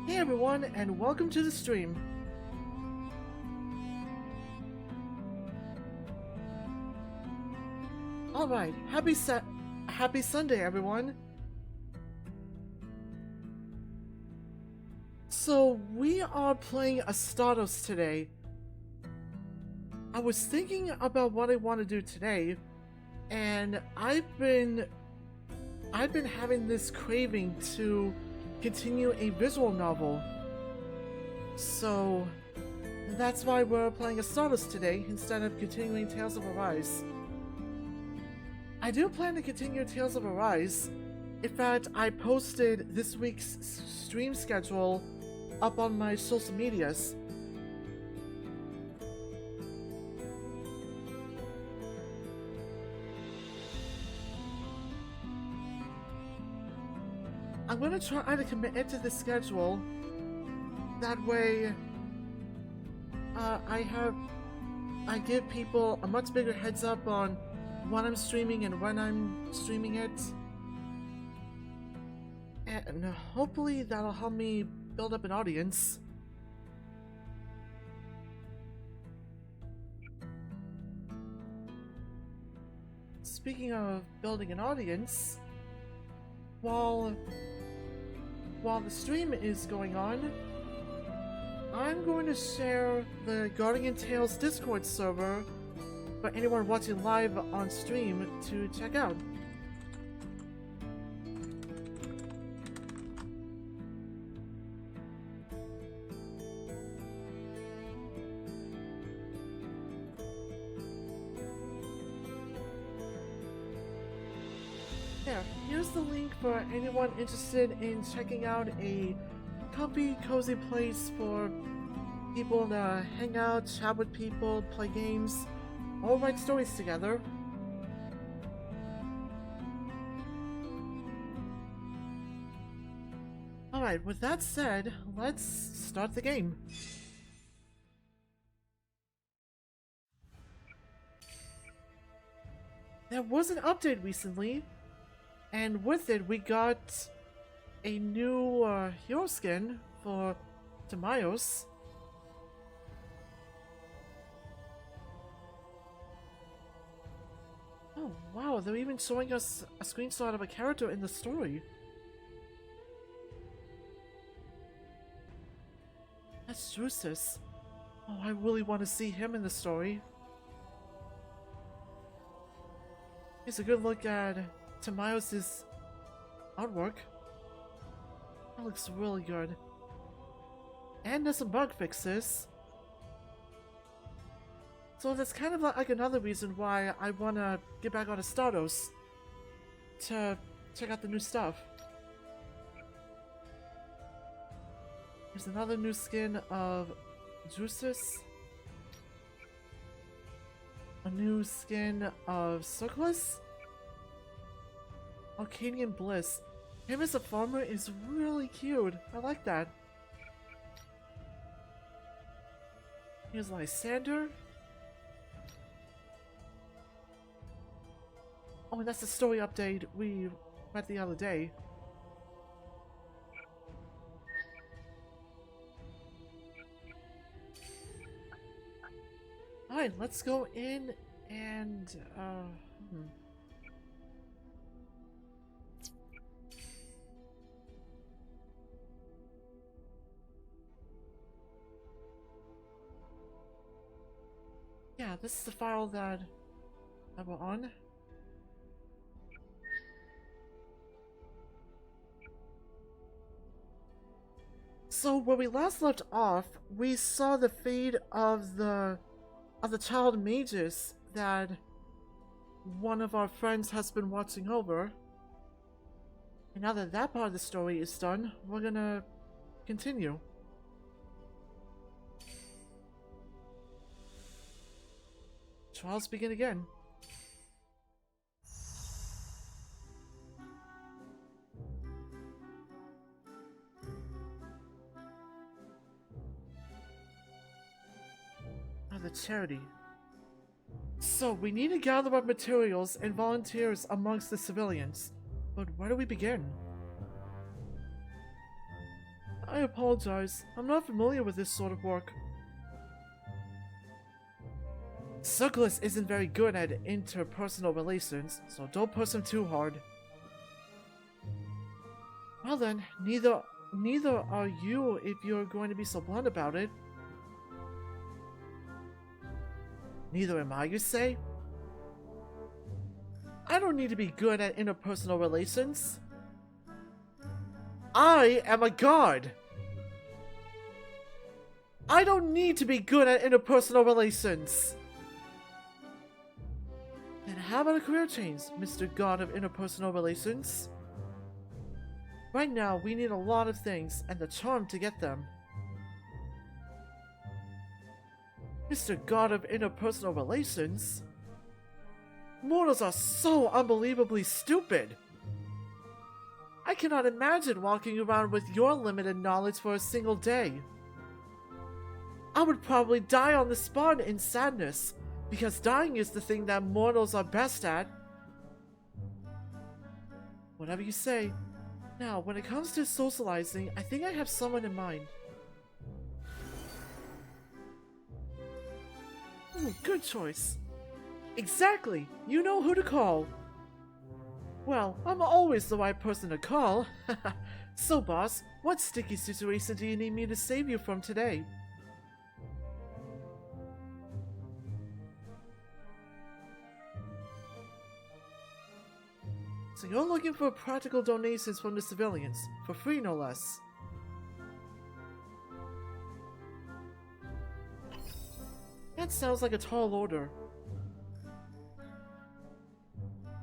Hey everyone, and welcome to the stream. Alright, happy Sunday everyone. So we are playing Astatos today. I was thinking about what I want to do today, and I've been having this craving to continue a visual novel. So that's why we're playing Astatos today instead of continuing Tales of Arise. I do plan to continue Tales of Arise. In fact, I posted this week's stream schedule up on my social medias. I'm gonna try to commit to the schedule. That way, I give people a much bigger heads up on what I'm streaming and when I'm streaming it. And hopefully that'll help me build up an audience. Speaking of building an audience, while the stream is going on, I'm going to share the Guardian Tales Discord server for anyone watching live on stream to check out. There, here's the link for anyone interested in checking out a comfy, cozy place for people to hang out, chat with people, play games, or write stories together. Alright, with that said, let's start the game. There was an update recently, and with it we got a new hero skin for Timaeus. Oh wow, they're even showing us a screenshot of a character in the story. That's Drusus. Oh, I really want to see him in the story. Here's a good look at Timaeus' artwork. That looks really good. And there's some bug fixes. So that's kind of like another reason why I want to get back on Astatos to check out the new stuff. Here's another new skin of Drusus. A new skin of Cerkles. Arcadian Bliss. Him as a farmer is really cute. I like that. Here's Lysander. Oh, and that's the story update we read the other day. Alright, let's go in and, Yeah, this is the file that we're on. So where we last left off, we saw the fate of the child mages that one of our friends has been watching over. And now that that part of the story is done, we're gonna continue. Trials begin again. The charity. So, we need to gather up materials and volunteers amongst the civilians. But where do we begin? I apologize. I'm not familiar with this sort of work. Cerkles isn't very good at interpersonal relations, so don't push him too hard. Well then, neither are you if you're going to be so blunt about it. Neither am I, you say? I don't need to be good at interpersonal relations. I am a god! I don't need to be good at interpersonal relations! Then how about a career change, Mr. God of Interpersonal Relations? Right now, we need a lot of things, and the charm to get them. Mr. God of Interpersonal Relations? Mortals are so unbelievably stupid! I cannot imagine walking around with your limited knowledge for a single day. I would probably die on the spot in sadness, because dying is the thing that mortals are best at. Whatever you say. Now, when it comes to socializing, I think I have someone in mind. Ooh, good choice. Exactly! You know who to call. Well, I'm always the right person to call. So, boss, what sticky situation do you need me to save you from today? So you're looking for practical donations from the civilians, for free no less. That sounds like a tall order.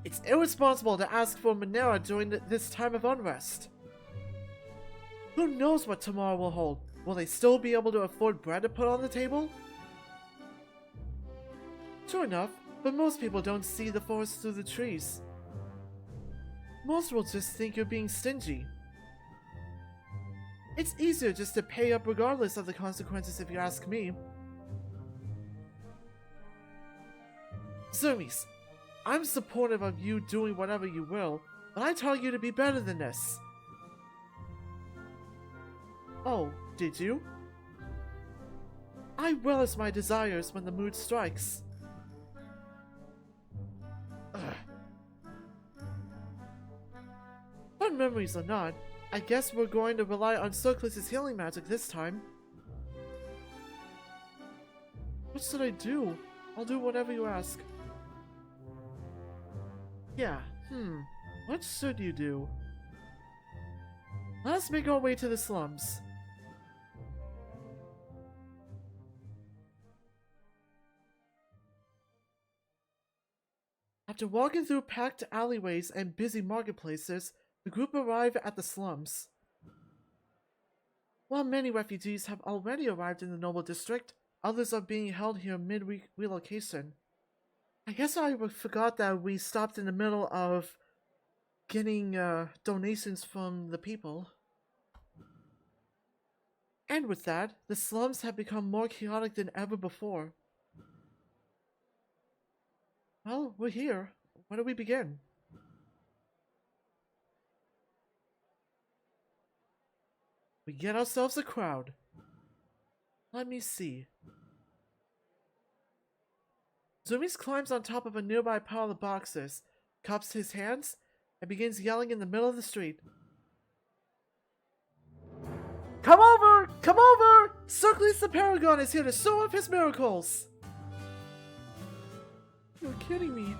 It's irresponsible to ask for Monera during this time of unrest. Who knows what tomorrow will hold? Will they still be able to afford bread to put on the table? True enough, but most people don't see the forest through the trees. Most will just think you're being stingy. It's easier just to pay up regardless of the consequences if you ask me. Zermes, I'm supportive of you doing whatever you will, but I taught you to be better than this. Oh, did you? I relish my desires when the mood strikes. Ugh. Fun memories or not, I guess we're going to rely on Cerkles' healing magic this time. What should I do? I'll do whatever you ask. Yeah, what should you do? Let's make our way to the slums. After walking through packed alleyways and busy marketplaces, the group arrived at the slums. While many refugees have already arrived in the Noble District, others are being held here mid-week relocation. I guess I forgot that we stopped in the middle of getting donations from the people. And with that, the slums have become more chaotic than ever before. Well, we're here. Where do we begin? We get ourselves a crowd. Let me see. Zerkles climbs on top of a nearby pile of boxes, cups his hands, and begins yelling in the middle of the street. Come over! Come over! Cerkles the Paragon is here to show off his miracles! You're kidding me.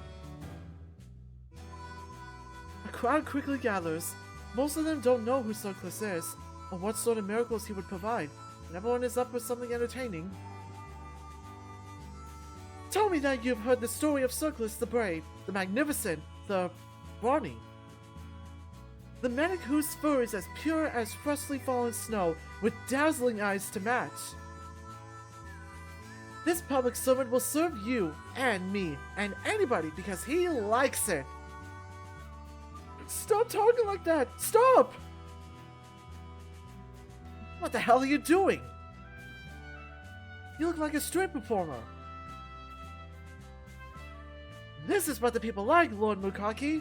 A crowd quickly gathers. Most of them don't know who Cerkles is, or what sort of miracles he would provide, and everyone is up for something entertaining. Tell me that you've heard the story of Cerkles the Brave, the Magnificent, the Brawny. The medic whose fur is as pure as freshly fallen snow, with dazzling eyes to match. This public servant will serve you, and me, and anybody because he likes it. Stop talking like that! Stop! What the hell are you doing? You look like a street performer. This is what the people like, Lord Makari.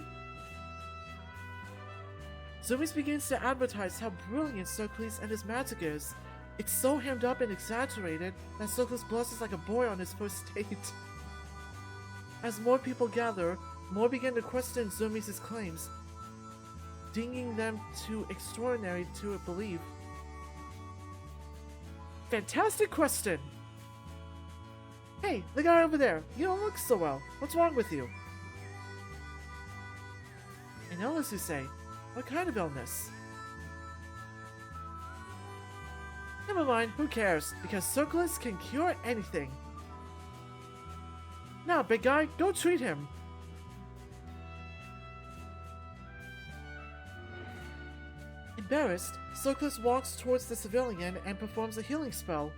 Zoomies begins to advertise how brilliant Cerkles and his magic is. It's so hammed up and exaggerated that Cerkles blushes like a boy on his first date. As more people gather, more begin to question Zoomies' claims, deeming them too extraordinary to believe. Fantastic question! Hey, the guy over there, you don't look so well. What's wrong with you? An illness, you say? What kind of illness? Never mind, who cares? Because Cerkles can cure anything. Now, big guy, go treat him. Embarrassed, Cerkles walks towards the civilian and performs a healing spell.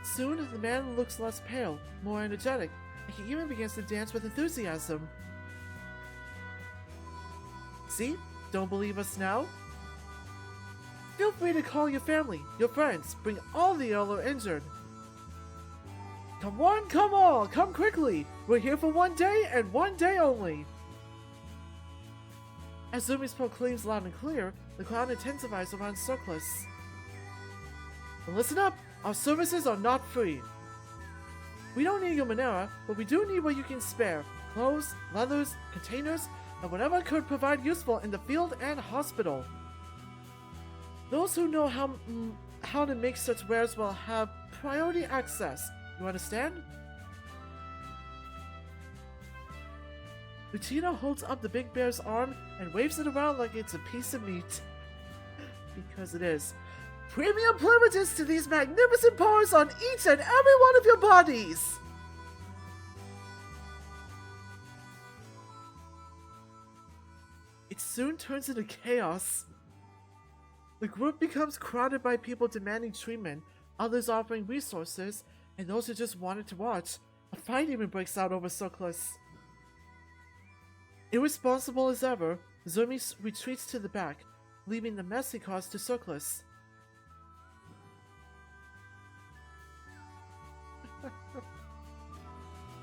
Soon, the man looks less pale, more energetic, and he even begins to dance with enthusiasm. See? Don't believe us now? Feel free to call your family, your friends, bring all the ill or injured. Come one, come all, come quickly! We're here for 1 day and 1 day only! As Zoomies proclaims loud and clear, the crowd intensifies around Cerkles. But listen up! Our services are not free. We don't need your Monera, but we do need what you can spare. Clothes, leathers, containers, and whatever could provide useful in the field and hospital. Those who know how to make such wares will have priority access. You understand? Lucina holds up the big bear's arm and waves it around like it's a piece of meat. Because it is. Premium privileges to these magnificent powers on each and every one of your bodies! It soon turns into chaos. The group becomes crowded by people demanding treatment, others offering resources, and those who just wanted to watch. A fight even breaks out over Cerkles. Irresponsible as ever, Zoomies retreats to the back, leaving the mess he caused to Cerkles.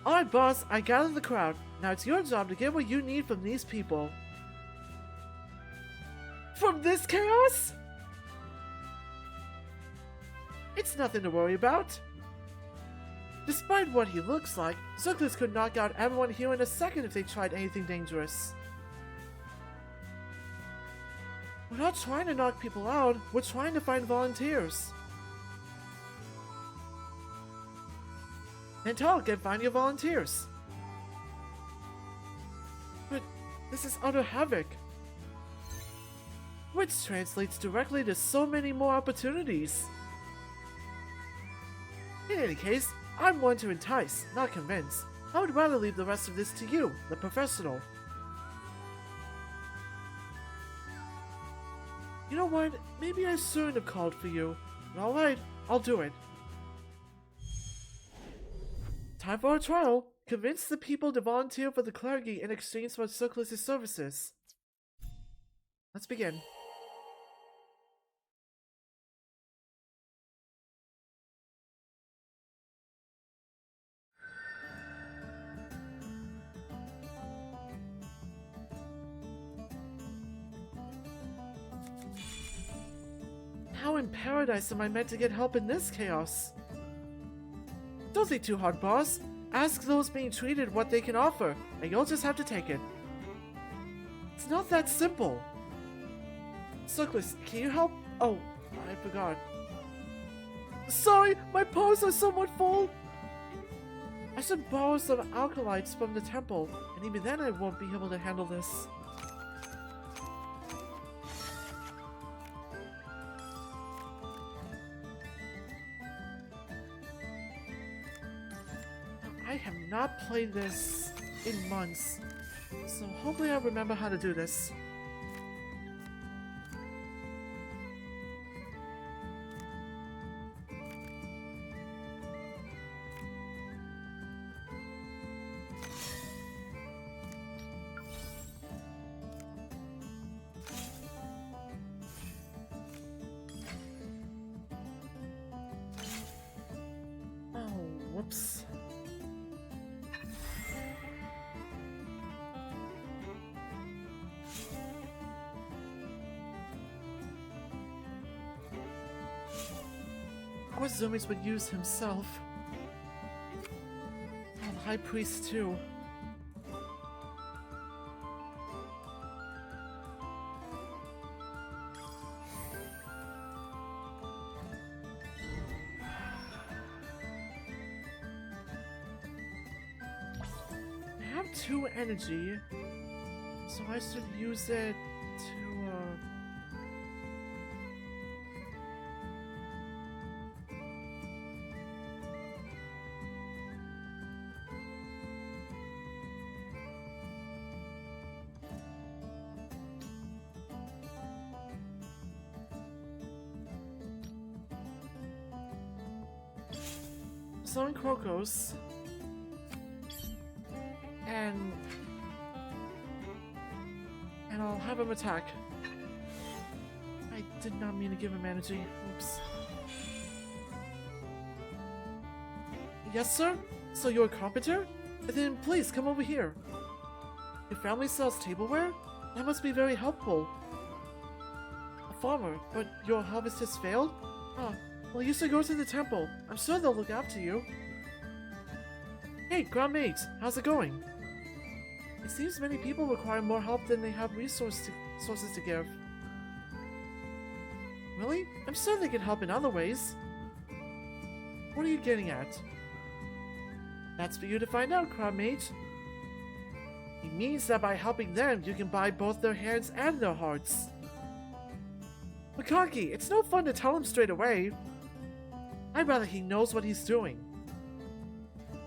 Alright boss, I gathered the crowd. Now it's your job to get what you need from these people. From this chaos? It's nothing to worry about. Despite what he looks like, Cerkles could knock out everyone here in a second if they tried anything dangerous. We're not trying to knock people out, we're trying to find volunteers. Then talk and find your volunteers. But this is utter havoc. Which translates directly to so many more opportunities. In any case, I'm one to entice, not convince. I would rather leave the rest of this to you, the professional. You know what? Maybe I shouldn't have called for you. But alright, I'll do it. Time for a trial. Convince the people to volunteer for the clergy in exchange for Cerkles' services. Let's begin. How in paradise am I meant to get help in this chaos? Don't think too hard, boss. Ask those being treated what they can offer, and you'll just have to take it. It's not that simple. Cerkles, can you help? Oh, I forgot. Sorry, my paws are somewhat full. I should borrow some alkalites from the temple, and even then I won't be able to handle this. I have not played this in months, so hopefully I'll remember how to do this. Oh, whoops. course Zoomies would use himself. Oh, the High Priest too. I have 2 energy, so I should use it to, summon Crocos, and I'll have him attack. I did not mean to give him energy. Oops. Yes, sir? So you're a carpenter? Then please come over here. Your family sells tableware? That must be very helpful. A farmer, but your harvest has failed? Ah, well, you should go to the temple. I'm sure they'll look after you. Hey, Grandmate, how's it going? It seems many people require more help than they have resources to give. Really? I'm sure they can help in other ways. What are you getting at? That's for you to find out, Crabmate. It means that by helping them, you can buy both their hands and their hearts. Makaki, it's no fun to tell him straight away. I'd rather he knows what he's doing.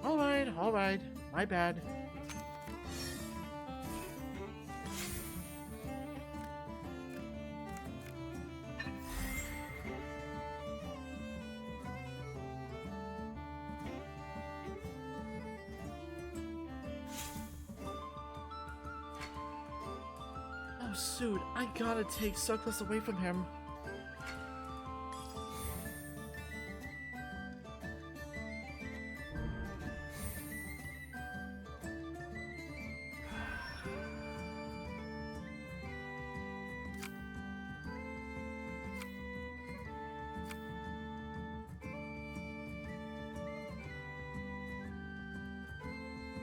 Alright, my bad. Oh shoot, I gotta take Cerkles away from him.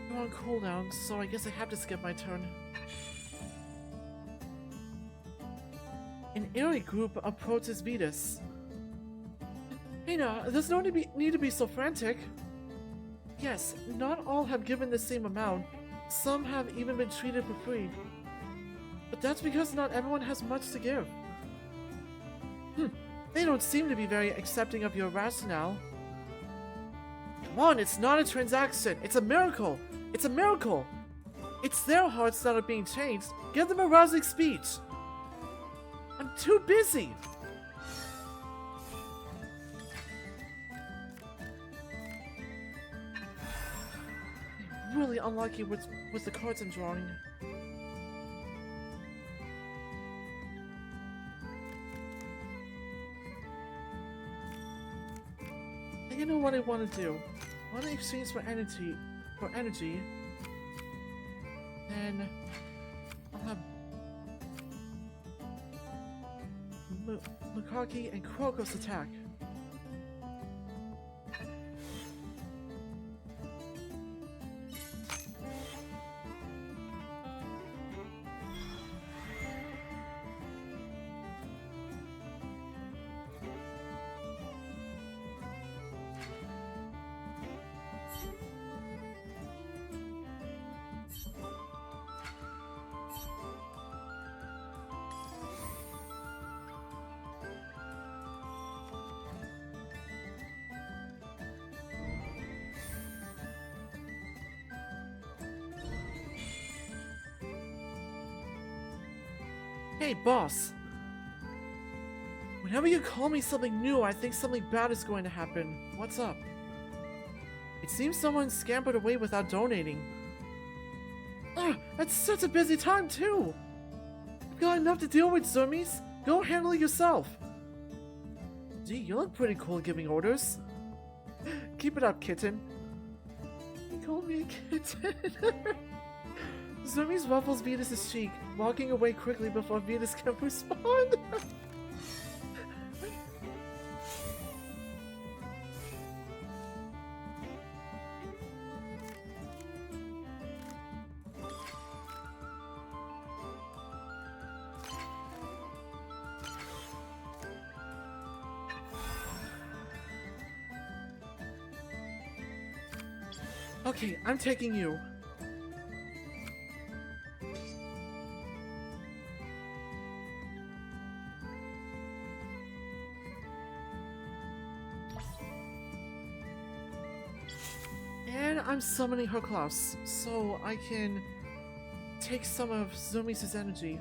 We're on cooldown, so I guess I have to skip my turn. An eerie group approaches Vetus. Hey now, there's no need to be so frantic. Yes, not all have given the same amount. Some have even been treated for free. But that's because not everyone has much to give. They don't seem to be very accepting of your rationale. Come on, it's not a transaction. It's a miracle. It's a miracle. It's their hearts that are being changed. Give them a rousing speech. I'm too busy. I'm really unlucky with the cards I'm drawing. I think I know what I want to do. I want to exchange for energy. Then I'll have Makari and Crocos attack. Hey, boss! Whenever you call me something new, I think something bad is going to happen. What's up? It seems someone scampered away without donating. Ah, it's such a busy time, too! I've got enough to deal with, Zoomies. Go handle it yourself. Gee, you look pretty cool giving orders. Keep it up, kitten. He called me a kitten. Zoomies ruffles Vetus' cheek, walking away quickly before Vetus can respond. Okay, I'm taking you. And I'm summoning Cerkles, so I can take some of Zumi's energy.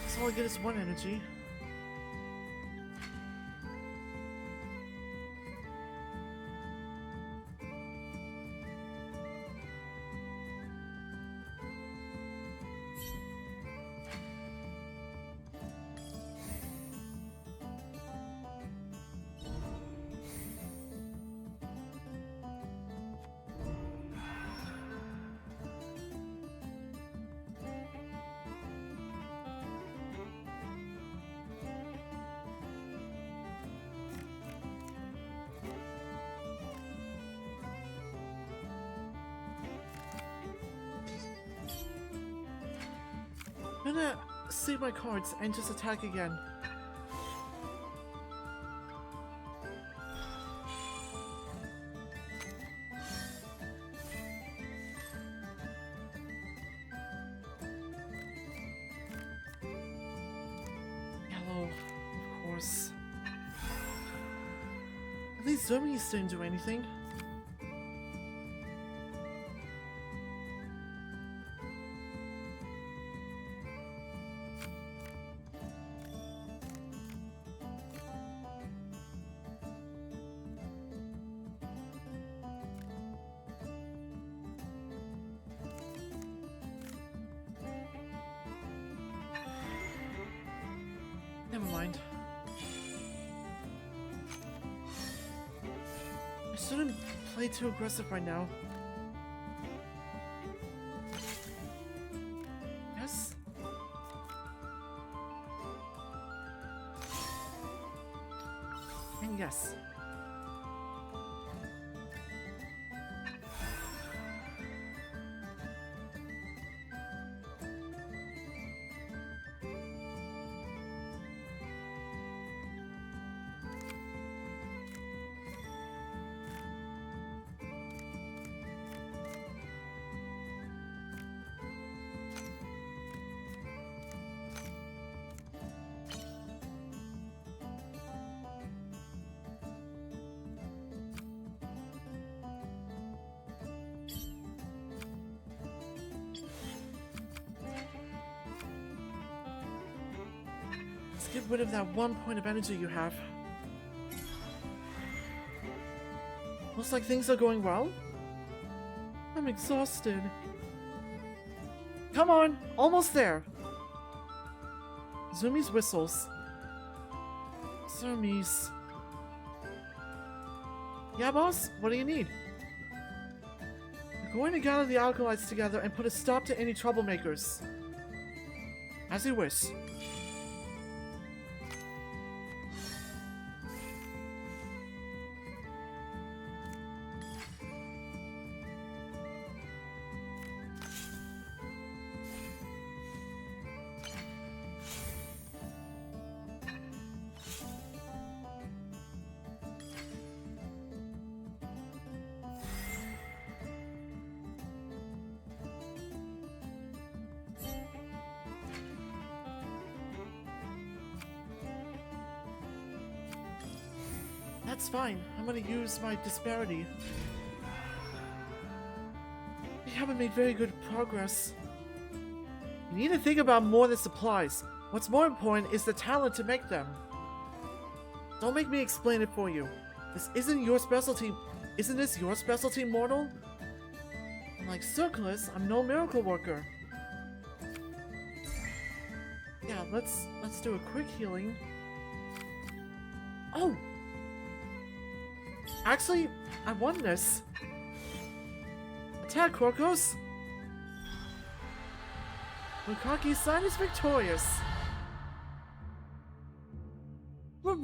So all I get is 1 energy. I'm gonna save my cards and just attack again. Yellow, of course. At least Zombies didn't do anything. Never mind. I shouldn't play too aggressive right now. Yes? And yes. Let's get rid of that 1 point of energy you have. Looks like things are going well. I'm exhausted. Come on, almost there. Zumi's whistles. Zumi's. Yeah, boss? What do you need? We're going to gather the alkalites together and put a stop to any troublemakers. As you wish. That's fine. I'm gonna use my disparity. We haven't made very good progress. You need to think about more than supplies. What's more important is the talent to make them. Don't make me explain it for you. This isn't your specialty. Isn't this your specialty, mortal? Like Cerkles, I'm no miracle worker. Yeah, let's do a quick healing. Oh! Actually, I won this. Attack, Cerkles! Lukaki's side is victorious. We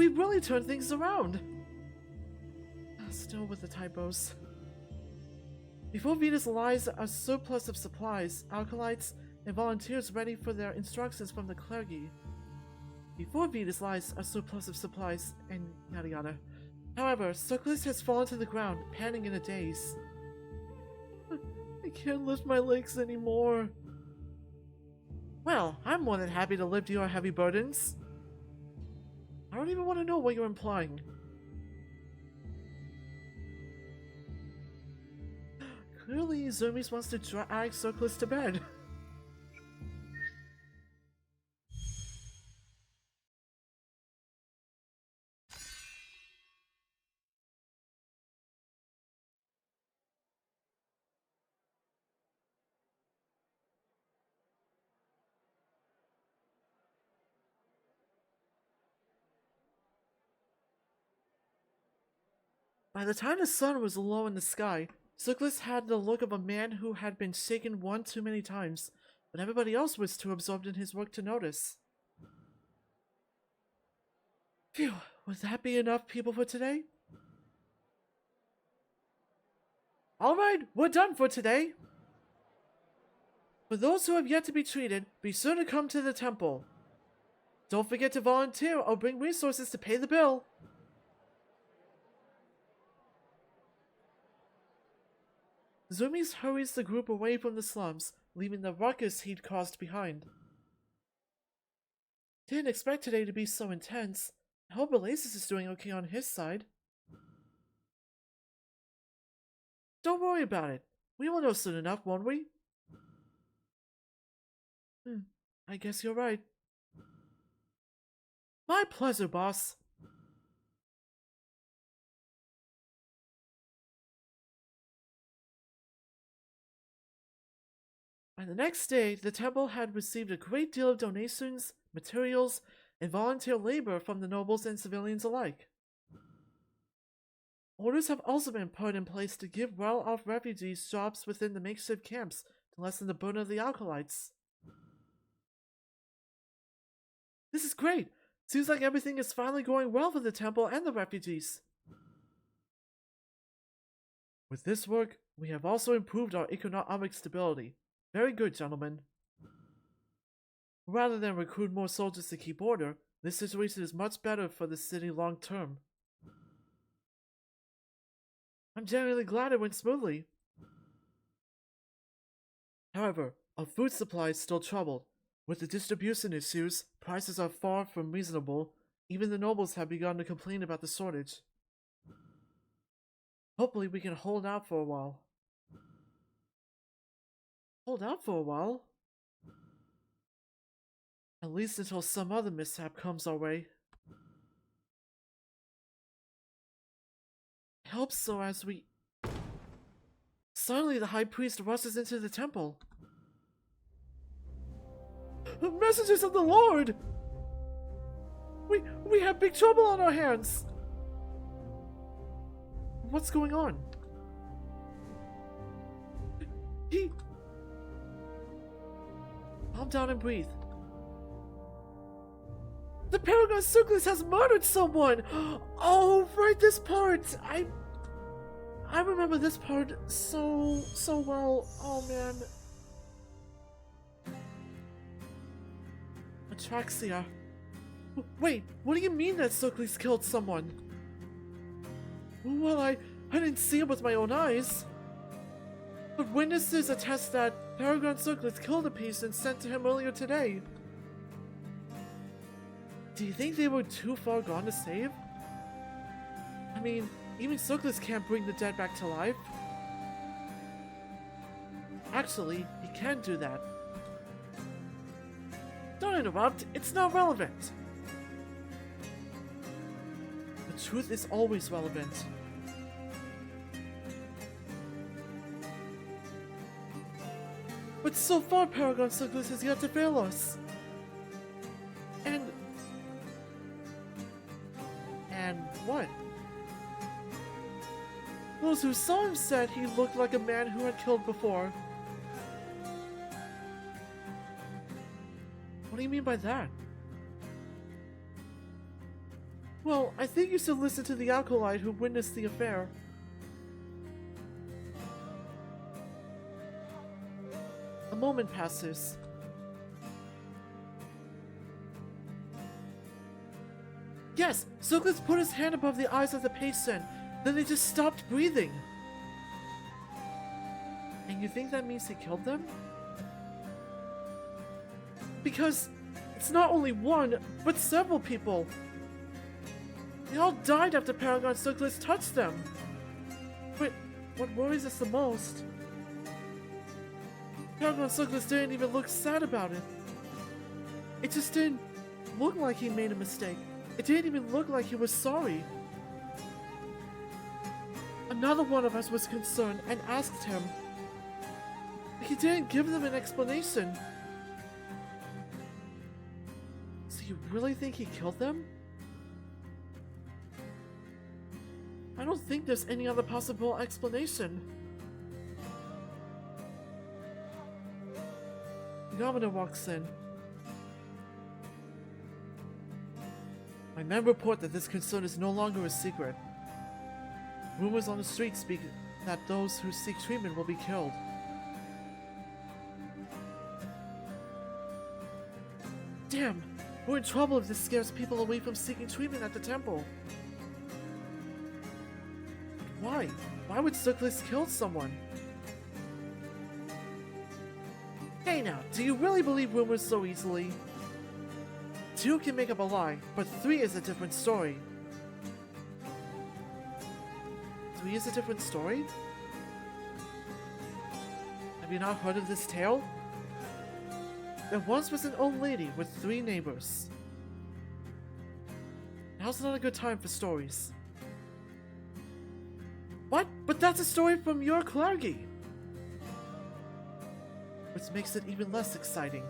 really turned things around. Still with the typos. Before Venus lies a surplus of supplies, alkalites, and volunteers ready for their instructions from the clergy. Before Venus lies a surplus of supplies, and yada yada. However, Cerkles has fallen to the ground, panting in a daze. I can't lift my legs anymore. Well, I'm more than happy to lift your heavy burdens. I don't even want to know what you're implying. Clearly, Zermes wants to drag Cerkles to bed. By the time the sun was low in the sky, Cerkles had the look of a man who had been shaken one too many times, but everybody else was too absorbed in his work to notice. Phew, would that be enough people for today? Alright, we're done for today. For those who have yet to be treated, be sure to come to the temple. Don't forget to volunteer or bring resources to pay the bill. Zermes hurries the group away from the slums, leaving the ruckus he'd caused behind. Didn't expect today to be so intense. I hope Oasis is doing okay on his side. Don't worry about it. We will know soon enough, won't we? I guess you're right. My pleasure, boss. By the next day, the temple had received a great deal of donations, materials, and volunteer labor from the nobles and civilians alike. Orders have also been put in place to give well-off refugees jobs within the makeshift camps to lessen the burden of the alkalites. This is great! Seems like everything is finally going well for the temple and the refugees. With this work, we have also improved our economic stability. Very good, gentlemen. Rather than recruit more soldiers to keep order, this situation is much better for the city long term. I'm genuinely glad it went smoothly. However, our food supply is still troubled. With the distribution issues, prices are far from reasonable. Even the nobles have begun to complain about the shortage. Hopefully we can hold out for a while. Hold out for a while? At least until some other mishap comes our way. I hope so as we... Suddenly the high priest rushes into the temple. Messengers of the Lord! We have big trouble on our hands! What's going on? Calm down and breathe. The Paragon Cerkles has murdered someone! Oh, right, this part! I remember this part so well. Oh, man. Atraxia. Wait, what do you mean that Cerkles killed someone? Well, I didn't see it with my own eyes. But witnesses attest that Paragon Cerkles killed a patient sent to him earlier today. Do you think they were too far gone to save? I mean, even Cerkles can't bring the dead back to life. Actually, he can do that. Don't interrupt, it's not relevant. The truth is always relevant. But so far, Paragon Cerkles has yet to fail us. And what? Those who saw him said he looked like a man who had killed before. What do you mean by that? Well, I think you should listen to the acolyte who witnessed the affair. A moment passes. Yes, Cerkles put his hand above the eyes of the patient, then they just stopped breathing. And you think that means he killed them? Because it's not only one, but several people. They all died after Paragon Cerkles touched them. But what worries us the most? Paragon Cerkles didn't even look sad about it. It just didn't look like he made a mistake. It didn't even look like he was sorry. Another one of us was concerned and asked him. He didn't give them an explanation. So you really think he killed them? I don't think there's any other possible explanation. The governor walks in. My men report that this concern is no longer a secret. Rumors on the street speak that those who seek treatment will be killed. Damn! We're in trouble if this scares people away from seeking treatment at the temple. But why? Why would Cerkles kill someone? Hey now, do you really believe rumors so easily? 2 can make up a lie, but 3 is a different story. 3 is a different story? Have you not heard of this tale? There once was an old lady with 3 neighbors. Now's not a good time for stories. What? But that's a story from your clergy! Which makes it even less exciting.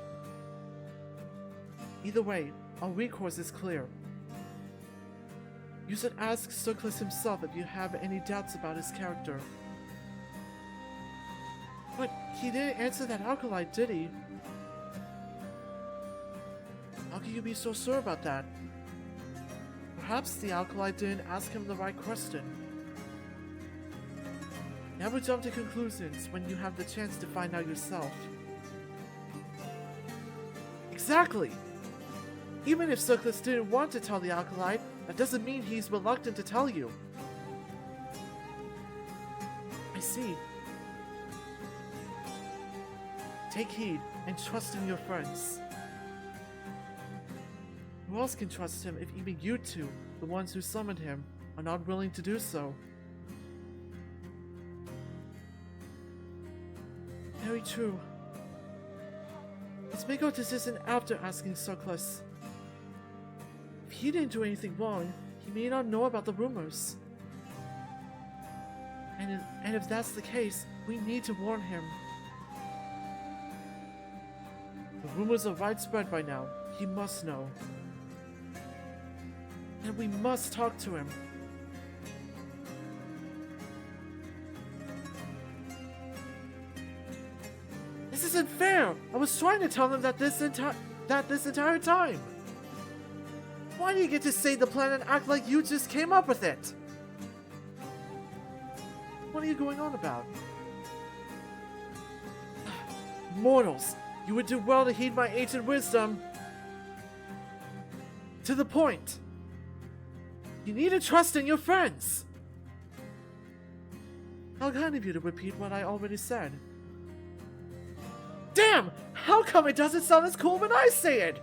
Either way, our recourse is clear. You should ask Cerkles himself if you have any doubts about his character. But he didn't answer that acolyte, did he? How can you be so sure about that? Perhaps the acolyte didn't ask him the right question. Never jump to conclusions when you have the chance to find out yourself. Exactly! Even if Cerkles didn't want to tell the acolyte, that doesn't mean he's reluctant to tell you. I see. Take heed and trust in your friends. Who else can trust him if even you two, the ones who summoned him, are not willing to do so? Very true. Let's make our decision after asking Cerkles. If he didn't do anything wrong, he may not know about the rumors. And if that's the case, we need to warn him. The rumors are widespread by now. He must know. And we must talk to him. This isn't fair! I was trying to tell him that this entire time! Why do you get to say the plan and act like you just came up with it? What are you going on about? Mortals, you would do well to heed my ancient wisdom. To the point. You need to trust in your friends. How kind of you to repeat what I already said. Damn! How come it doesn't sound as cool when I say it?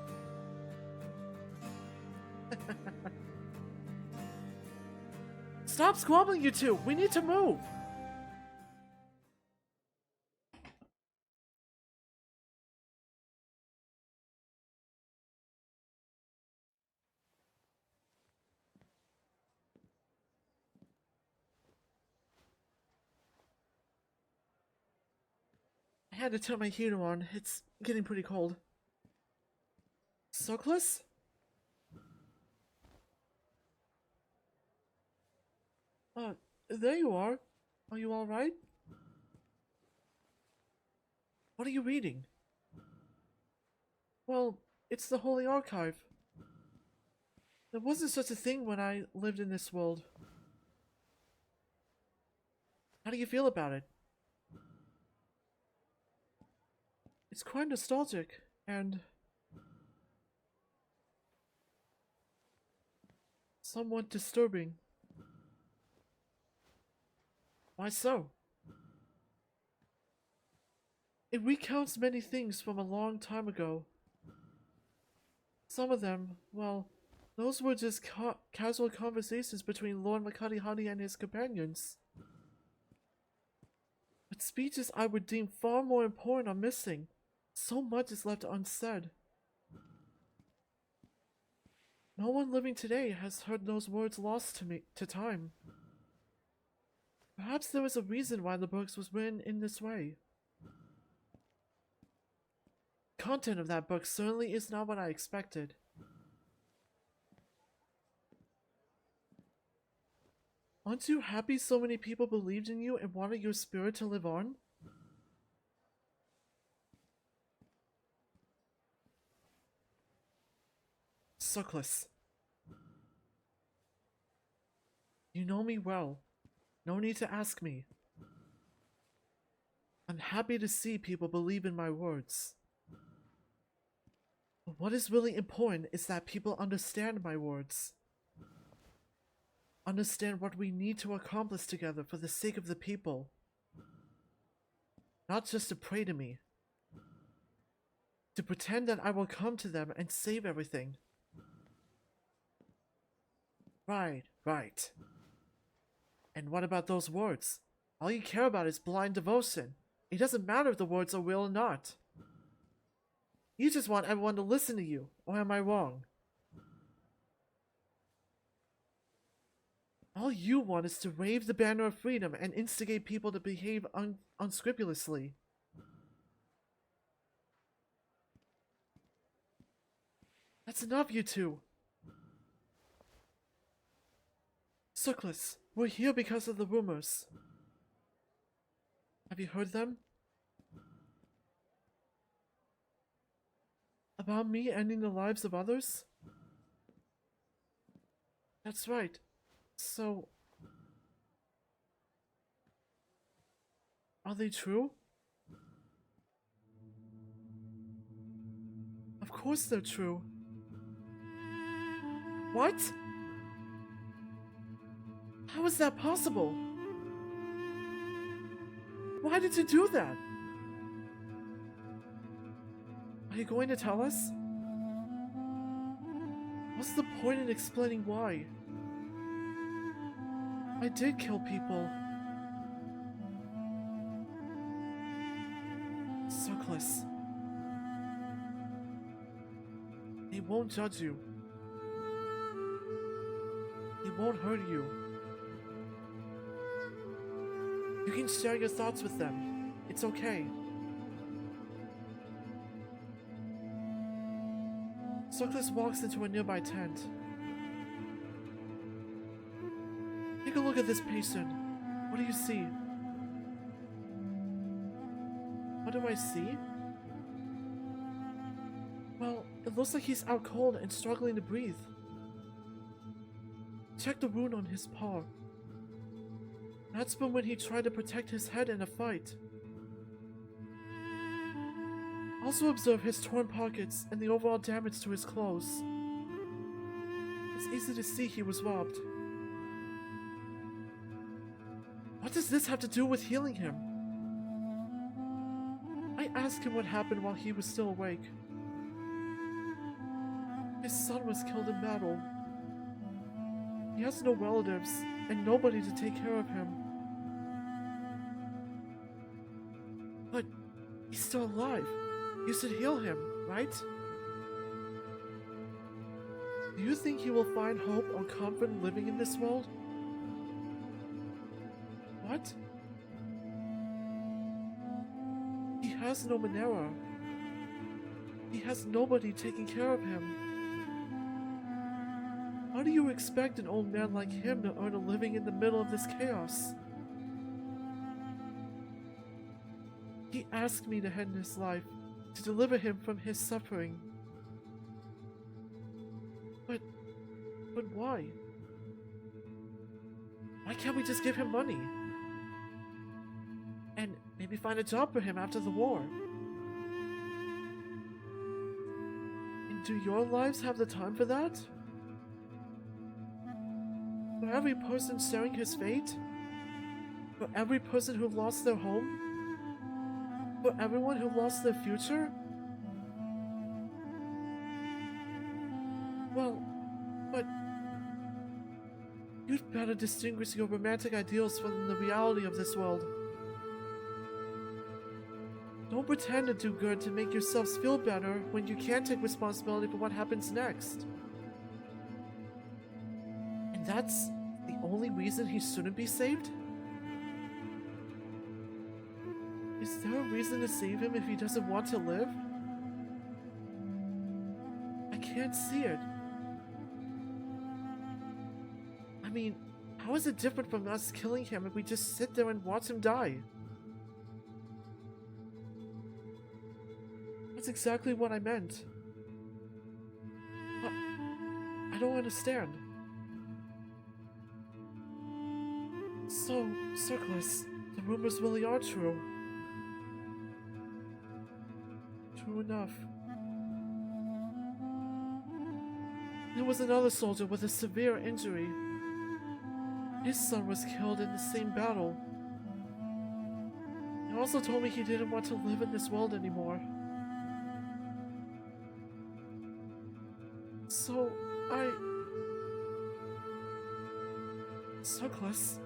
Stop squabbling, you two! We need to move! I had to turn my heater on. It's getting pretty cold. Cerkles? There you are. Are you alright? What are you reading? Well, it's the Holy Archive. There wasn't such a thing when I lived in this world. How do you feel about it? It's quite nostalgic, and somewhat disturbing. Why so? It recounts many things from a long time ago. Some of them, well, those were just casual conversations between Lord Makari-Hari and his companions. But speeches I would deem far more important are missing. So much is left unsaid. No one living today has heard those words lost to time. Perhaps there was a reason why the books was written in this way. The content of that book certainly is not what I expected. Aren't you happy so many people believed in you and wanted your spirit to live on? Cerkles. You know me well. No need to ask me. I'm happy to see people believe in my words. But what is really important is that people understand my words. Understand what we need to accomplish together for the sake of the people. Not just to pray to me. To pretend that I will come to them and save everything. Right. And what about those words? All you care about is blind devotion. It doesn't matter if the words are real or not. You just want everyone to listen to you, or am I wrong? All you want is to wave the banner of freedom and instigate people to behave unscrupulously. That's enough, you two. Cerkles, we're here because of the rumors. Have you heard them? About me ending the lives of others? That's right. So... are they true? Of course they're true. What? How is that possible? Why did you do that? Are you going to tell us? What's the point in explaining why? I did kill people. Cerkles. They won't judge you. They won't hurt you. You can share your thoughts with them. It's okay. Cerkles walks into a nearby tent. Take a look at this patient. What do you see? What do I see? Well, it looks like he's out cold and struggling to breathe. Check the wound on his paw. That's from when he tried to protect his head in a fight. Also observe his torn pockets and the overall damage to his clothes. It's easy to see he was robbed. What does this have to do with healing him? I asked him what happened while he was still awake. His son was killed in battle. He has no relatives and nobody to take care of him. But he's still alive. You should heal him, right? Do you think he will find hope or comfort living in this world? What? He has no Monera. He has nobody taking care of him. How do you expect an old man like him to earn a living in the middle of this chaos? He asked me to end his life, to deliver him from his suffering. But why? Why can't we just give him money? And maybe find a job for him after the war? And do your lives have the time for that? For every person sharing his fate? For every person who lost their home? For everyone who lost their future? Well, but you'd better distinguish your romantic ideals from the reality of this world. Don't pretend to do good to make yourselves feel better when you can't take responsibility for what happens next. And that's the only reason he shouldn't be saved? Is there a reason to save him if he doesn't want to live? I can't see it. I mean, how is it different from us killing him if we just sit there and watch him die? That's exactly what I meant. I don't understand. So, Cerkles, the rumors really are true. True enough. There was another soldier with a severe injury. His son was killed in the same battle. He also told me he didn't want to live in this world anymore. So, Cerkles,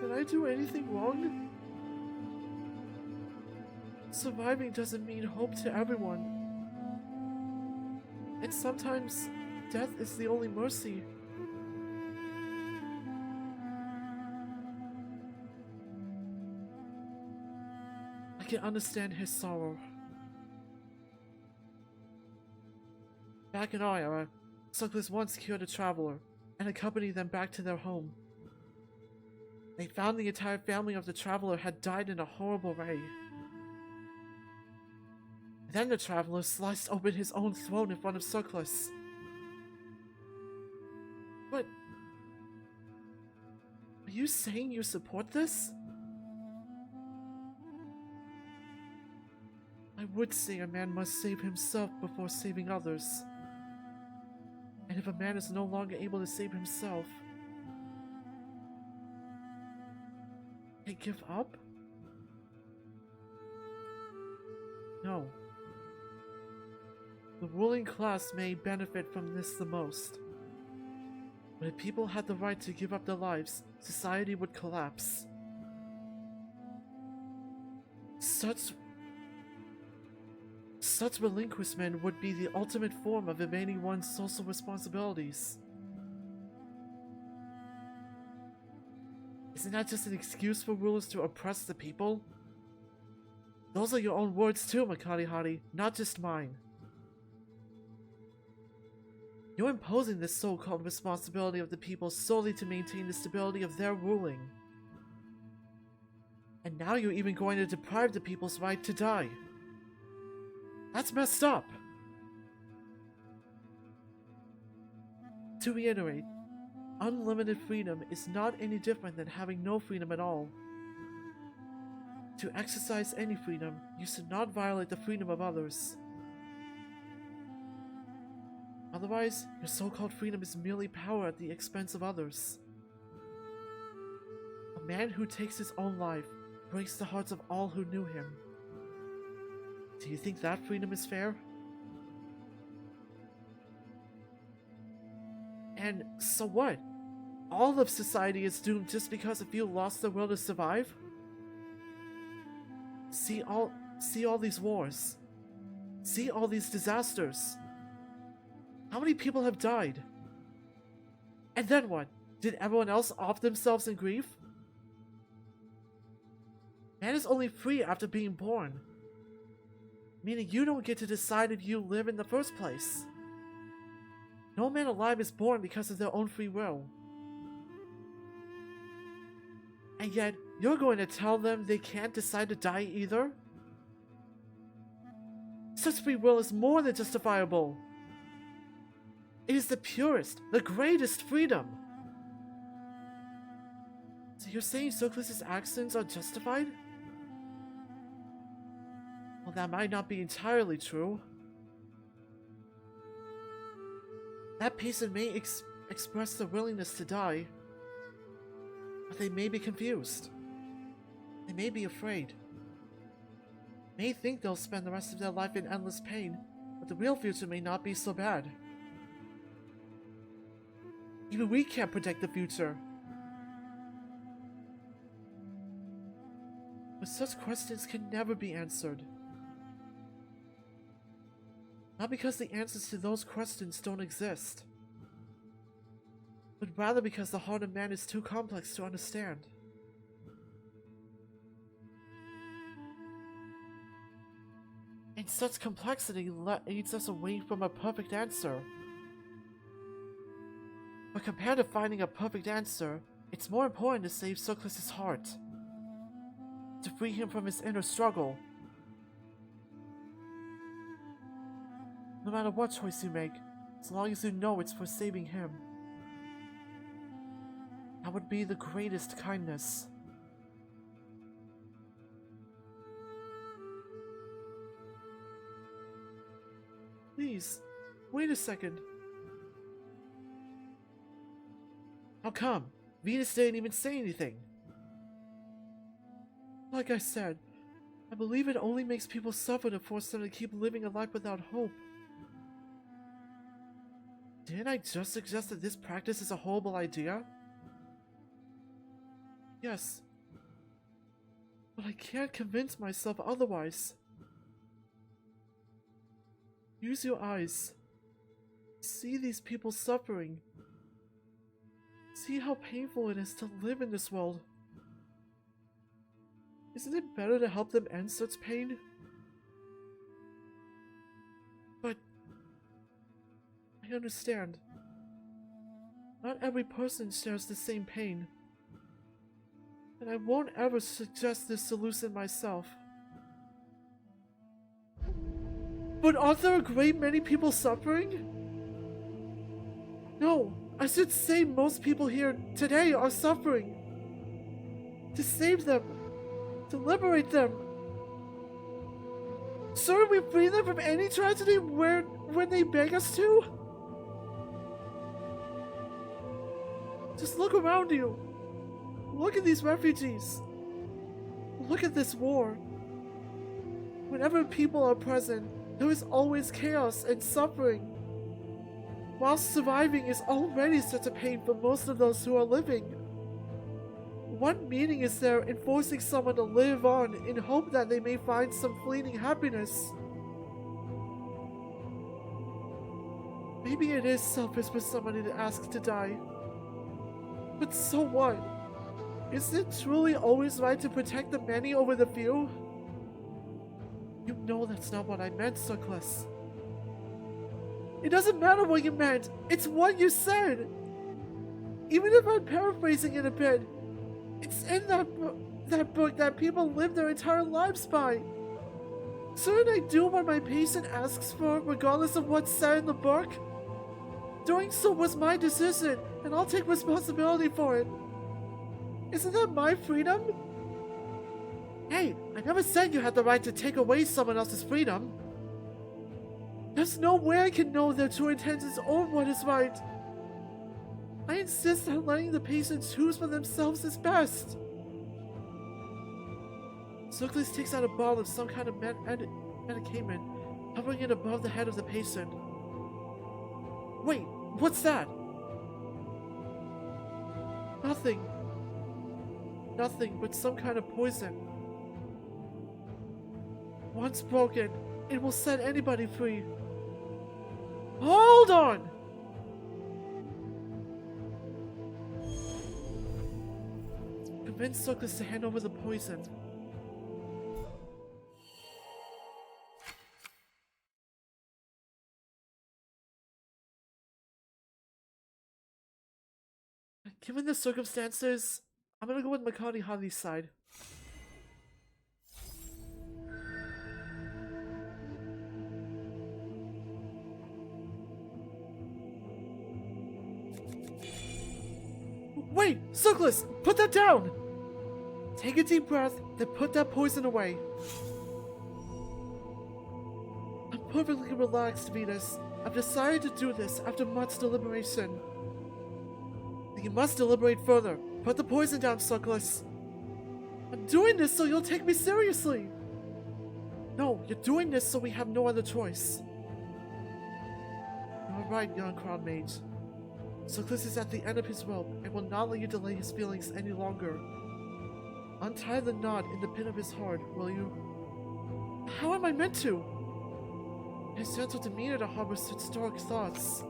did I do anything wrong? Surviving doesn't mean hope to everyone. And sometimes, death is the only mercy. I can understand his sorrow. Back in our era, Cerkles once cured a traveler and accompanied them back to their home. They found the entire family of the traveler had died in a horrible way. Then the traveler sliced open his own throat in front of Cerkles. But... are you saying you support this? I would say a man must save himself before saving others. And if a man is no longer able to save himself, they give up? No. The ruling class may benefit from this the most. But if people had the right to give up their lives, society would collapse. Such relinquishment would be the ultimate form of evading one's social responsibilities. Isn't that just an excuse for rulers to oppress the people? Those are your own words too, Makari-Hari, not just mine. You're imposing this so-called responsibility of the people solely to maintain the stability of their ruling. And now you're even going to deprive the people's right to die. That's messed up! To reiterate, unlimited freedom is not any different than having no freedom at all. To exercise any freedom, you should not violate the freedom of others. Otherwise, your so-called freedom is merely power at the expense of others. A man who takes his own life breaks the hearts of all who knew him. Do you think that freedom is fair? And so what? All of society is doomed just because a few lost their will to survive? See all these wars. See all these disasters. How many people have died? And then what? Did everyone else off themselves in grief? Man is only free after being born. Meaning you don't get to decide if you live in the first place. No man alive is born because of their own free will. And yet, you're going to tell them they can't decide to die either? Such free will is more than justifiable. It is the purest, the greatest freedom. So you're saying Cerkles' actions are justified? Well, that might not be entirely true. That patient may express their willingness to die, but they may be confused. They may be afraid. May think they'll spend the rest of their life in endless pain, but the real future may not be so bad. Even we can't predict the future. But such questions can never be answered. Not because the answers to those questions don't exist, but rather because the heart of man is too complex to understand. And such complexity leads us away from a perfect answer. But compared to finding a perfect answer, it's more important to save Cerkles' heart, to free him from his inner struggle. No matter what choice you make, as long as you know it's for saving him, that would be the greatest kindness. Please, wait a second. How come? Venus didn't even say anything. Like I said, I believe it only makes people suffer to force them to keep living a life without hope. Didn't I just suggest that this practice is a horrible idea? Yes. But I can't convince myself otherwise. Use your eyes. See these people suffering. See how painful it is to live in this world. Isn't it better to help them end such pain? But I understand. Not every person shares the same pain. And I won't ever suggest this solution myself. But aren't there a great many people suffering? No, I should say most people here today are suffering. To save them, to liberate them. Shouldn't we free them from any tragedy when they beg us to? Just look around you. Look at these refugees. Look at this war. Whenever people are present, there is always chaos and suffering. Whilst surviving is already such a pain for most of those who are living. What meaning is there in forcing someone to live on in hope that they may find some fleeting happiness? Maybe it is selfish for somebody to ask to die. But so what? Is it truly always right to protect the many over the few? You know that's not what I meant, Cerkles. It doesn't matter what you meant, it's what you said! Even if I'm paraphrasing it a bit, it's in that book that people live their entire lives by. Shouldn't I do what my patient asks for, regardless of what's said in the book? Doing so was my decision, and I'll take responsibility for it. Isn't that my freedom? Hey, I never said you had the right to take away someone else's freedom. There's no way I can know their true intentions or what is right. I insist on letting the patient choose for themselves is best. Cerkles takes out a bottle of some kind of medicament, hovering it above the head of the patient. Wait, what's that? Nothing. Nothing but some kind of poison. Once broken, it will set anybody free. Hold on! Convince Cerkles to hand over the poison. Given the circumstances, I'm gonna go with Makari-Hari's side. Wait! Cerkles! Put that down! Take a deep breath, then put that poison away. I'm perfectly relaxed, Venus. I've decided to do this after much deliberation. You must deliberate further. Put the poison down, Cerkles. I'm doing this so you'll take me seriously. No, you're doing this so we have no other choice. You're right, young crown mage. Cerkles is at the end of his rope and will not let you delay his feelings any longer. Untie the knot in the pit of his heart, will you? How am I meant to? His gentle demeanor to harbor such dark thoughts.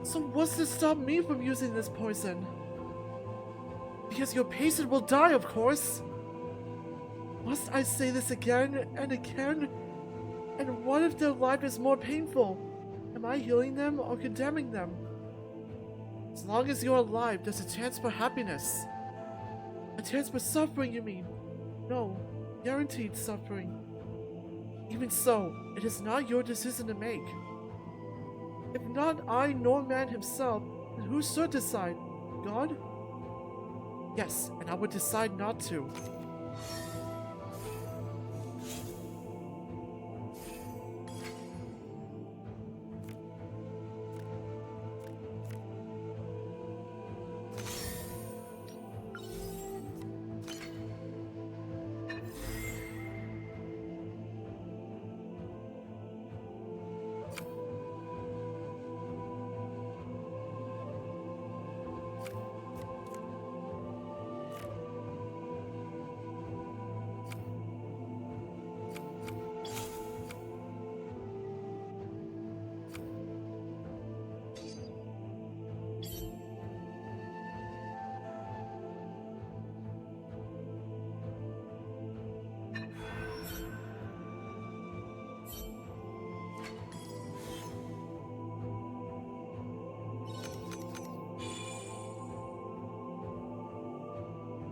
So what's to stop me from using this poison? Because your patient will die, of course. Must I say this again and again? And what if their life is more painful? Am I healing them or condemning them? As long as you're alive, there's a chance for happiness. A chance for suffering, you mean? No, guaranteed suffering. Even so, it is not your decision to make. If not I nor man himself, then who should decide? God? Yes, and I would decide not to.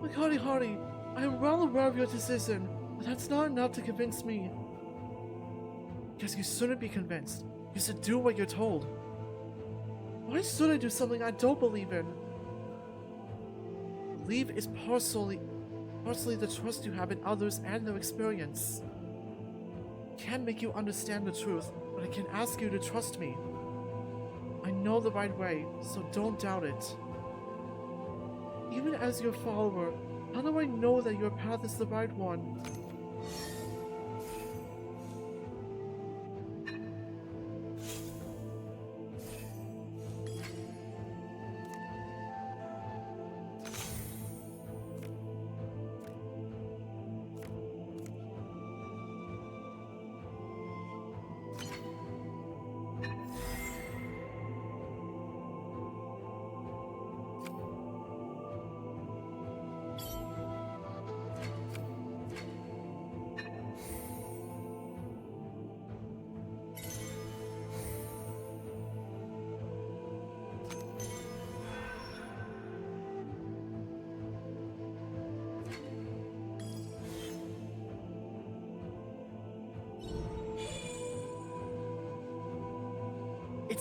Makari-Hari, I am well aware of your decision, but that's not enough to convince me. Because you shouldn't be convinced. You should do what you're told. Why should I do something I don't believe in? Believe is partially the trust you have in others and their experience. I can't make you understand the truth, but I can ask you to trust me. I know the right way, so don't doubt it. Even as your follower, how do I know that your path is the right one?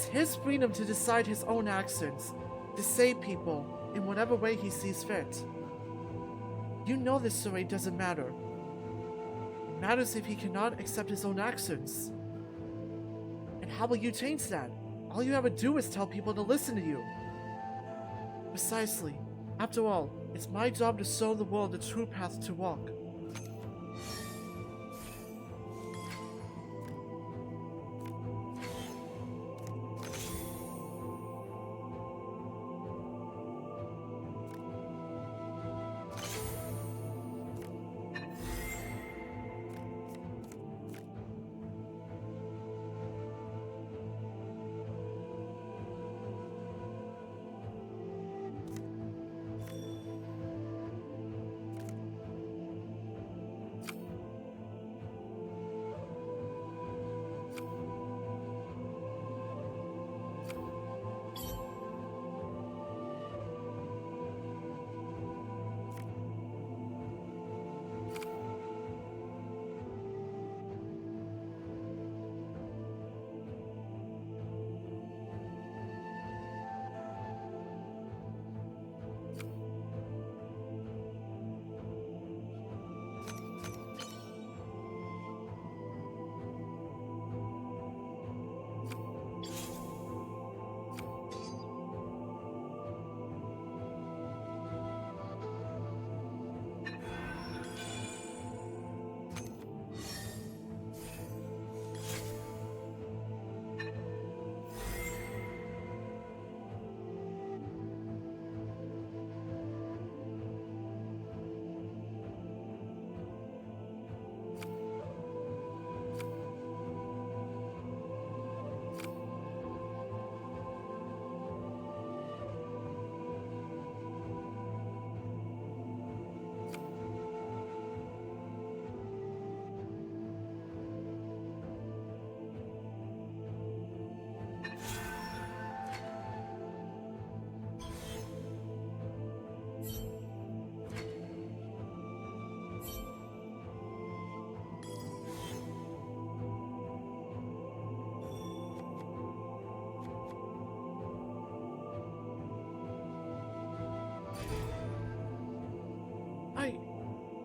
It's his freedom to decide his own actions, to save people in whatever way he sees fit. You know this story doesn't matter. It matters if he cannot accept his own actions. And how will you change that? All you ever do is tell people to listen to you. Precisely. After all, it's my job to show the world the true path to walk.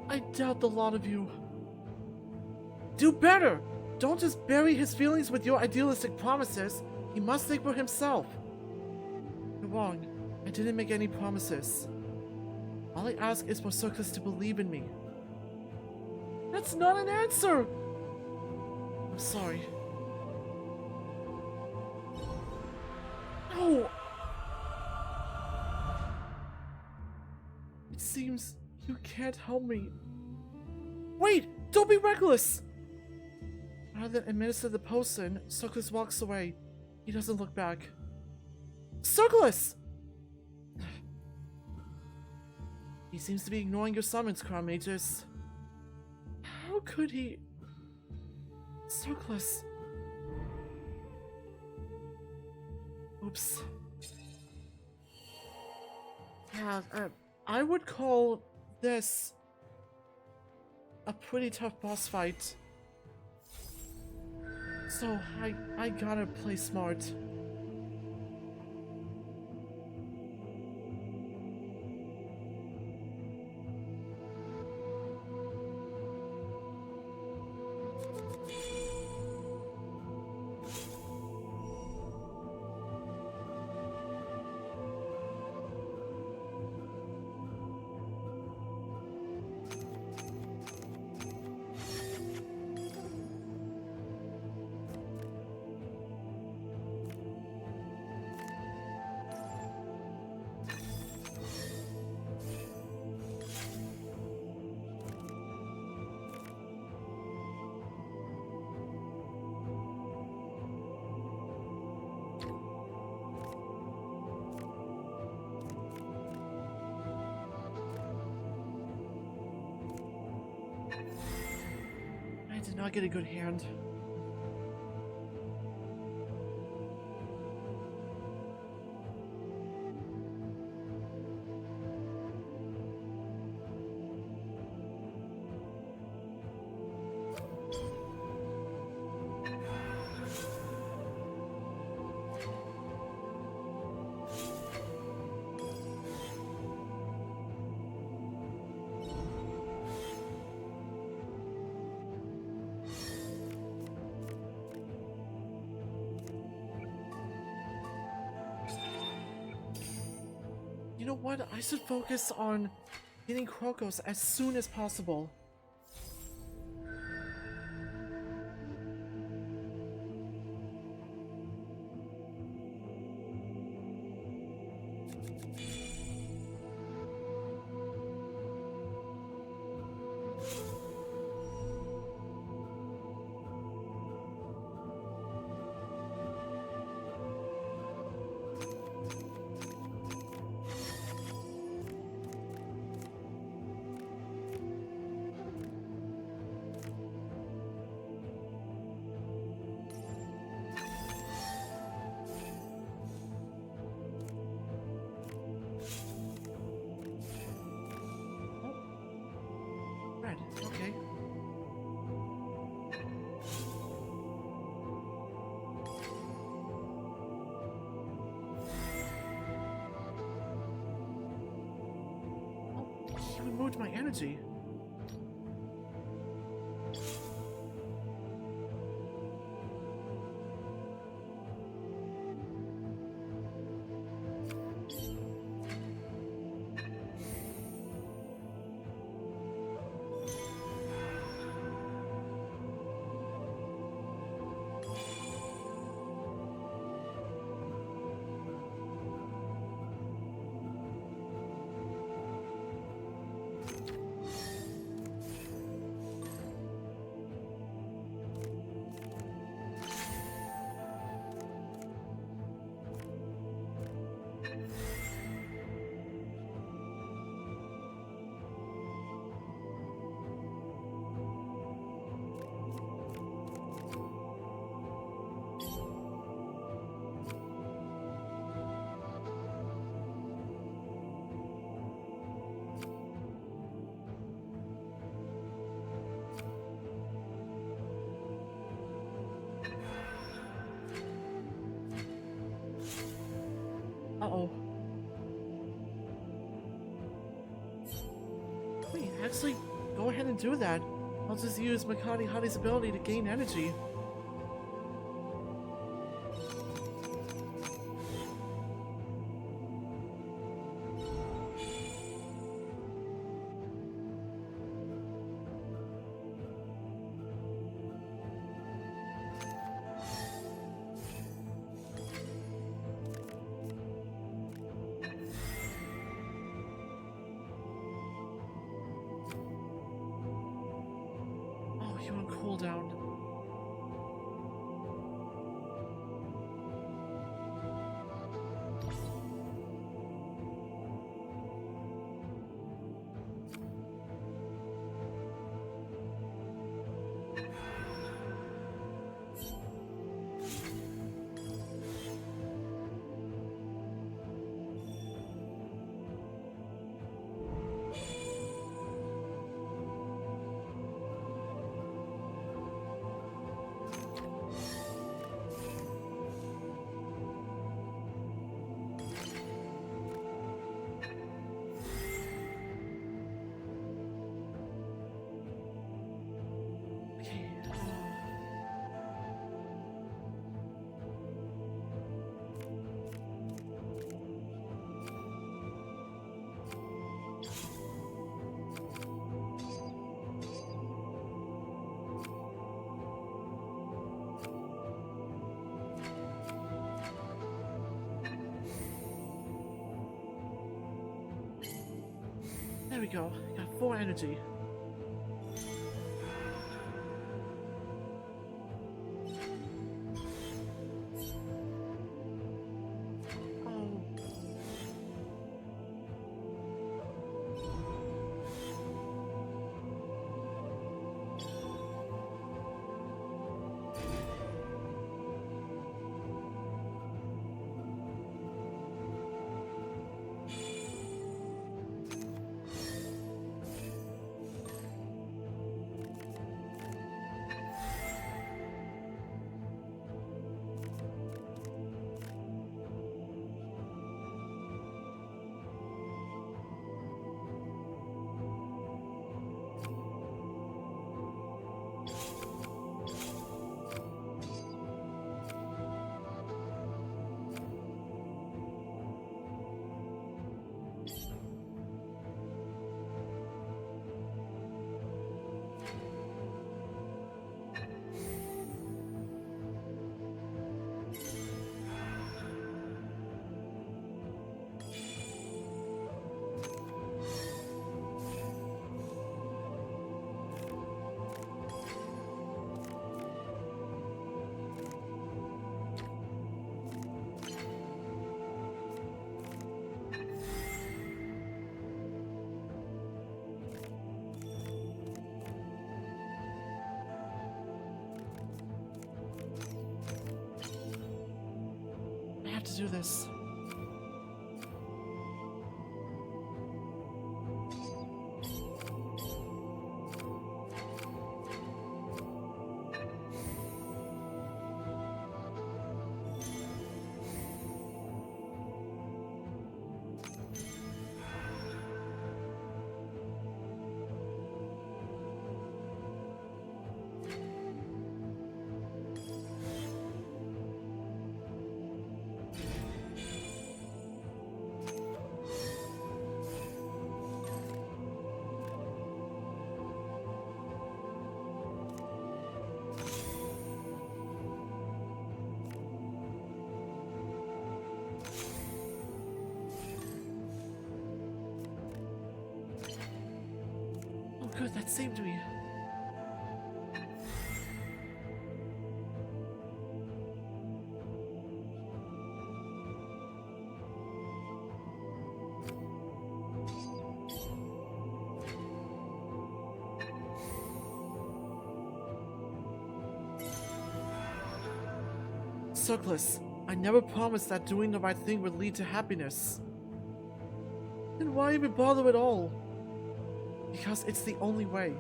I doubt the lot of you. Do better! Don't just bury his feelings with your idealistic promises. He must think for himself. You're wrong. I didn't make any promises. All I ask is for Cerkles to believe in me. That's not an answer! I'm sorry. No! It seems you can't help me. Wait! Don't be reckless! Rather than administer the potion, Cerkles walks away. He doesn't look back. Cerkles! He seems to be ignoring your summons, Crown Mages. How could he... Cerkles... Oops. Yeah, I would call this a pretty tough boss fight. So I gotta play smart. I did not get a good hand. You know what? I should focus on getting Cerkles as soon as possible. Red, okay. Oh, he removed my energy. Uh-oh. Wait, actually, go ahead and do that. I'll just use Makari-Hari's ability to gain energy. Oh, you're on cooldown. Okay. There we go. Got 4 energy. Oh. have to do this. Oh good, that saved me. Cerkles, I never promised that doing the right thing would lead to happiness. Then why even bother at all? Because it's the only way.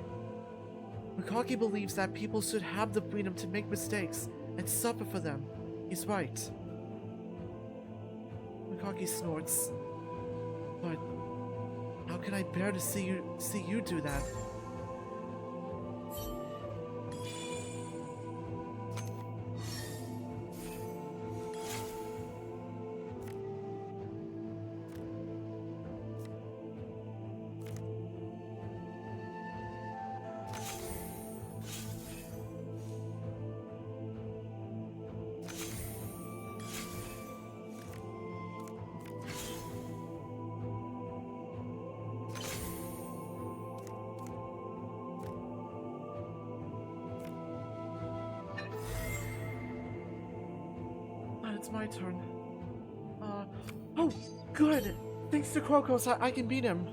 Makari believes that people should have the freedom to make mistakes and suffer for them. He's right. Makari snorts. But how can I bear to see you do that? It's my turn. Oh, good! Thanks to Cerkles, I can beat him.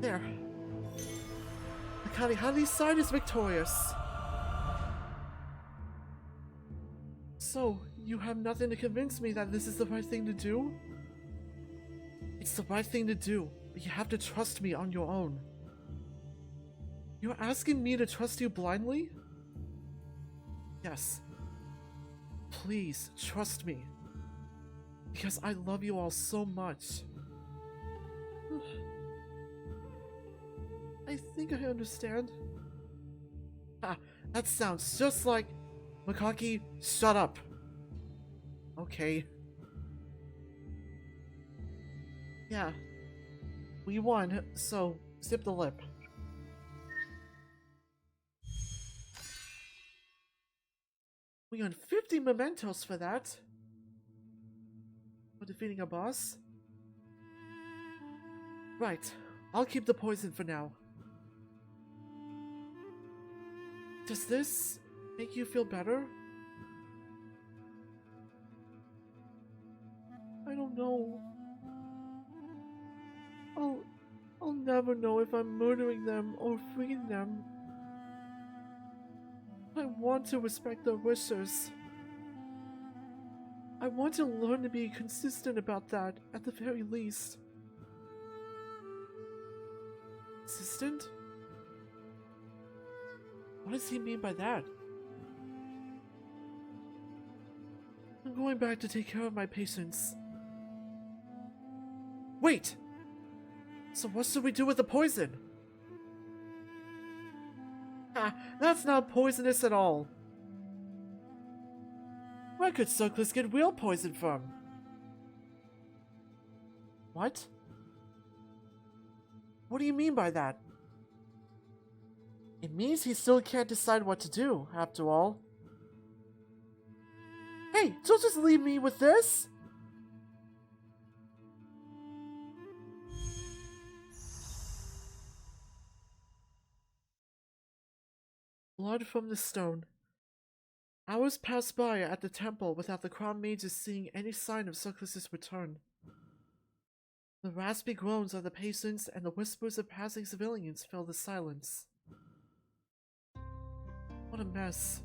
There. Makari-Hari's side is victorious. So, you have nothing to convince me that this is the right thing to do? It's the right thing to do, but you have to trust me on your own. You're asking me to trust you blindly? Yes. Please, trust me. Because I love you all so much. I think I understand. Ah, that sounds just like... Makari, shut up. Okay. Yeah. We won, so zip the lip. We earned 50 mementos for that. For defeating a boss. Right. I'll keep the poison for now. Does this make you feel better? I don't know. I'll never know if I'm murdering them or freeing them. I want to respect their wishes. I want to learn to be consistent about that, at the very least. Consistent? What does he mean by that? I'm going back to take care of my patients. Wait! So what should we do with the poison? Ha! That's not poisonous at all! Where could Cerkles get real poison from? What? What do you mean by that? It means he still can't decide what to do, after all. Hey, don't just leave me with this! Blood from the stone. Hours pass by at the temple without the crown mages seeing any sign of Cerkles' return. The raspy groans of the patients and the whispers of passing civilians fill the silence. What a mess.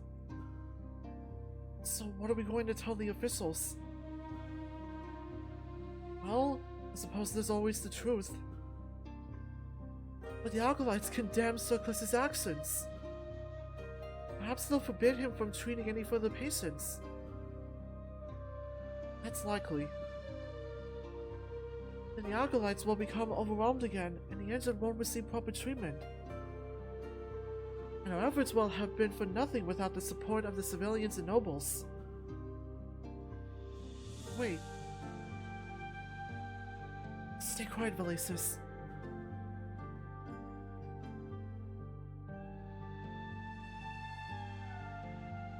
So what are we going to tell the officials? Well, I suppose there's always the truth. But the Acolytes condemn Cerkles' actions. Perhaps they'll forbid him from treating any further patients. That's likely. Then the Acolytes will become overwhelmed again, and the injured won't receive proper treatment. And our efforts will have been for nothing without the support of the civilians and nobles. Wait. Stay quiet, Valesis.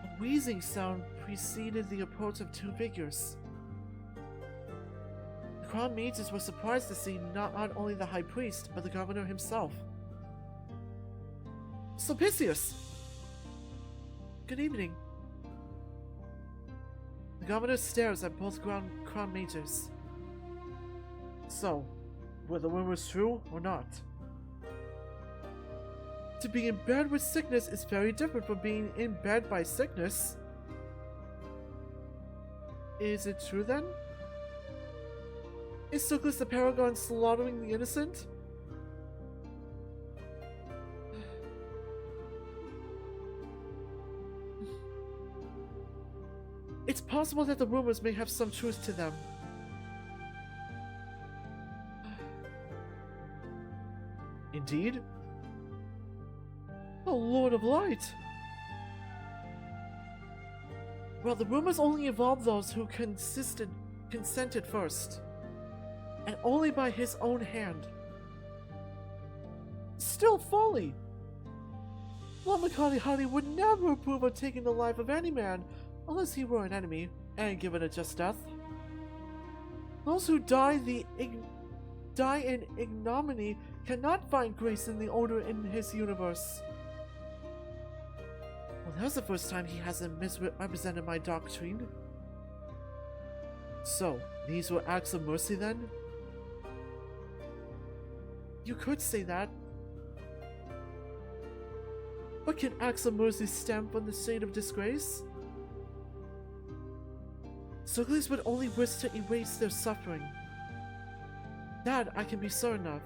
A wheezing sound preceded the approach of two figures. The crown mages were surprised to see not only the high priest, but the governor himself. Sulpicius! Good evening. The governor stares at both crown mages. So, were the rumors true or not? To be in bed with sickness is very different from being in bed by sickness. Is it true then? Is Cerkles the Paragon slaughtering the innocent? It's possible that the rumors may have some truth to them. Indeed? Oh, Lord of Light! Well, the rumors only involve those who consented first. And only by his own hand. Still folly! Lord Makari-Hari would never approve of taking the life of any man, unless he were an enemy, and given a just death. Those who die in ignominy cannot find grace in the order in his universe. Well, that's the first time he hasn't misrepresented my doctrine. So, these were acts of mercy then? You could say that. But can acts of mercy stem from the state of disgrace? Cerkles would only wish to erase their suffering. That I can be certain of.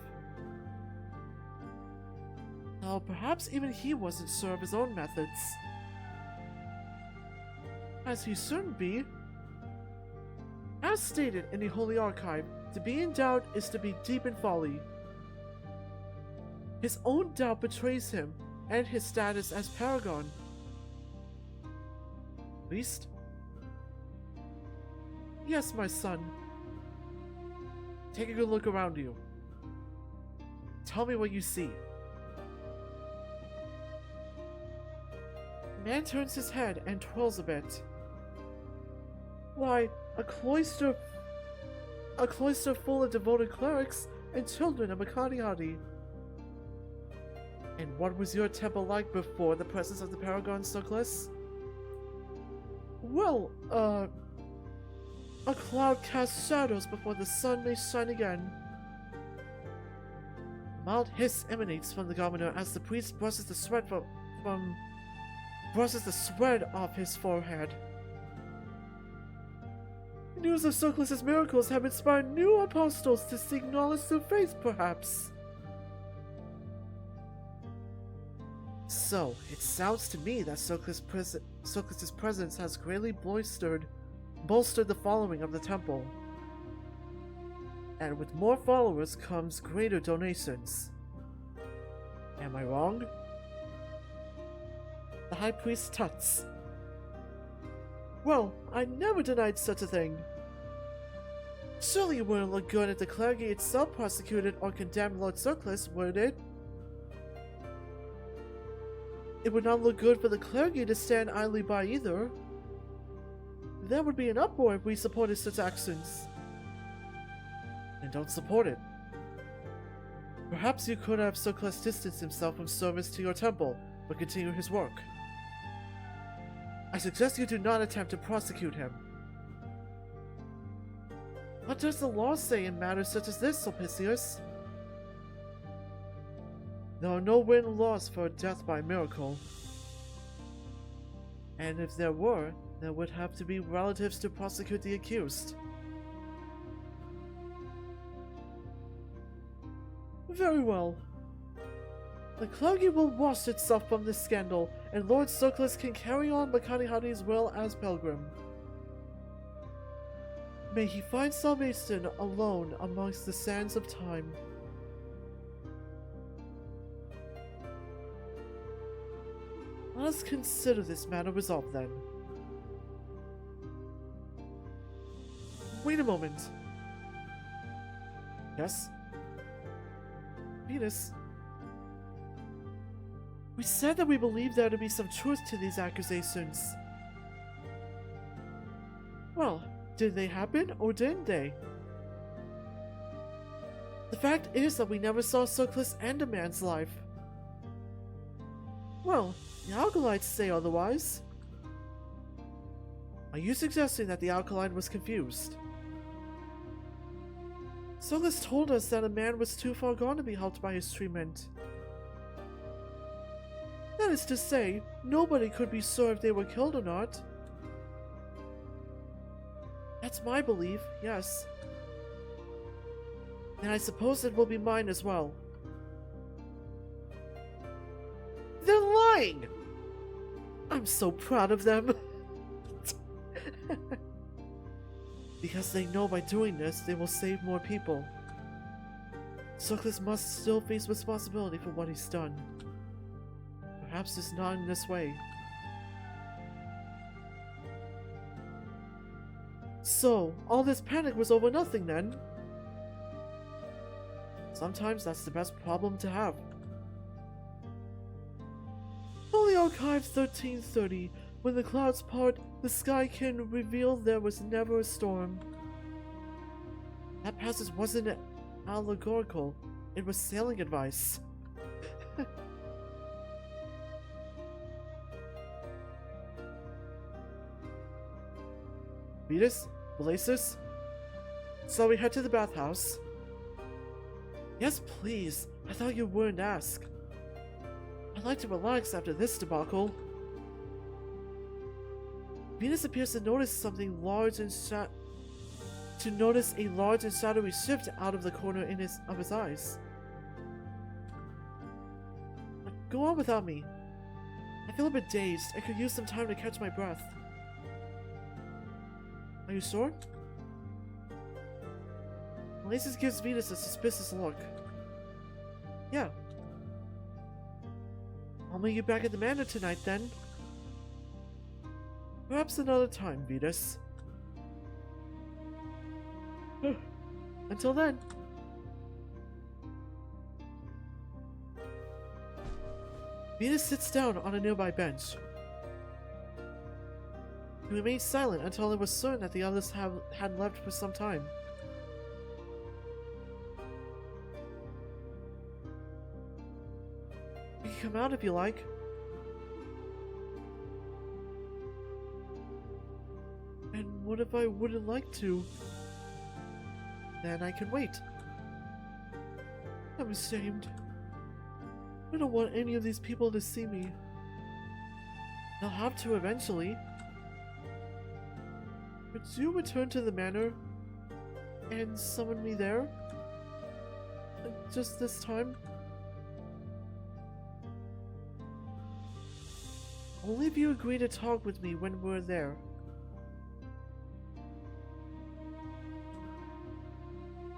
Though perhaps even he wasn't sure of his own methods. As he shouldn't be. As stated in the Holy Archive, to be in doubt is to be deep in folly. His own doubt betrays him and his status as Paragon. Priest? Yes, my son. Take a good look around you. Tell me what you see. The man turns his head and twirls a bit. Why, a cloister full of devoted clerics and children of Makari-Hari. And what was your temple like before the presence of the Paragon, Cerkles? Well, a cloud casts shadows before the sun may shine again. A mild hiss emanates from the governor as the priest brushes the sweat off his forehead. News of Cerkles' miracles have inspired new apostles to seek knowledge through faith, perhaps. So, it sounds to me that Cerkles' presence has greatly bolstered the following of the temple. And with more followers comes greater donations. Am I wrong? The high priest tuts. Well, I never denied such a thing. Surely it wouldn't look good if the clergy itself prosecuted or condemned Lord Cerkles, would it? It would not look good for the clergy to stand idly by either. There would be an uproar if we supported such actions. And don't support it. Perhaps you could have Cerkles distance himself from service to your temple, but continue his work. I suggest you do not attempt to prosecute him. What does the law say in matters such as this, Sulpicius? There are no written laws for death by miracle. And if there were, there would have to be relatives to prosecute the accused. Very well. The clergy will wash itself from this scandal, and Lord Cerkles can carry on Makari-Hari's will as pilgrim. May he find salvation alone amongst the sands of time. Let us consider this matter resolved then. Wait a moment. Yes? Venus? We said that we believed there to be some truth to these accusations. Well, did they happen or didn't they? The fact is that we never saw Cerkles end a man's life. Well, the Alkalites say otherwise. Are you suggesting that the Alkaline was confused? Cerkles told us that a man was too far gone to be helped by his treatment. That is to say, nobody could be sure if they were killed or not. That's my belief, yes. And I suppose it will be mine as well. They're lying! I'm so proud of them. Because they know by doing this, they will save more people. Cerkles must still face responsibility for what he's done. Perhaps it's not in this way. So, all this panic was over nothing then? Sometimes that's the best problem to have. Holy Archive 1330. When the clouds part, the sky can reveal there was never a storm. That passage wasn't allegorical. It was sailing advice. Vetus? Belasis? So we head to the bathhouse? Yes, please. I thought you wouldn't ask. I'd like to relax after this debacle. Venus appears to notice something large and a large and shadowy shift out of the corner of his eyes. Go on without me. I feel a bit dazed. I could use some time to catch my breath. Are you sure? Belasis gives Venus a suspicious look. Yeah. I'll meet you back at the manor tonight then. Perhaps another time, Venus. Until then. Venus sits down on a nearby bench. He remained silent until it was certain that the others had left for some time. You can come out if you like. And what if I wouldn't like to? Then I can wait. I'm ashamed. I don't want any of these people to see me. They'll have to eventually. Would you return to the manor and summon me there? Just this time? Only if you agree to talk with me when we're there.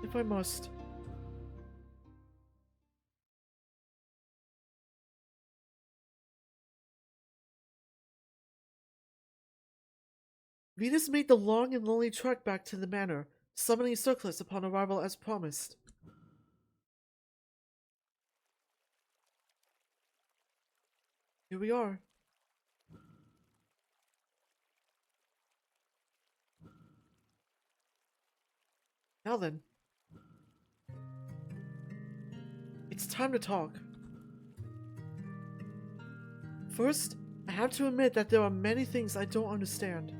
If I must. Venus made the long and lonely trek back to the manor, summoning Cerkles upon arrival as promised. Here we are. Now then. It's time to talk. First, I have to admit that there are many things I don't understand.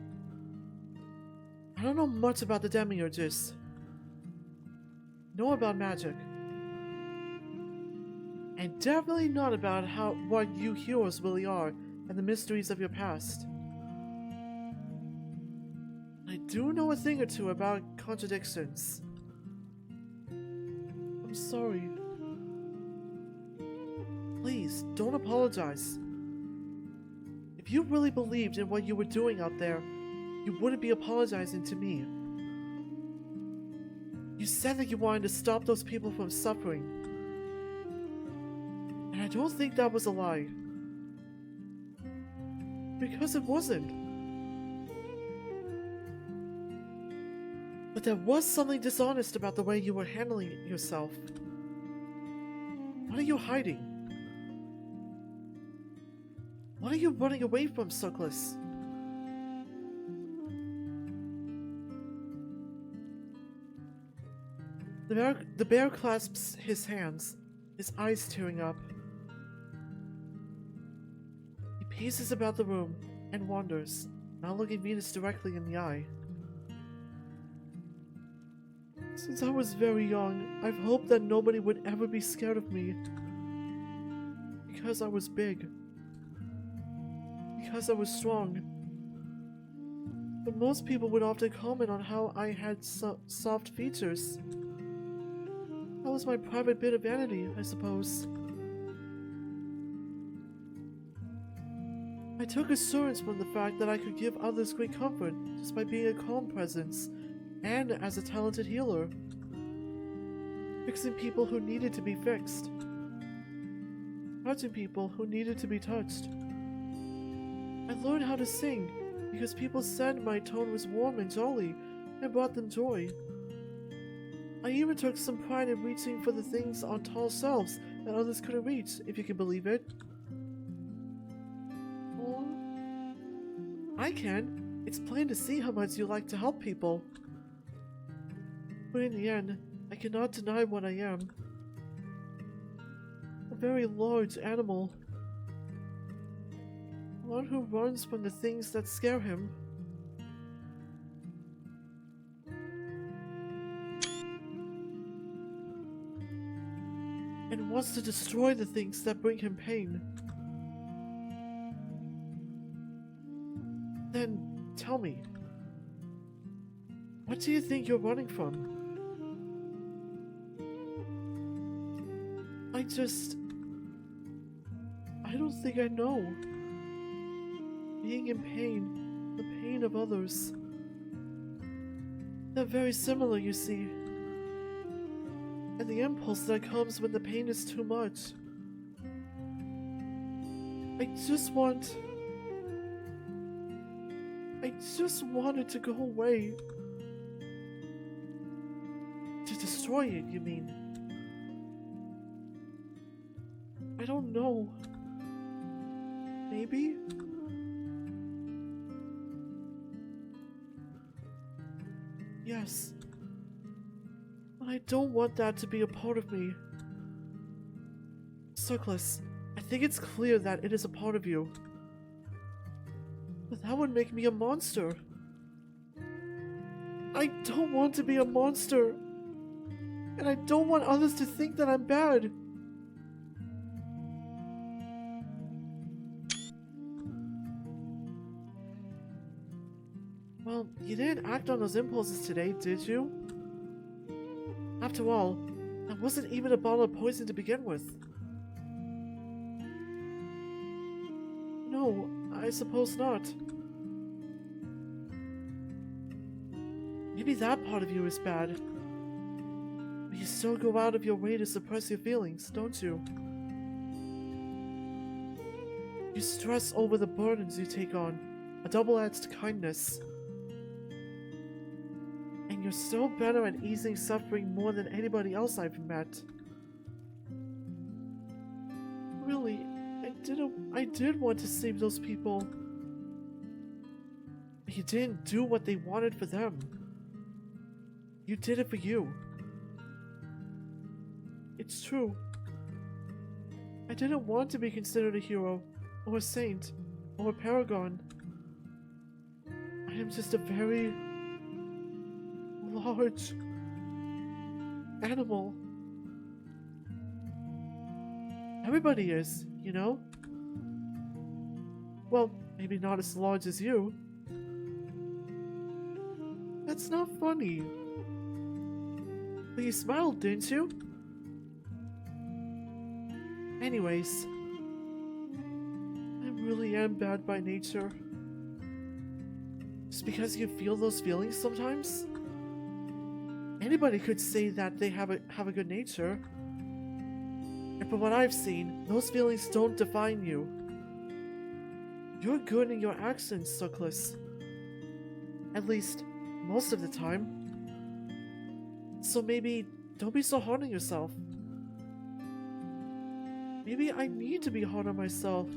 I don't know much about the demiurges. Nor about magic. And definitely not about what you heroes really are and the mysteries of your past. I do know a thing or two about contradictions. I'm sorry. Please, don't apologize. If you really believed in what you were doing out there, you wouldn't be apologizing to me. You said that you wanted to stop those people from suffering. And I don't think that was a lie. Because it wasn't. But there was something dishonest about the way you were handling yourself. What are you hiding? What are you running away from, Cerkles? The bear clasps his hands, his eyes tearing up. He paces about the room and wanders, not looking Venus directly in the eye. Since I was very young, I've hoped that nobody would ever be scared of me. Because I was big. Because I was strong. But most people would often comment on how I had soft features. That was my private bit of vanity, I suppose. I took assurance from the fact that I could give others great comfort just by being a calm presence, and as a talented healer. Fixing people who needed to be fixed. Touching people who needed to be touched. I learned how to sing because people said my tone was warm and jolly and brought them joy. I even took some pride in reaching for the things on tall shelves that others couldn't reach, if you can believe it. Oh, I can. It's plain to see how much you like to help people. But in the end, I cannot deny what I am. A very large animal. One who runs from the things that scare him. And wants to destroy the things that bring him pain. Then, tell me, what do you think you're running from? I don't think I know. Being in pain, the pain of others. They're very similar, you see. And the impulse that comes when the pain is too much. I just want it to go away. To destroy it, you mean? I don't know. Maybe? Yes. But I don't want that to be a part of me. Cerkles, I think it's clear that it is a part of you. But that would make me a monster. I don't want to be a monster. And I don't want others to think that I'm bad. Well, you didn't act on those impulses today, did you? After all, that wasn't even a bottle of poison to begin with. No, I suppose not. Maybe that part of you is bad. But you still go out of your way to suppress your feelings, don't you? You stress over the burdens you take on, a double-edged kindness. And you're so better at easing suffering more than anybody else I've met. Really, I did want to save those people. But you didn't do what they wanted for them. You did it for you. It's true. I didn't want to be considered a hero, or a saint, or a paragon. I am just a very large animal. Everybody is, you know? Well, maybe not as large as you. That's not funny. But you smiled, didn't you? Anyways, I really am bad by nature. Just because you feel those feelings sometimes? Anybody could say that they have a good nature. And from what I've seen, those feelings don't define you. You're good in your actions, Cerkles. At least, most of the time. So maybe, don't be so hard on yourself. Maybe I need to be hard on myself.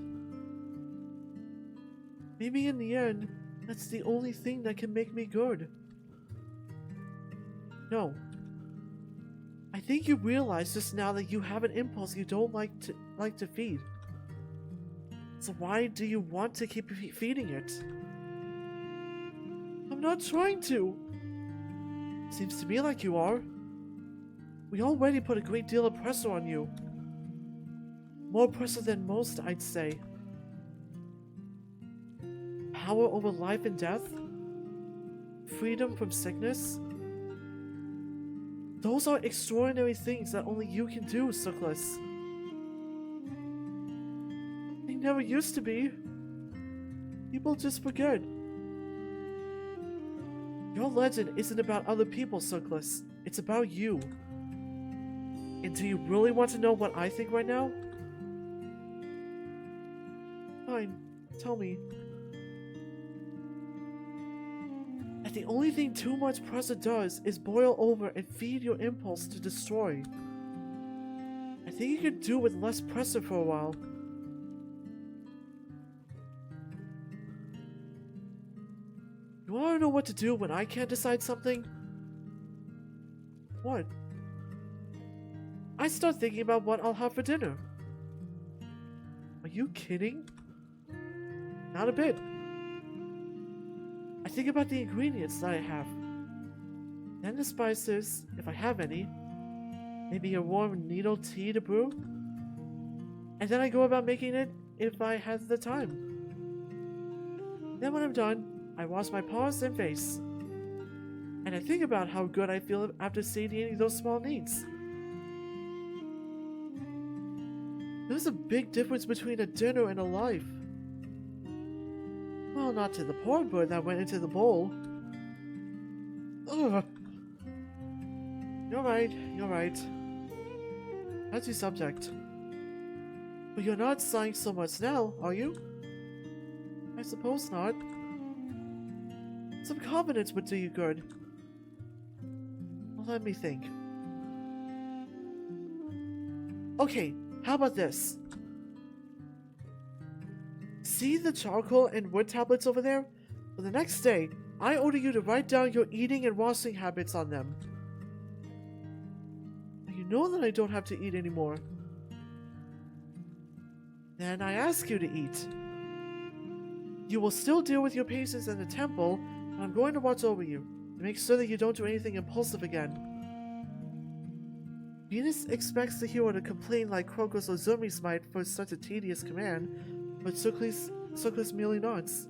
Maybe in the end, that's the only thing that can make me good. No. I think you realize just now that you have an impulse you don't like to feed. So why do you want to keep feeding it? I'm not trying to. Seems to me like you are. We already put a great deal of pressure on you. More pressure than most, I'd say. Power over life and death? Freedom from sickness? Those are extraordinary things that only you can do, Cerkles. They never used to be. People just forget. Your legend isn't about other people, Cerkles. It's about you. And do you really want to know what I think right now? Fine, tell me. That the only thing too much pressure does is boil over and feed your impulse to destroy. I think you could do with less pressure for a while. You wanna know what to do when I can't decide something? What? I start thinking about what I'll have for dinner. Are you kidding? Not a bit. I think about the ingredients that I have. Then the spices, if I have any. Maybe a warm needle tea to brew. And then I go about making it if I have the time. Then when I'm done, I wash my paws and face. And I think about how good I feel after satiating those small needs. There's a big difference between a dinner and a life. Well, not to the poor bird that went into the bowl. Ugh. You're right. That's your subject. But you're not sighing so much now, are you? I suppose not. Some confidence would do you good. Well, let me think. Okay, how about this? See the charcoal and wood tablets over there? For the next day, I order you to write down your eating and washing habits on them. You know that I don't have to eat anymore. Then I ask you to eat. You will still deal with your patients in the temple, but I'm going to watch over you, to make sure that you don't do anything impulsive again. Venus expects the hero to complain like Crocus or Zermes might for such a tedious command, but Cerkles merely nods.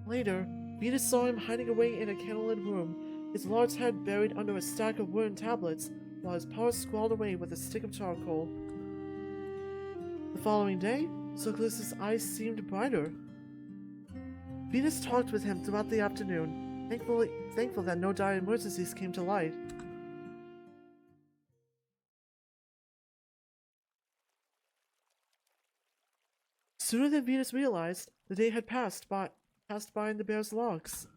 Later, Venus saw him hiding away in a candlelit room, his large head buried under a stack of wooden tablets, while his paws scrawled away with a stick of charcoal. The following day, Cerkles' eyes seemed brighter. Venus talked with him throughout the afternoon, thankful that no dire emergencies came to light. Sooner than Venus realized, the day had passed by in the bear's logs.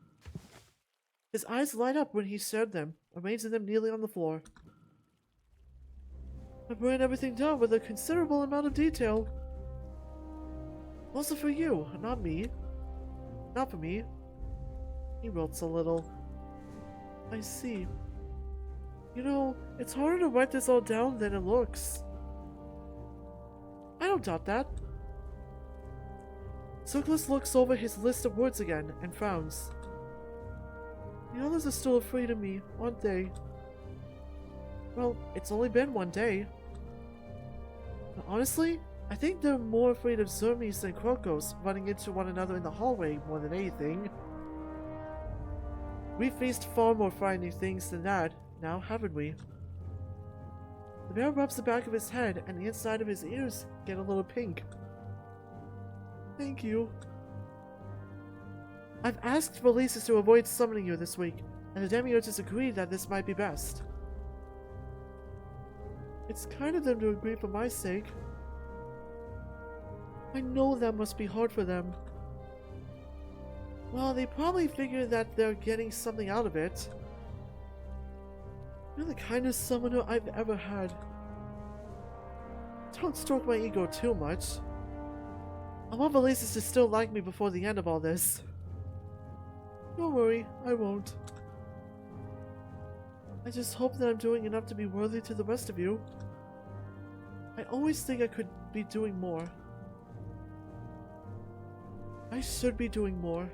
His eyes light up when he shared them, arranging them neatly on the floor. I've written everything down with a considerable amount of detail. Also for you, not me. Not for me. He wilts a little. I see. You know, it's harder to write this all down than it looks. I don't doubt that. Cerkles looks over his list of words again and frowns. The others are still afraid of me, aren't they? Well, it's only been one day. But honestly, I think they're more afraid of Zermes than Cerkles, running into one another in the hallway more than anything. We've faced far more frightening things than that, now haven't we? The bear rubs the back of his head, and the inside of his ears get a little pink. Thank you. I've asked Releases to avoid summoning you this week, and the demiurges agreed that this might be best. It's kind of them to agree for my sake. I know that must be hard for them. Well, they probably figure that they're getting something out of it. You're the kindest summoner I've ever had. Don't stroke my ego too much. I want Valises to still like me before the end of all this. Don't worry, I won't. I just hope that I'm doing enough to be worthy to the rest of you. I always think I could be doing more. I should be doing more.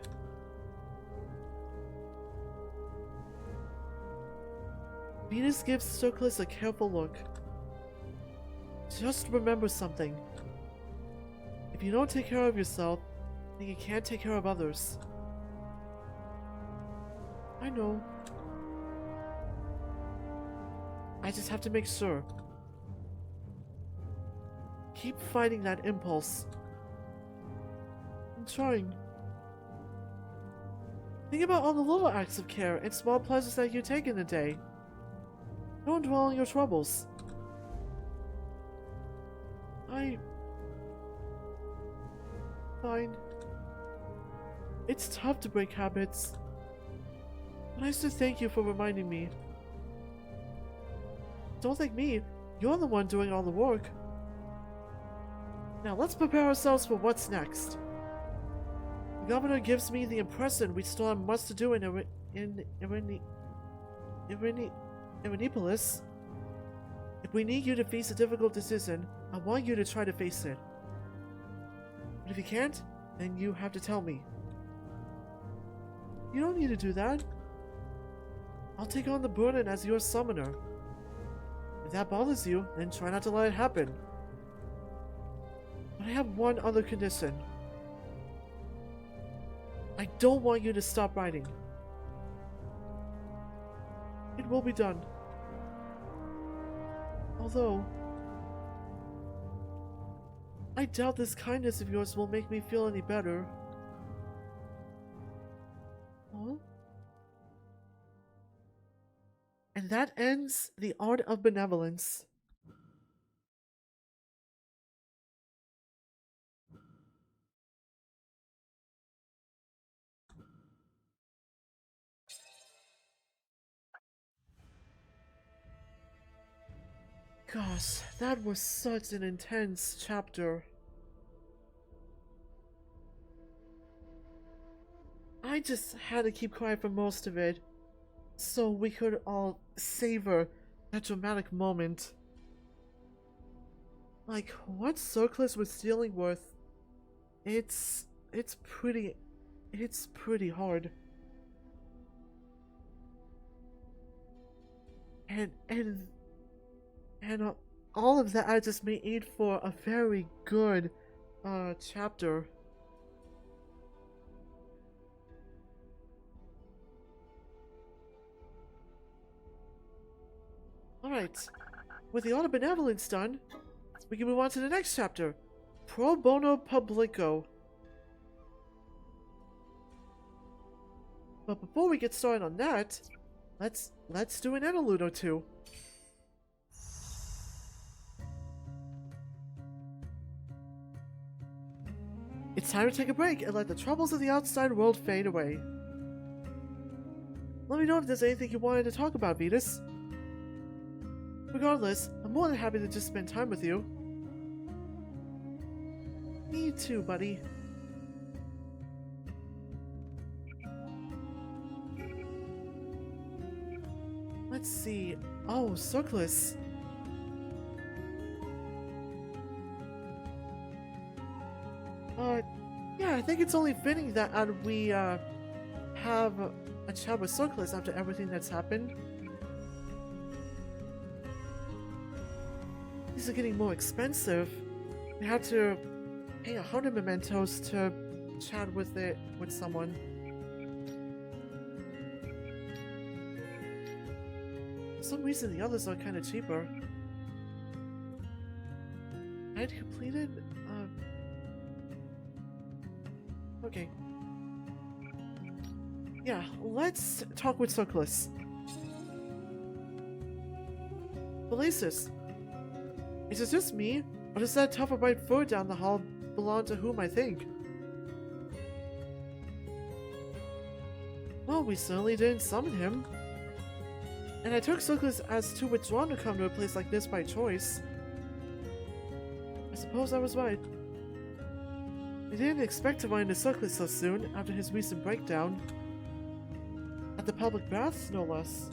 Venus gives Cerkles a careful look. Just remember something. If you don't take care of yourself, then you can't take care of others. I know. I just have to make sure. Keep fighting that impulse. I'm trying. Think about all the little acts of care and small pleasures that you take in a day. Don't dwell on your troubles. Fine. It's tough to break habits. But I still thank you for reminding me. Don't thank me. You're the one doing all the work. Now let's prepare ourselves for what's next. The governor gives me the impression we still have much to do in Irenipolis. If we need you to face a difficult decision, I want you to try to face it. But if you can't, then you have to tell me. You don't need to do that. I'll take on the burden as your summoner. If that bothers you, then try not to let it happen. But I have one other condition. I don't want you to stop writing. It will be done. Although, I doubt this kindness of yours will make me feel any better. Huh? And that ends The Art of Benevolence. Gosh, that was such an intense chapter. I just had to keep quiet for most of it, so we could all savor that dramatic moment. Like, what Cerkles was dealing with, it's pretty hard. And all of that I just made for a very good chapter. Alright, with the Art of Benevolence done, we can move on to the next chapter, Pro Bono Publico. But before we get started on that, let's do an interlude or two. It's time to take a break and let the troubles of the outside world fade away. Let me know if there's anything you wanted to talk about, Vetus. Regardless, I'm more than happy to just spend time with you. Me too, buddy. Let's see. Oh, Cerkles. Yeah, I think it's only fitting that we have a chat with Cerkles after everything that's happened. These are getting more expensive. We had to pay 100 mementos to chat with someone. For some reason, the others are kind of cheaper. I'd completed. Okay. Yeah, let's talk with Cerkles. Belasis, is it just me, or does that tougher white fur down the hall belong to whom I think? Well, we certainly didn't summon him. And I took Cerkles as too withdrawn to come to a place like this by choice. I suppose I was right. I didn't expect to run into Cerkles so soon after his recent breakdown. At the public baths, no less.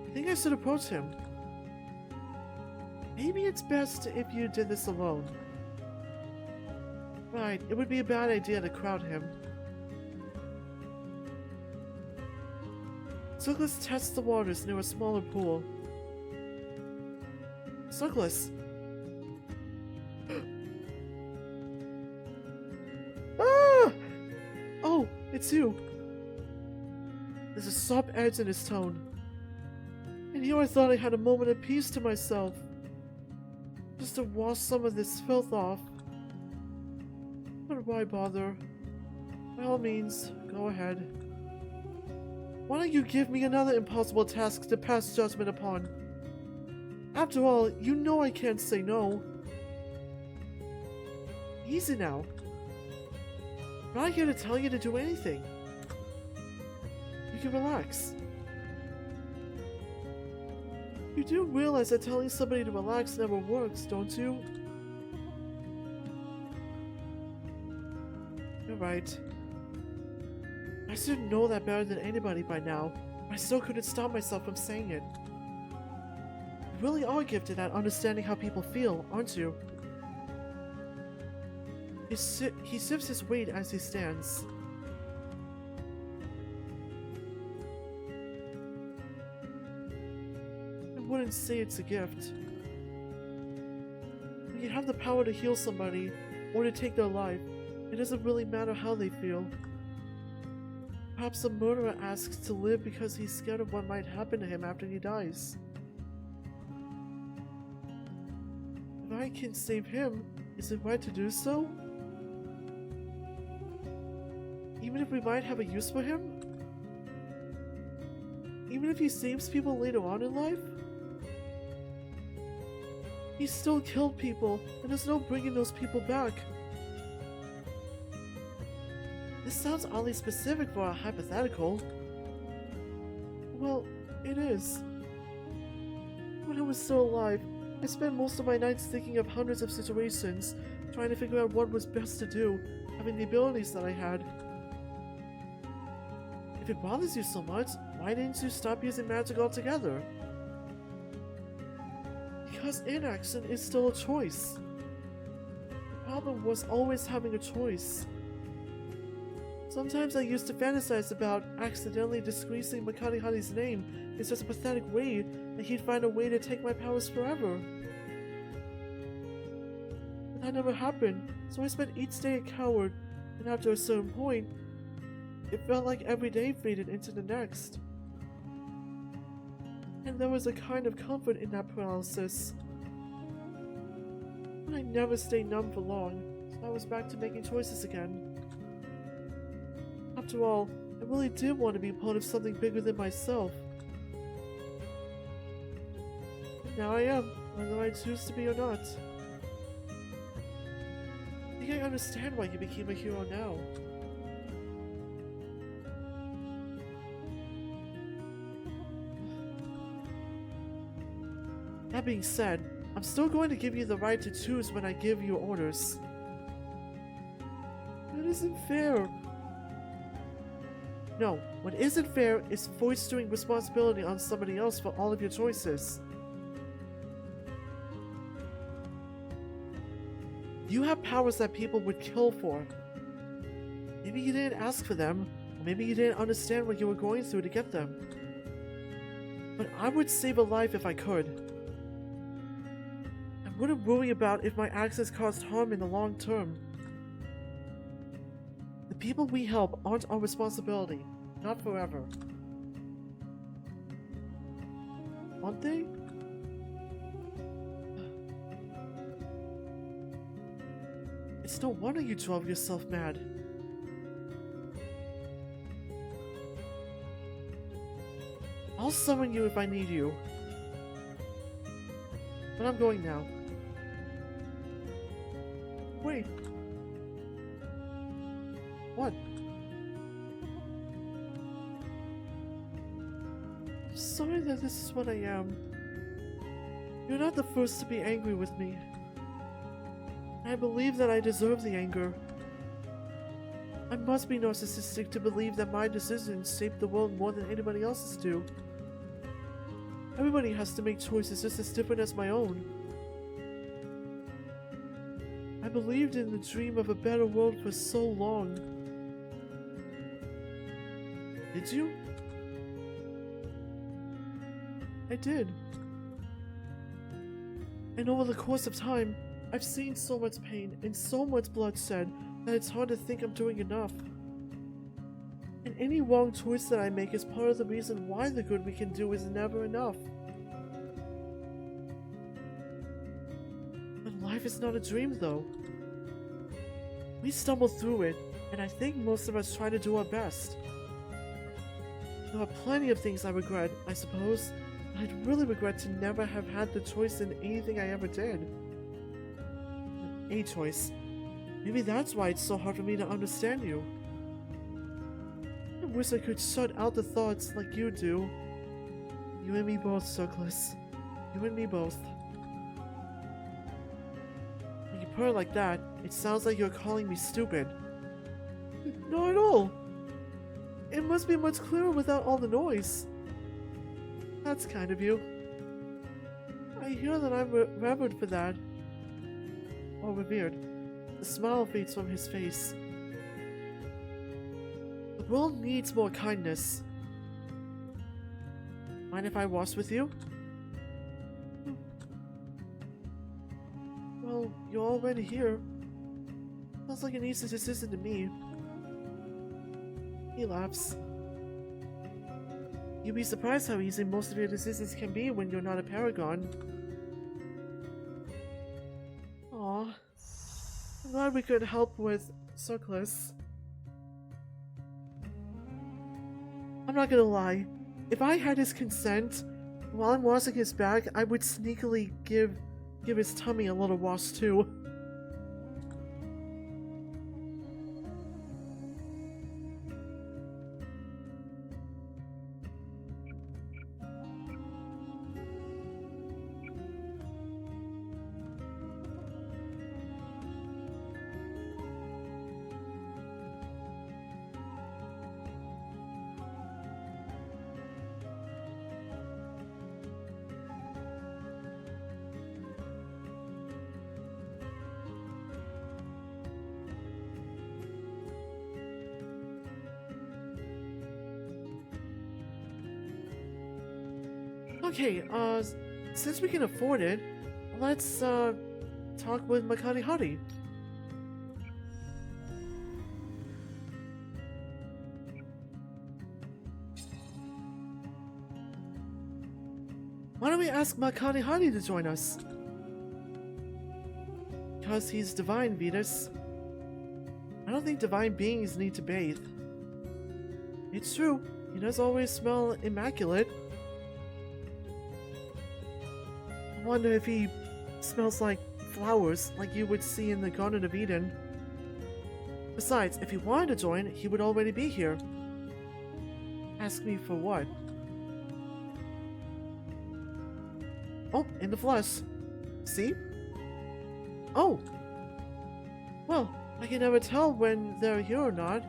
I think I should approach him. Maybe it's best if you did this alone. Right, it would be a bad idea to crowd him. Cerkles tests the waters near a smaller pool. Cerkles! Ah! Oh, it's you! There's a soft edge in his tone. And here I thought I had a moment of peace to myself. Just to wash some of this filth off. But why bother? By all means, go ahead. Why don't you give me another impossible task to pass judgment upon? After all, you know I can't say no. Easy now. I'm not here to tell you to do anything. You can relax. You do realize that telling somebody to relax never works, don't you? You're right. I should know that better than anybody by now, but I still couldn't stop myself from saying it. You really are gifted at understanding how people feel, aren't you? He shifts his weight as he stands. I wouldn't say it's a gift. When you have the power to heal somebody, or to take their life, it doesn't really matter how they feel. Perhaps a murderer asks to live because he's scared of what might happen to him after he dies. If I can save him, is it right to do so? Even if we might have a use for him? Even if he saves people later on in life? He still killed people, and there's no bringing those people back. This sounds oddly specific for a hypothetical. Well, it is. When I was still alive, I spent most of my nights thinking of hundreds of situations, trying to figure out what was best to do, having the abilities that I had. If it bothers you so much, why didn't you stop using magic altogether? Because inaction is still a choice. The problem was always having a choice. Sometimes I used to fantasize about accidentally disgracing Makari-Hari's name in such a pathetic way that he'd find a way to take my powers forever. But that never happened, so I spent each day a coward, and after a certain point, it felt like every day faded into the next. And there was a kind of comfort in that paralysis. But I never stayed numb for long, so I was back to making choices again. After all, I really did want to be part of something bigger than myself. And now I am, whether I choose to be or not. I think I understand why you became a hero now. That being said, I'm still going to give you the right to choose when I give you orders. That isn't fair. No, what isn't fair is foisting responsibility on somebody else for all of your choices. You have powers that people would kill for. Maybe you didn't ask for them, or maybe you didn't understand what you were going through to get them. But I would save a life if I could. I'm wouldn't worry about if my actions caused harm in the long term. The people we help aren't our responsibility, not forever. Aren't they? It's no wonder you drove yourself mad. I'll summon you if I need you. But I'm going now. Wait. What? I'm sorry that this is what I am. You're not the first to be angry with me. I believe that I deserve the anger. I must be narcissistic to believe that my decisions shape the world more than anybody else's do. Everybody has to make choices just as different as my own. I believed in the dream of a better world for so long. Did you? I did. And over the course of time, I've seen so much pain and so much bloodshed that it's hard to think I'm doing enough. And any wrong choice that I make is part of the reason why the good we can do is never enough. But life is not a dream, though. We stumble through it, and I think most of us try to do our best. There are plenty of things I regret, I suppose, but I'd really regret to never have had the choice in anything I ever did. A choice. Maybe that's why it's so hard for me to understand you. I wish I could shut out the thoughts like you do. You and me both, Cerkles. You and me both. When you purr like that, it sounds like you're calling me stupid. Not at all. It must be much clearer without all the noise. That's kind of you. I hear that I'm revered for that. Or revered. The smile fades from his face. The world needs more kindness. Mind if I wash with you? Well, you're already here. Sounds like an easy decision to me. He laughs. You'd be surprised how easy most of your decisions can be when you're not a paragon. Aww. I'm glad we could help with Cerkles. I'm not gonna lie. If I had his consent, while I'm washing his back, I would sneakily give his tummy a little wash too. Okay, since we can afford it, let's, talk with Makari-Hari. Why don't we ask Makari-Hari to join us? Because he's divine, Vetus. I don't think divine beings need to bathe. It's true, he does always smell immaculate. I wonder if he smells like flowers, like you would see in the Garden of Eden. Besides, if he wanted to join, he would already be here. Ask me for what? Oh, in the flesh. See? Oh! Well, I can never tell when they're here or not.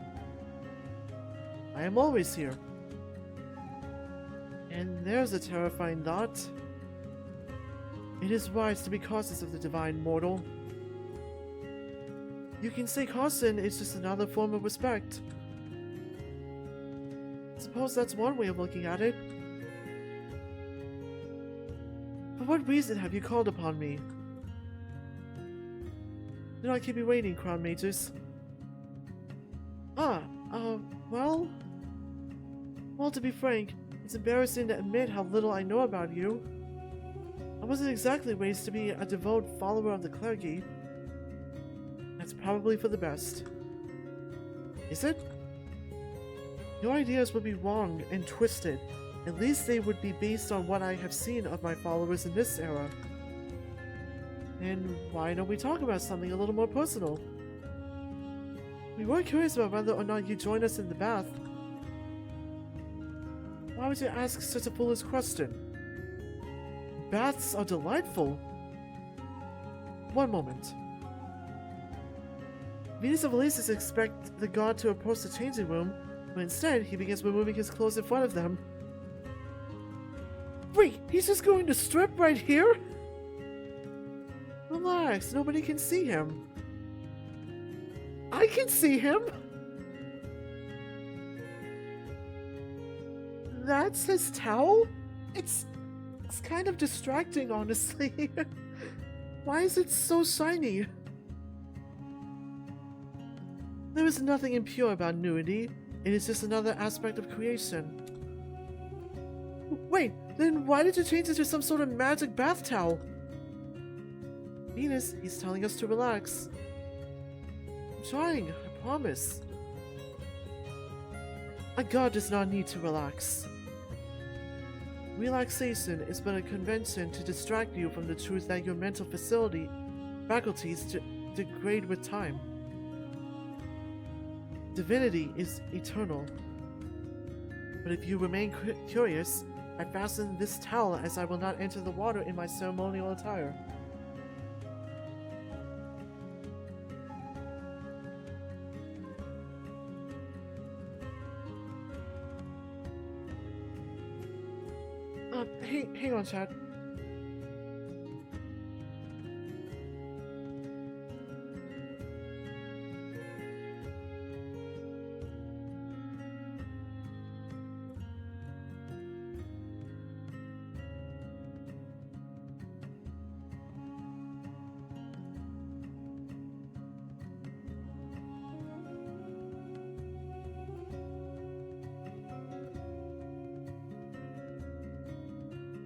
I am always here. And there's a terrifying thought. It is wise to be cautious of the divine mortal. You can say caution is just another form of respect. Suppose that's one way of looking at it. For what reason have you called upon me? Do not keep me waiting, Crown Mages. Ah, well... Well, to be frank, it's embarrassing to admit how little I know about you. I wasn't exactly raised to be a devout follower of the clergy. That's probably for the best. Is it? Your ideas would be wrong and twisted. At least they would be based on what I have seen of my followers in this era. And why don't we talk about something a little more personal? We were curious about whether or not you join us in the bath. Why would you ask such a foolish question? Baths are delightful. One moment. Venus of Elysis expect the god to approach the changing room, but instead he begins removing his clothes in front of them. Wait, he's just going to strip right here? Relax, nobody can see him. I can see him! That's his towel? It's kind of distracting, honestly. Why is it so shiny? There is nothing impure about nudity. It is just another aspect of creation. Wait, then why did you change it to some sort of magic bath towel? Venus, he's telling us to relax. I'm trying, I promise. A god does not need to relax. Relaxation is but a convention to distract you from the truth that your mental faculties degrade with time. Divinity is eternal. But if you remain curious, I fasten this towel as I will not enter the water in my ceremonial attire. Hang on, Chad.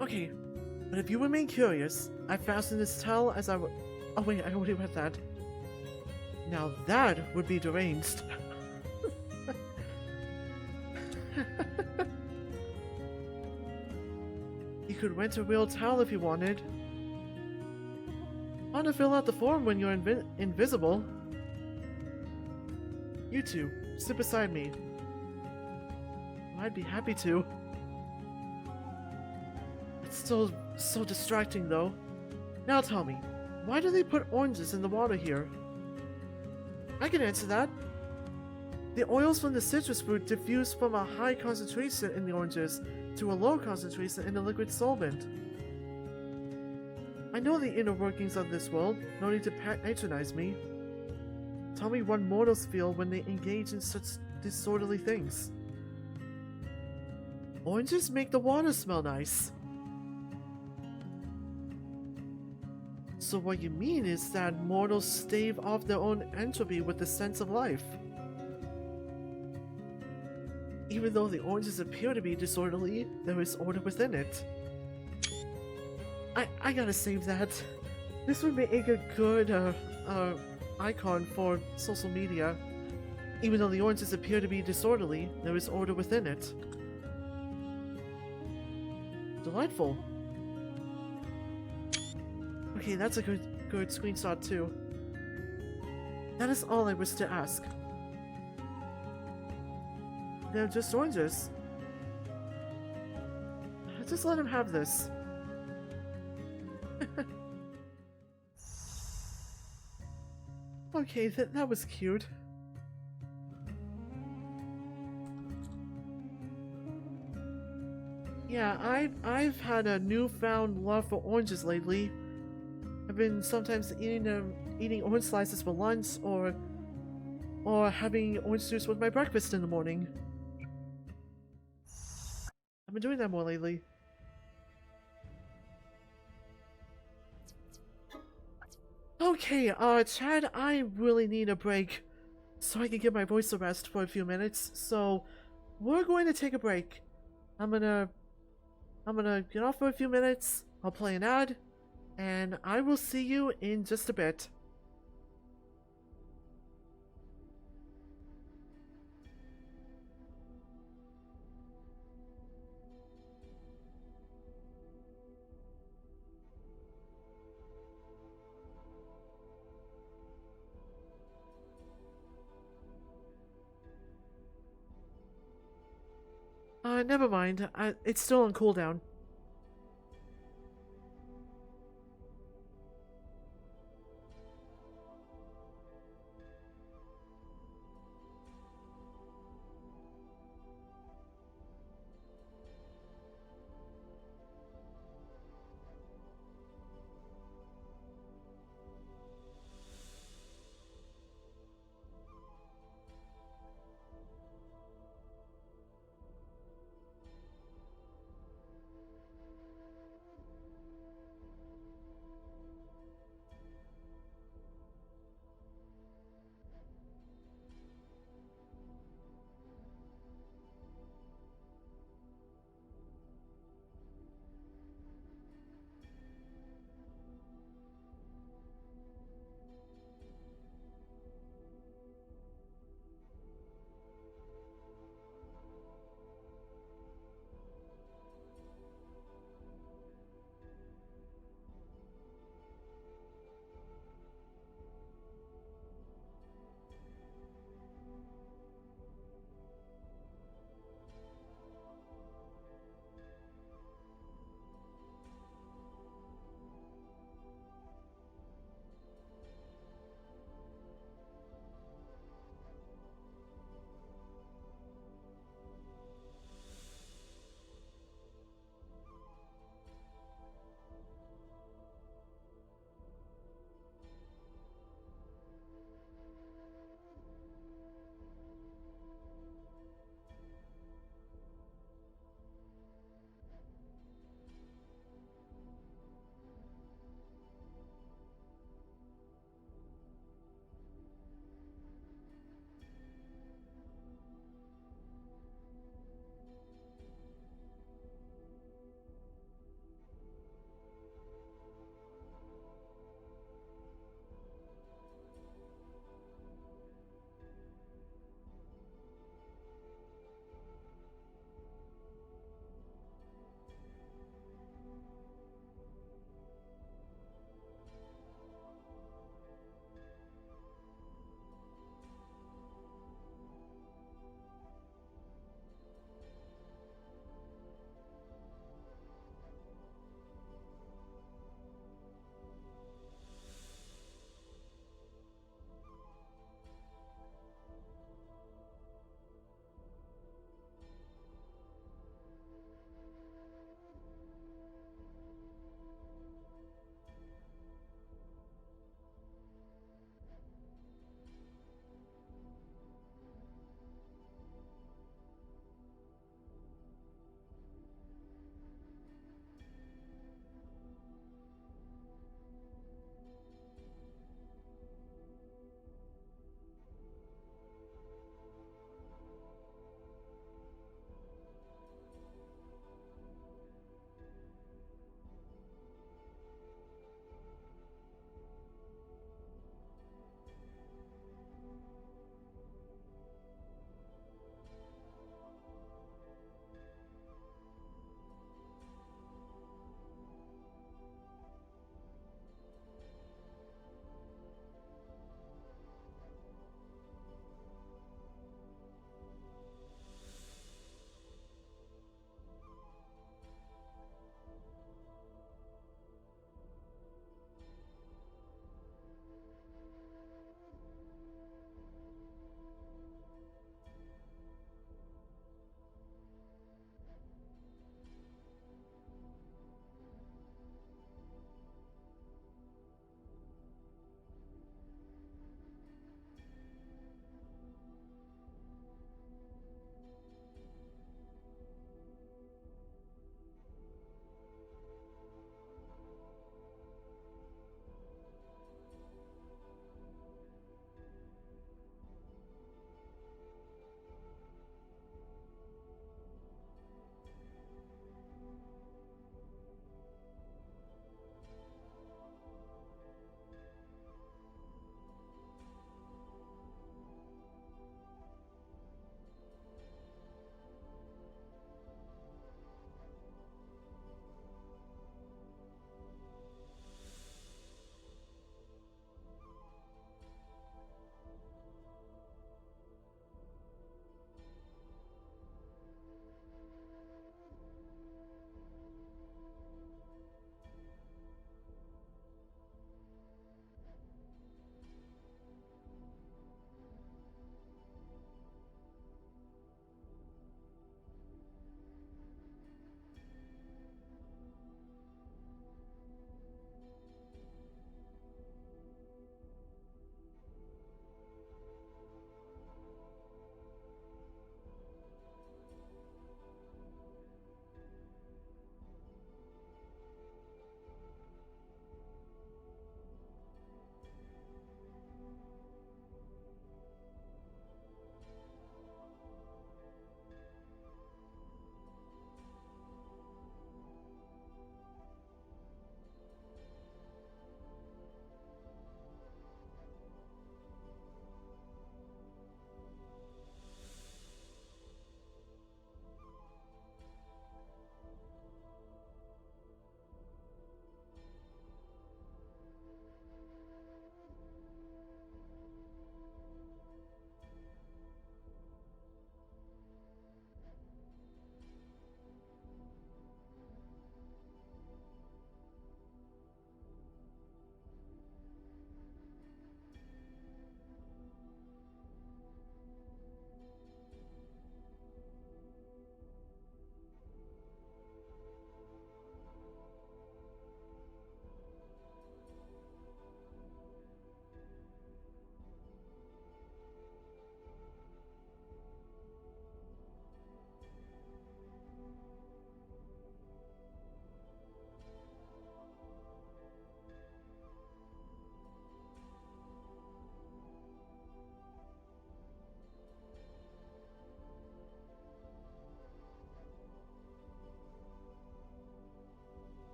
Okay, but if you remain curious, I fasten this towel as I would. Oh wait, I already read that. Now that would be deranged. You could rent a real towel if you wanted. I want to fill out the form when you're invisible. You two, sit beside me. I'd be happy to. It's still so distracting though. Now tell me, why do they put oranges in the water here? I can answer that. The oils from the citrus fruit diffuse from a high concentration in the oranges to a low concentration in the liquid solvent. I know the inner workings of this world, no need to patronize me. Tell me what mortals feel when they engage in such disorderly things. Oranges make the water smell nice. So what you mean is that mortals stave off their own entropy with the sense of life. Even though the oranges appear to be disorderly, there is order within it. I gotta save that. This would make a good icon for social media. Even though the oranges appear to be disorderly, there is order within it. Delightful. Okay, that's a good screenshot too. That is all I wish to ask. They're just oranges. Just let him have this. Okay, that was cute. Yeah, I've had a newfound love for oranges lately. I've been sometimes eating orange slices for lunch, or having orange juice with my breakfast in the morning. I've been doing that more lately. Okay, Chad, I really need a break so I can get my voice a rest for a few minutes. So we're going to take a break. I'm gonna I'm gonna get off for a few minutes. I'll play an ad, and I will see you in just a bit. Never mind. It's still on cooldown.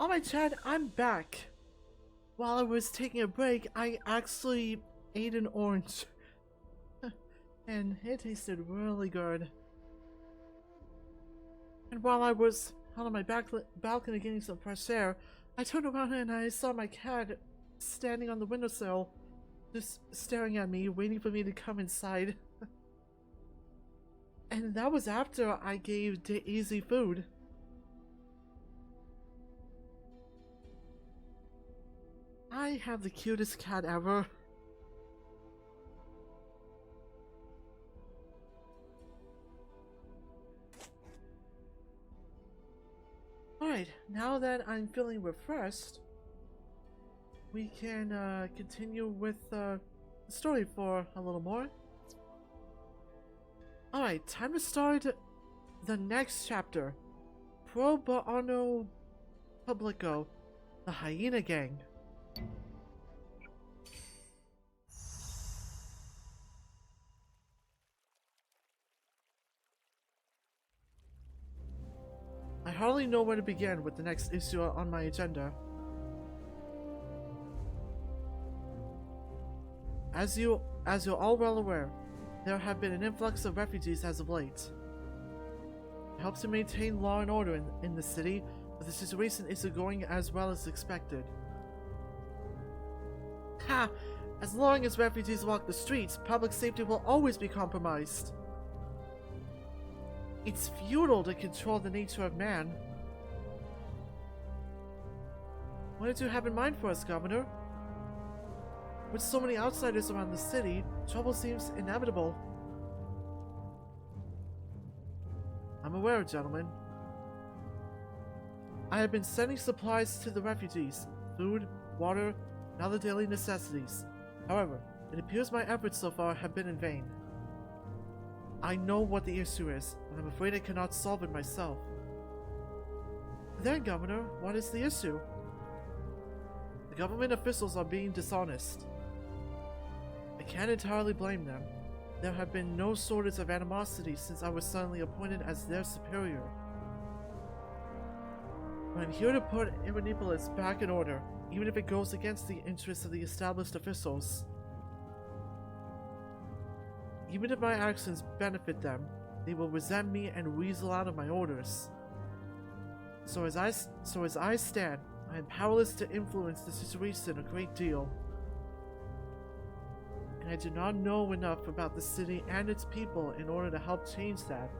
Alright, Chad, I'm back. While I was taking a break, I actually ate an orange. And it tasted really good. And while I was out on my balcony getting some fresh air, I turned around and I saw my cat standing on the windowsill, just staring at me, waiting for me to come inside. And that was after I gave Daisy food. I have the cutest cat ever. Alright, now that I'm feeling refreshed, we can continue with the story for a little more. Alright, time to start the next chapter. Pro Bono Publico, the Hyena Gang. I hardly know where to begin with the next issue on my agenda. As you're all well aware, there have been an influx of refugees as of late. It helps to maintain law and order in the city, but the situation isn't going as well as expected. Ha! As long as refugees walk the streets, public safety will always be compromised. It's futile to control the nature of man. What did you have in mind for us, Governor? With so many outsiders around the city, trouble seems inevitable. I'm aware, gentlemen. I have been sending supplies to the refugees, food, water, and other daily necessities. However, it appears my efforts so far have been in vain. I know what the issue is, and I'm afraid I cannot solve it myself. Then, Governor, what is the issue? The government officials are being dishonest. I can't entirely blame them. There have been no shortage of animosity since I was suddenly appointed as their superior. But I'm here to put Iranipolis back in order, even if it goes against the interests of the established officials. Even if my actions benefit them, they will resent me and weasel out of my orders. So as I stand, I am powerless to influence the situation a great deal. And I do not know enough about the city and its people in order to help change that.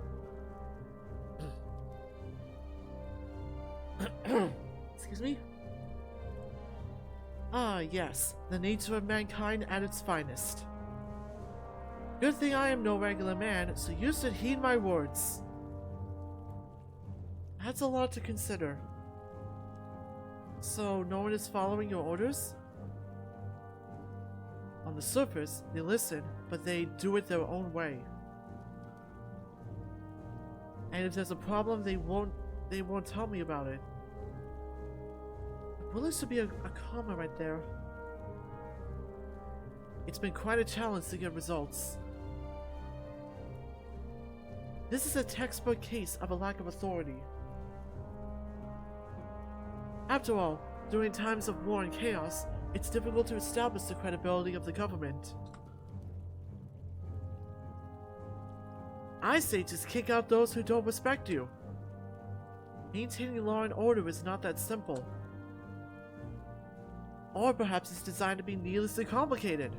Excuse me? Ah, yes, the nature of mankind at its finest. Good thing I am no regular man, so you should heed my words. That's a lot to consider. So, no one is following your orders? On the surface, they listen, but they do it their own way. And if there's a problem, they won't tell me about it. Well, there should be a comma right there. It's been quite a challenge to get results. This is a textbook case of a lack of authority. After all, during times of war and chaos, it's difficult to establish the credibility of the government. I say just kick out those who don't respect you. Maintaining law and order is not that simple. Or perhaps it's designed to be needlessly complicated.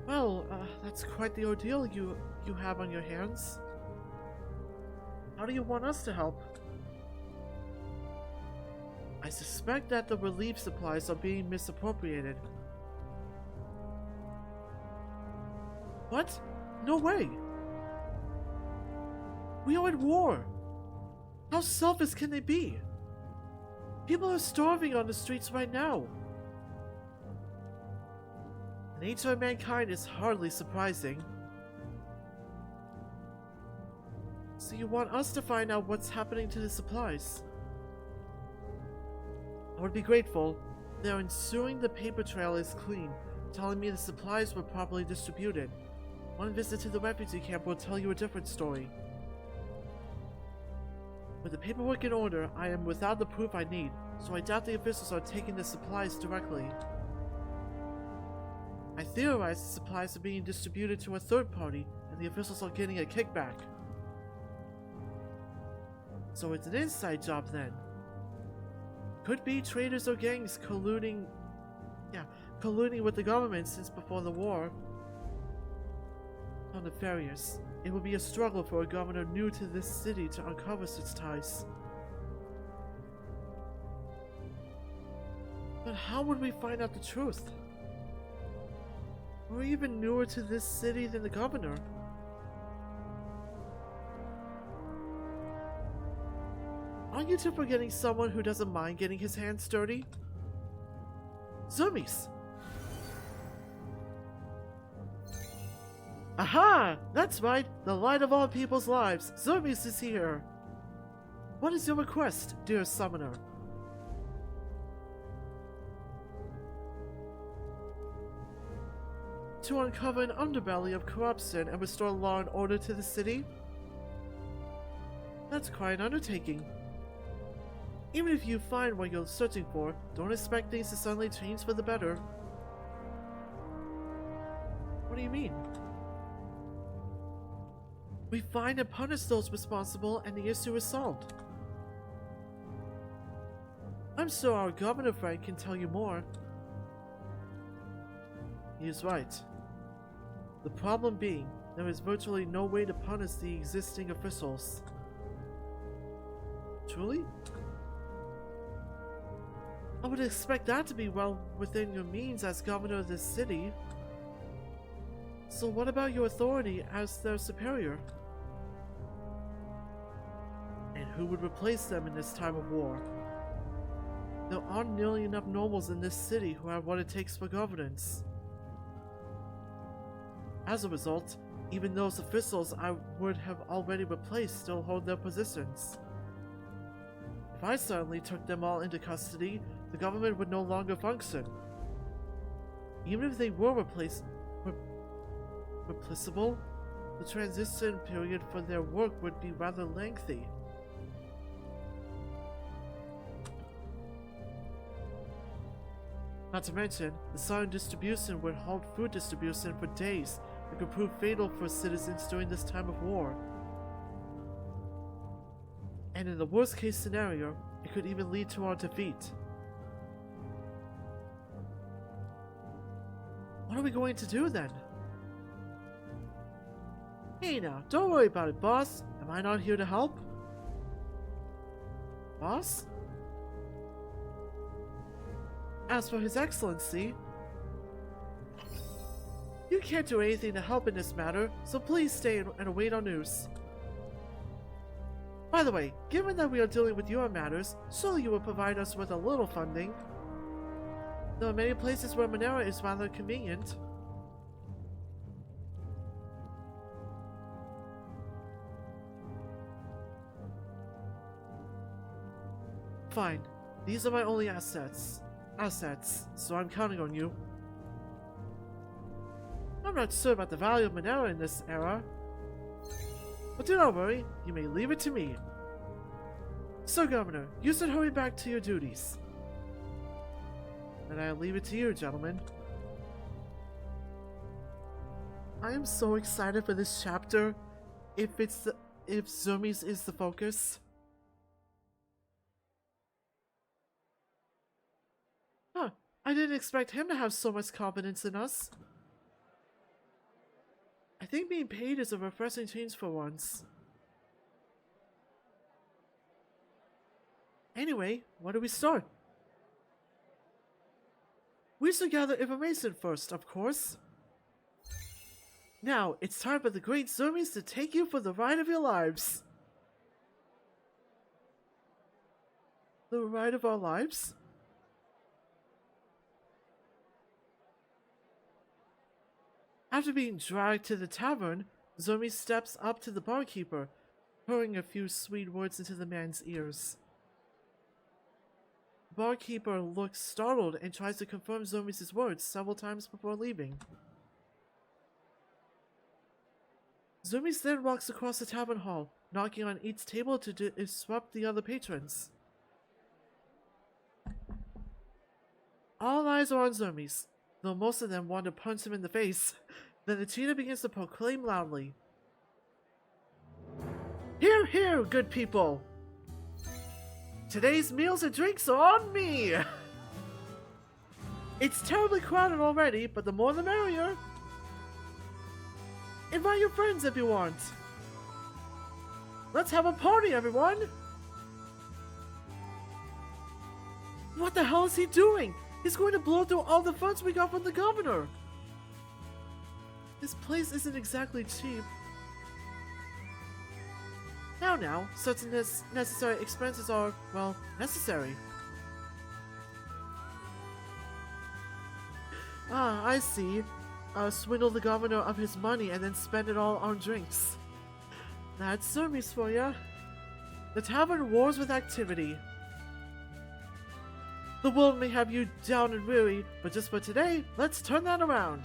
Well, that's quite the ordeal you have on your hands. How do you want us to help? I suspect that the relief supplies are being misappropriated. What? No way! We are at war! How selfish can they be? People are starving on the streets right now. The nature of mankind is hardly surprising. So you want us to find out what's happening to the supplies? I would be grateful. They are ensuring the paper trail is clean, telling me the supplies were properly distributed. One visit to the refugee camp will tell you a different story. With the paperwork in order, I am without the proof I need, so I doubt the officials are taking the supplies directly. I theorize the supplies are being distributed to a third party, and the officials are getting a kickback. So it's an inside job then. Could be traders or gangs colluding with the government since before the war. How nefarious. It would be a struggle for a governor new to this city to uncover such ties. But how would we find out the truth? We're even newer to this city than the governor. Aren't you two forgetting someone who doesn't mind getting his hands dirty? Zoomies! Aha! That's right! The light of all people's lives! Zoomies is here! What is your request, dear summoner? To uncover an underbelly of corruption and restore law and order to the city? That's quite an undertaking. Even if you find what you're searching for, don't expect things to suddenly change for the better. What do you mean? We find and punish those responsible and the issue is solved. I'm sure our governor friend can tell you more. He is right. The problem being, there is virtually no way to punish the existing officials. Truly? I would expect that to be well within your means as governor of this city. So what about your authority as their superior? And who would replace them in this time of war? There aren't nearly enough nobles in this city who have what it takes for governance. As a result, even those officials I would have already replaced still hold their positions. If I suddenly took them all into custody, the government would no longer function. Even if they were replaceable, the transition period for their work would be rather lengthy. Not to mention, the sudden distribution would halt food distribution for days and could prove fatal for citizens during this time of war. And in the worst case scenario, it could even lead to our defeat. What are we going to do then? Hey now, don't worry about it, boss. Am I not here to help? Boss? As for His Excellency, you can't do anything to help in this matter, so please stay and await our news. By the way, given that we are dealing with your matters, surely you will provide us with a little funding. There are many places where Monera is rather convenient. Fine. These are my only assets, so I'm counting on you. I'm not sure about the value of Monera in this era, but do not worry, you may leave it to me. So, Governor, you should hurry back to your duties. And I leave it to you, gentlemen. I am so excited for this chapter. If Zoomies is the focus. Huh, I didn't expect him to have so much confidence in us. I think being paid is a refreshing change for once. Anyway, where do we start? We should gather information first, of course. Now, it's time for the great Zoomies to take you for the ride of your lives. The ride of our lives? After being dragged to the tavern, Zomi steps up to the barkeeper, pouring a few sweet words into the man's ears. The barkeeper looks startled and tries to confirm Zomi's words several times before leaving. Zomi then walks across the tavern hall, knocking on each table to disrupt the other patrons. All eyes are on Zermes, though most of them want to punch him in the face. Then the cheetah begins to proclaim loudly. Hear, hear, good people! Today's meals and drinks are on me! It's terribly crowded already, but the more the merrier. Invite your friends if you want. Let's have a party, everyone! What the hell is he doing? He's going to blow through all the funds we got from the governor! This place isn't exactly cheap. Now, such necessary expenses are, well, necessary. Ah, I see. Swindle the governor of his money and then spend it all on drinks. That's Zermes for ya. The tavern roars with activity. The world may have you down and weary, but just for today, let's turn that around.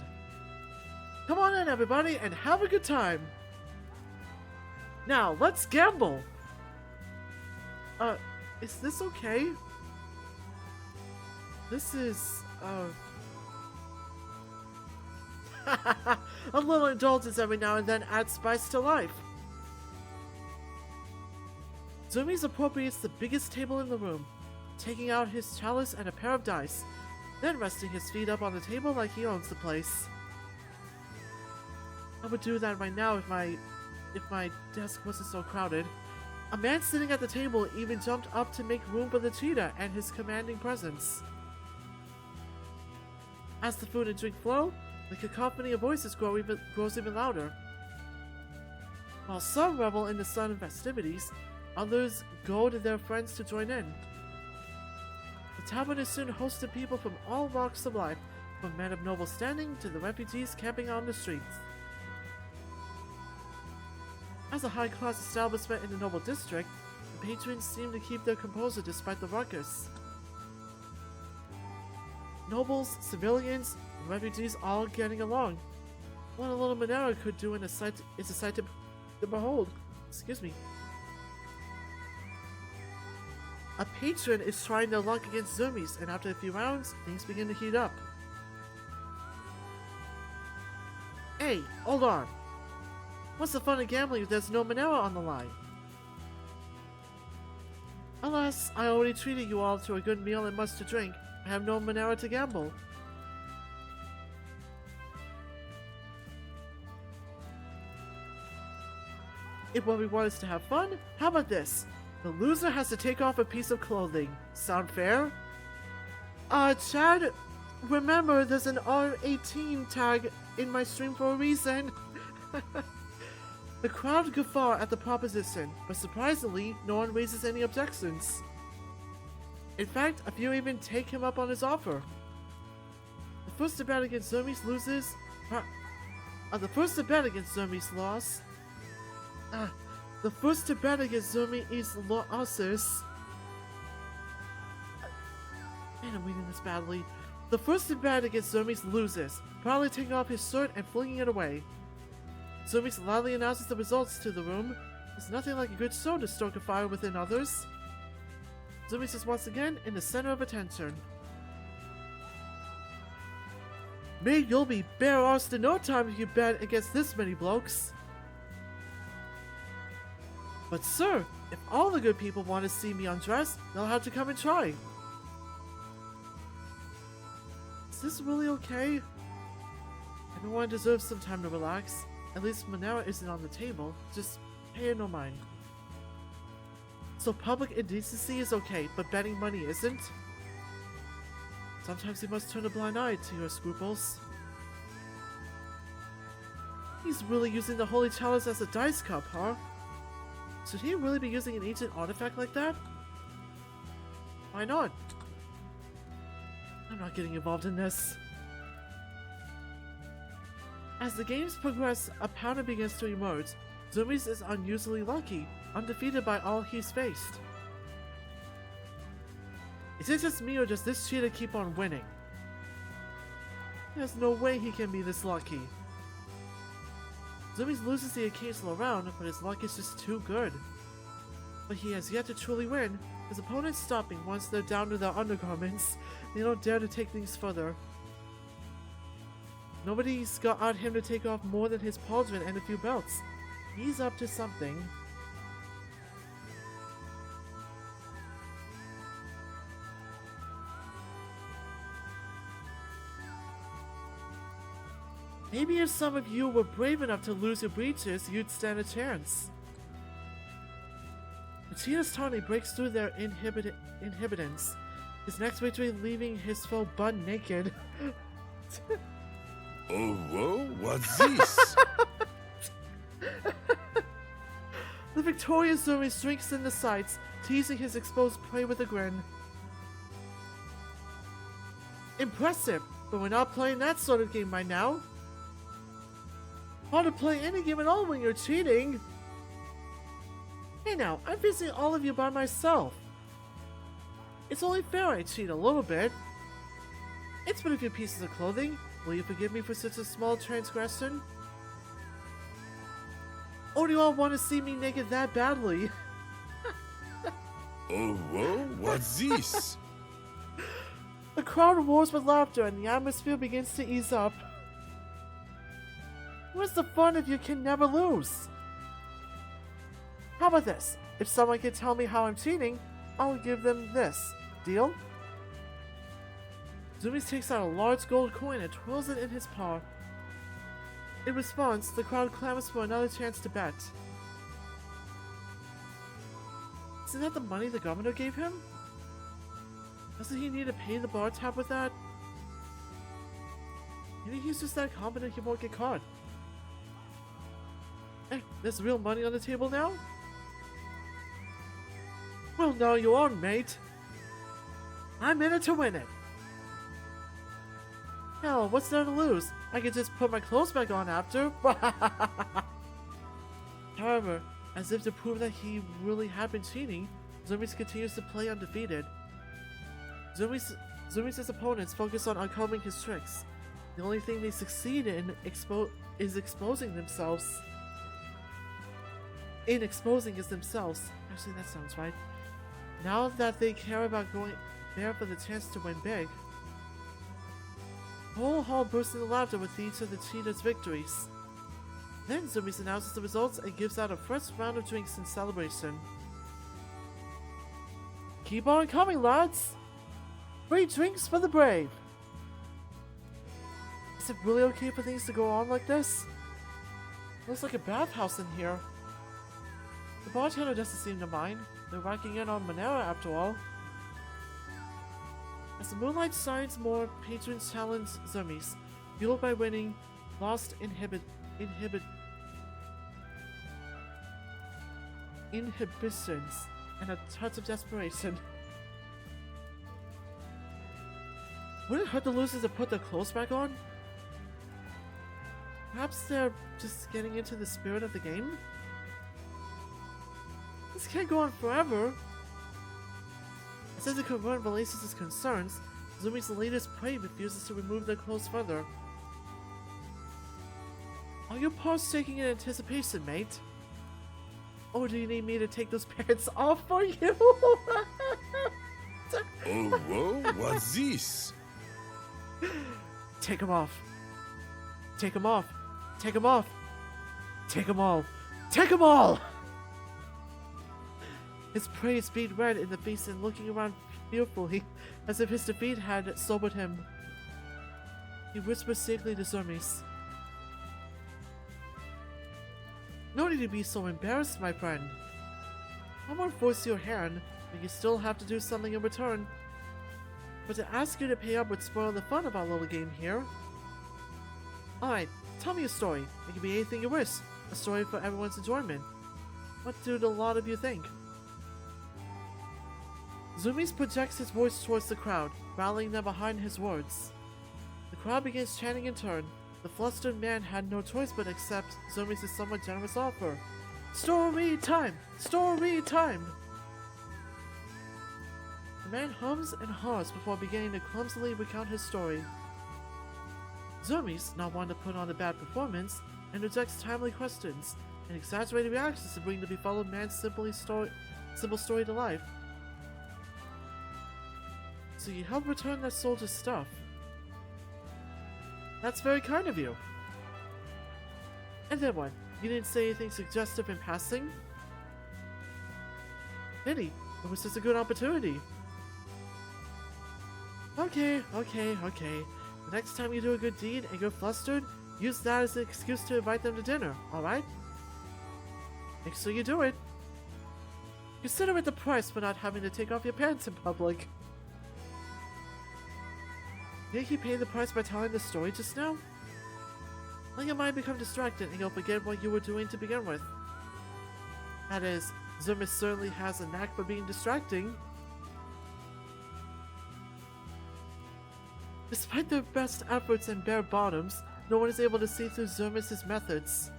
Come on in, everybody, and have a good time. Now, let's gamble. Is this okay? This is, a little indulgence every now and then adds spice to life. Zermes appropriates the biggest table in the room, taking out his chalice and a pair of dice, then resting his feet up on the table like he owns the place. I would do that right now if my desk wasn't so crowded. A man sitting at the table even jumped up to make room for the cheetah and his commanding presence. As the food and drink flow, the cacophony of voices grows even louder. While some revel in the sun and festivities, others goad their friends to join in. The tavern is soon host to people from all walks of life, from men of noble standing to the refugees camping on the streets. As a high-class establishment in the noble district, the patrons seem to keep their composure despite the ruckus. Nobles, civilians, and refugees all getting along. What a little Monera could do is a sight to behold. Excuse me. A patron is trying their luck against Zermes, and after a few rounds, things begin to heat up. Hey, hold on. What's the fun of gambling if there's no Monera on the line? Alas, I already treated you all to a good meal and much to drink. I have no Monera to gamble. If what we want is to have fun, how about this? The loser has to take off a piece of clothing. Sound fair? Chad, remember there's an R18 tag in my stream for a reason. The crowd guffaw at the proposition, but surprisingly, no one raises any objections. In fact, a few even take him up on his offer. The first to bet against Zermes loses. The first to bet against Zermes loses. Man, I'm reading this badly. The first to bet against Zermes loses, proudly taking off his shirt and flinging it away. Zermes loudly announces the results to the room. There's nothing like a good show to stoke a fire within others. Zermes is once again in the center of attention. Mate, you'll be bare-arsed in no time if you bet against this many blokes. But sir, if all the good people want to see me undressed, they'll have to come and try. Is this really okay? Everyone deserves some time to relax. At least Monera isn't on the table. Just pay it no mind. So public indecency is okay, but betting money isn't? Sometimes you must turn a blind eye to your scruples. He's really using the Holy Chalice as a dice cup, huh? Should he really be using an ancient artifact like that? Why not? I'm not getting involved in this. As the games progress, a pattern begins to emerge. Zermes is unusually lucky, undefeated by all he's faced. Is it just me or does this cheetah keep on winning? There's no way he can be this lucky. Zoomies loses the occasional round, but his luck is just too good. But he has yet to truly win. His opponents stopping once they're down to their undergarments. They don't dare to take things further. Nobody's got him to take off more than his pauldron and a few belts. He's up to something. Maybe if some of you were brave enough to lose your breeches, you'd stand a chance. Machina's taunting breaks through their inhibitants. His next victory leaving his foe butt naked. Oh, whoa, what's this? The victorious Zumi shrinks in the sights, teasing his exposed prey with a grin. Impressive, but we're not playing that sort of game right now. Hard to play any game at all when you're cheating. Hey now, I'm visiting all of you by myself. It's only fair I cheat a little bit. It's but a few pieces of clothing. Will you forgive me for such a small transgression? Or do you all want to see me naked that badly? Oh, whoa, what's this? The crowd roars with laughter and the atmosphere begins to ease up. Where's the fun if you can never lose? How about this? If someone can tell me how I'm cheating, I'll give them this. Deal? Zoomies takes out a large gold coin and twirls it in his paw. In response, the crowd clamors for another chance to bet. Isn't that the money the governor gave him? Doesn't he need to pay the bar tab with that? Maybe he's just that confident he won't get caught. Hey, there's real money on the table now? Well, now you on, mate. I'm in it to win it. Hell, what's there to lose? I could just put my clothes back on after. However, as if to prove that he really had been cheating, Zoomies continues to play undefeated. Zoomies' opponents focus on uncovering his tricks. The only thing they succeed in is exposing themselves. Exposing themselves. Actually, that sounds right. Now that they care about going there for the chance to win big, the whole hall bursts into laughter with each of the cheaters' victories. Then Zoomies announces the results and gives out a fresh round of drinks in celebration. Keep on coming, lads! Free drinks for the brave! Is it really okay for things to go on like this? Looks like a bathhouse in here. The bartender doesn't seem to mind. They're racking in on Monera after all. As the moonlight shines more, patrons challenge Zoomies, fueled by winning, lost inhibitions, and a touch of desperation. Would it hurt the losers to put their clothes back on? Perhaps they're just getting into the spirit of the game? This can't go on forever. As the congruent releases his concerns, Zoomies' latest prey refuses to remove their clothes further. Are your paws shaking in anticipation, mate? Or do you need me to take those pants off for you? Oh, whoa, what's this? Take them off. Take them off. Take them off. Take them all. Take them all! His prey is beat red in the face and looking around fearfully, as if his defeat had sobered him. He whispers sickly to Zoomies. No need to be so embarrassed, my friend. I won't force your hand, but you still have to do something in return. But to ask you to pay up would spoil the fun of our little game here. Alright, tell me a story. It can be anything you wish. A story for everyone's enjoyment. What do a lot of you think? Zoomies projects his voice towards the crowd, rallying them behind his words. The crowd begins chanting in turn. The flustered man had no choice but accept Zoomies' somewhat generous offer. Story time! Story time! The man hums and haws before beginning to clumsily recount his story. Zoomies, not wanting to put on a bad performance, interjects timely questions and exaggerated reactions to bring the befuddled man's simple story to life. So you help return that soldier's stuff. That's very kind of you. And then what? You didn't say anything suggestive in passing? Pity. It was just a good opportunity. Okay. The next time you do a good deed and you're flustered, use that as an excuse to invite them to dinner, alright? Make sure you do it. Consider it the price for not having to take off your pants in public. Think you paid the price by telling the story just now? Let your mind become distracted and you'll forget what you were doing to begin with. That is, Zermis certainly has a knack for being distracting. Despite their best efforts and bare bottoms, no one is able to see through Zermis' methods.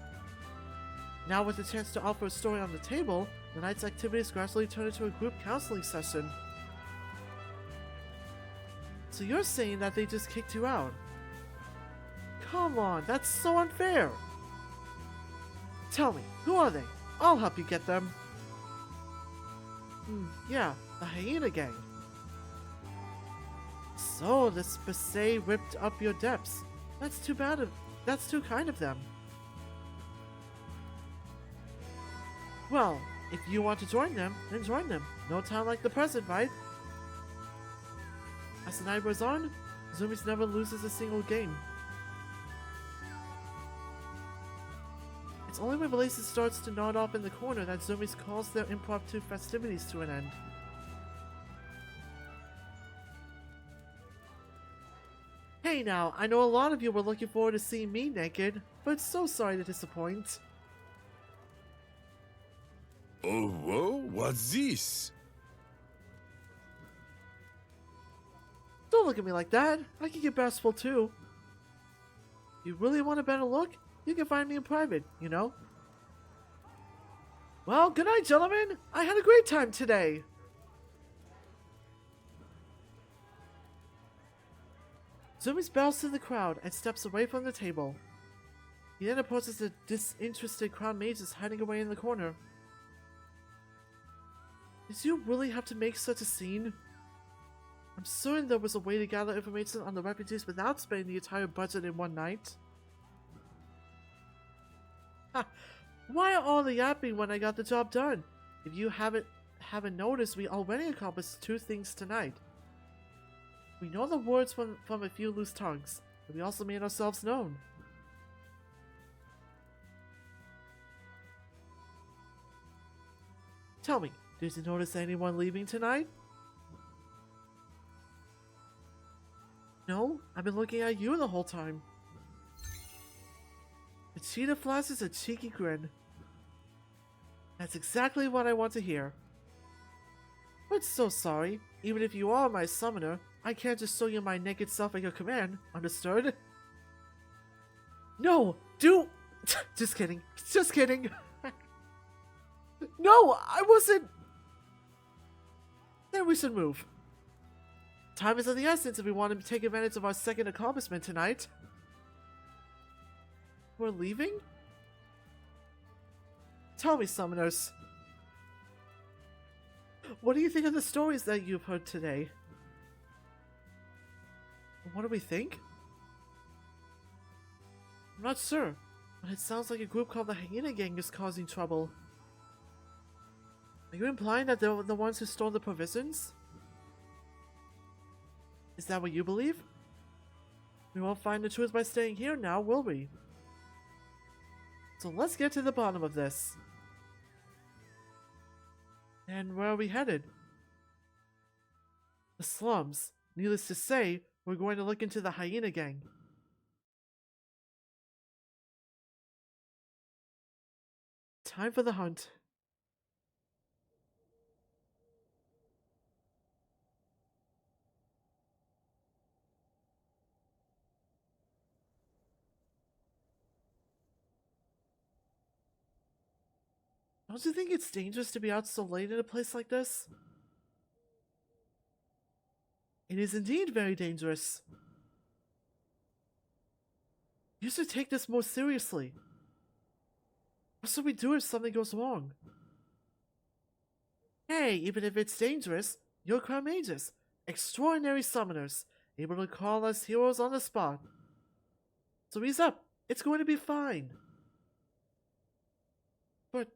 Now with the chance to offer a story on the table, the night's activities gradually turn into a group counseling session. So you're saying that they just kicked you out? Come on, that's so unfair! Tell me, who are they? I'll help you get them. Yeah, the Hyena Gang. So, the Spacey ripped up your depths. That's too kind of them. Well, if you want to join them, then join them. No time like the present, right? As the night wears on, Zoomies never loses a single game. It's only when Blaze starts to nod off in the corner that Zoomies calls their impromptu festivities to an end. Hey now, I know a lot of you were looking forward to seeing me naked, but so sorry to disappoint. Oh, whoa, what's this? Don't look at me like that. I can get bashful too. If you really want a better look, you can find me in private, you know? Well, good night, gentlemen. I had a great time today. Zoomies bows to the crowd and steps away from the table. He then approaches the disinterested crown mages hiding away in the corner. Did you really have to make such a scene? I'm certain there was a way to gather information on the refugees without spending the entire budget in one night. Ha! Why all the yapping when I got the job done? If you haven't noticed, we already accomplished 2 things tonight. We know the words from a few loose tongues, but we also made ourselves known. Tell me, did you notice anyone leaving tonight? No, I've been looking at you the whole time. The cheetah flashes a cheeky grin. That's exactly what I want to hear. But so sorry, even if you are my summoner, I can't just show you my naked self at your command, understood? No, just kidding, just kidding. No, I wasn't. Then we should move. Time is of the essence if we want to take advantage of our second accomplishment tonight. We're leaving? Tell me, summoners. What do you think of the stories that you've heard today? What do we think? I'm not sure, but it sounds like a group called the Hyena Gang is causing trouble. Are you implying that they're the ones who stole the provisions? Is that what you believe? We won't find the truth by staying here now, will we? So let's get to the bottom of this. And where are we headed? The slums. Needless to say, we're going to look into the Hyena Gang. Time for the hunt. Don't you think it's dangerous to be out so late in a place like this? It is indeed very dangerous. You should take this more seriously. What should we do if something goes wrong? Hey, even if it's dangerous, you're crown mages, extraordinary summoners, able to call us heroes on the spot. So ease up, it's going to be fine. But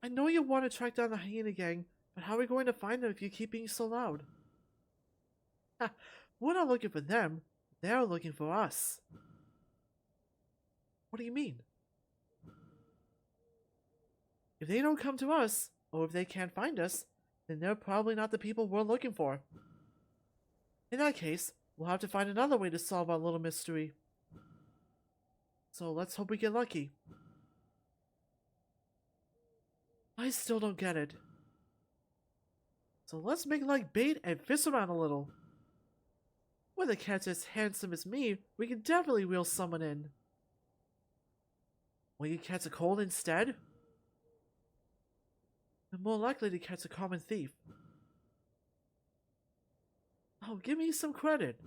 I know you want to track down the hyena gang, but how are we going to find them if you keep being so loud? Ha, we're not looking for them, they're looking for us. What do you mean? If they don't come to us, or if they can't find us, then they're probably not the people we're looking for. In that case, we'll have to find another way to solve our little mystery. So let's hope we get lucky. I still don't get it. So let's make like bait and fish around a little. With a cat as handsome as me, we can definitely reel someone in. Will you catch a cold instead? I'm more likely to catch a common thief. Oh, give me some credit.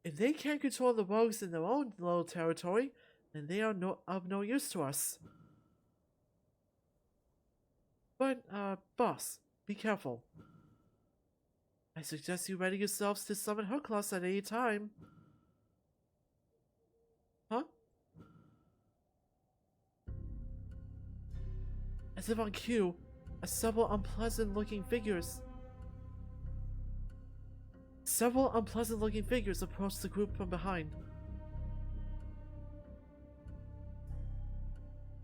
If they can't control the rogues in their own little territory, then they are of no use to us. But, boss, be careful. I suggest you ready yourselves to summon Cerkles at any time. Huh? As if on cue, several unpleasant-looking figures approach the group from behind.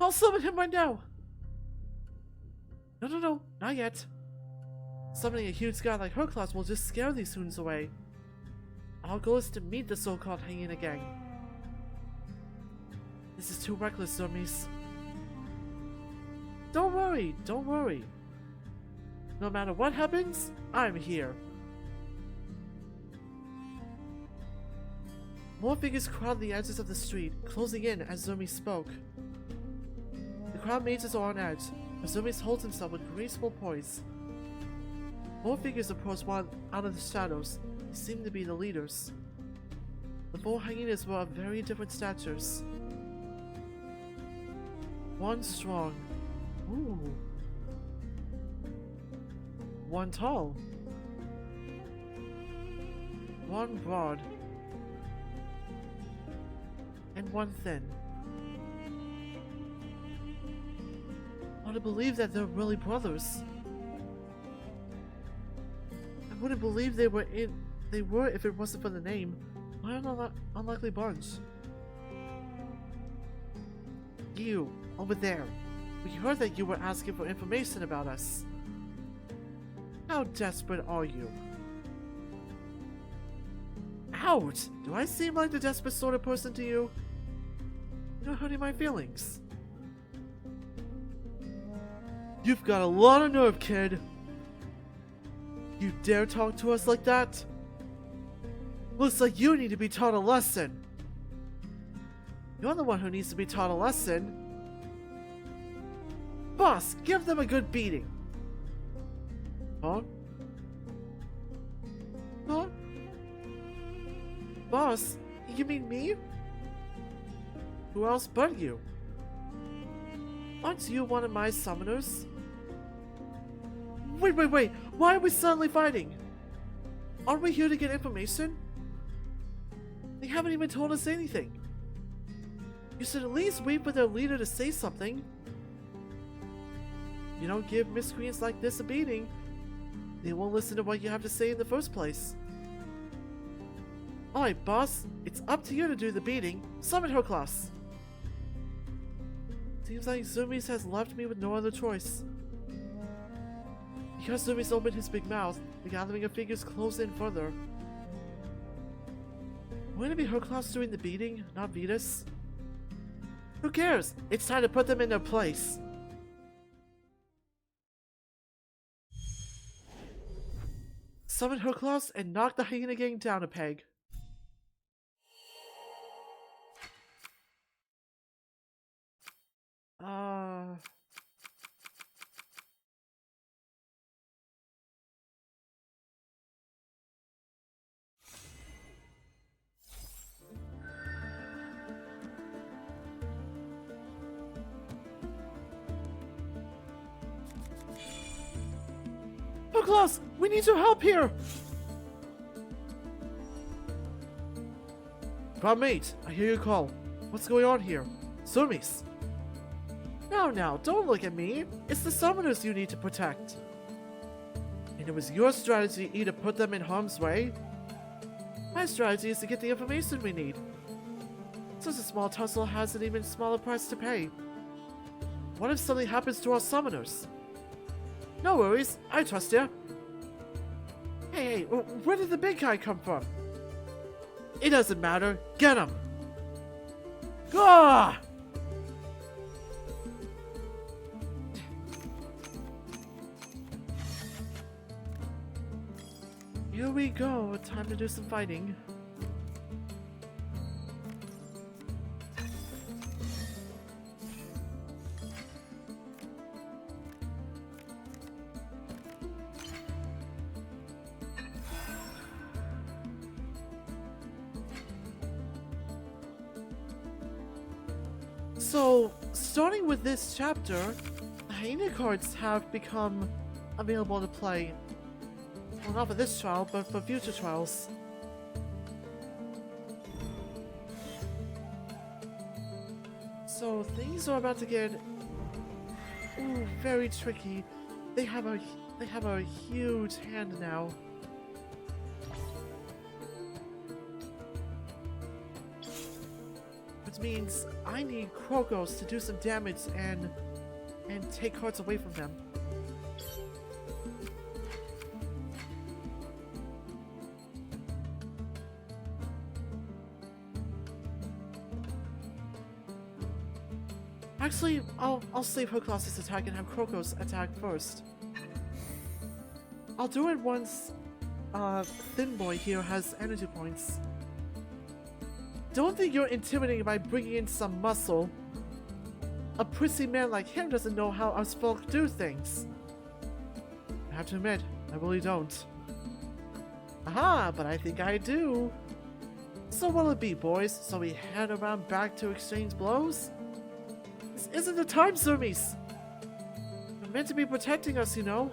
I'll summon him right now! No, not yet. Summoning a huge guy like Cerkles will just scare these hoons away. Our goal is to meet the so-called hyena gang. This is too reckless, Zoomies. Don't worry. No matter what happens, I'm here. More figures crowd the edges of the street, closing in as Zumi spoke. The crowd mages are on edge, but Zumi holds himself with graceful poise. More figures approach one out of the shadows. They seem to be the leaders. The 4 hyenas were of very different statures. One strong. Ooh. One tall. One broad. And one thin. Hard to believe that they're really brothers. I wouldn't believe they were if it wasn't for the name. What an unlikely bunch. You, over there. We heard that you were asking for information about us. How desperate are you? Ouch! Do I seem like the desperate sort of person to you? You're hurting my feelings. You've got a lot of nerve, kid. You dare talk to us like that? Looks like you need to be taught a lesson. You're the one who needs to be taught a lesson. Boss, give them a good beating. Huh? Huh? Boss, you mean me? Who else but you? Aren't you one of my summoners? Wait, why are we suddenly fighting? Aren't we here to get information? They haven't even told us anything. You should at least wait for their leader to say something. You don't give miscreants like this a beating, they won't listen to what you have to say in the first place. Alright, boss, it's up to you to do the beating. Summon Cerkles. Seems like Zoomies has left me with no other choice. Because Zoomies opened his big mouth, the gathering of figures closed in further. Wouldn't it be Cerkles doing the beating, not Vetus? Who cares? It's time to put them in their place. Summon Cerkles and knock the hyena gang down a peg. Cerkles! We need your help here! Mate, I hear your call. What's going on here? Zoomies! Now, don't look at me. It's the summoners you need to protect. And it was your strategy to put them in harm's way. My strategy is to get the information we need. Such a small tussle has an even smaller price to pay. What if something happens to our summoners? No worries, I trust you. Hey, where did the big guy come from? It doesn't matter. Get him! Gah! Here we go. Time to do some fighting. So, starting with this chapter, hyena cards have become available to play. Well, not for this trial, but for future trials. So, things are about to get very tricky. They have a huge hand now. Which means I need Cerkles to do some damage and take cards away from them. Actually, I'll save Cerkles' attack and have Cerkles attack first. I'll do it once Thin Boy here has energy points. Don't think you're intimidating by bringing in some muscle. A prissy man like him doesn't know how us folk do things. I have to admit, I really don't. Aha, but I think I do. So what'll it be, boys? So we head around back to exchange blows? This isn't the time, Zoomies! You're meant to be protecting us, you know.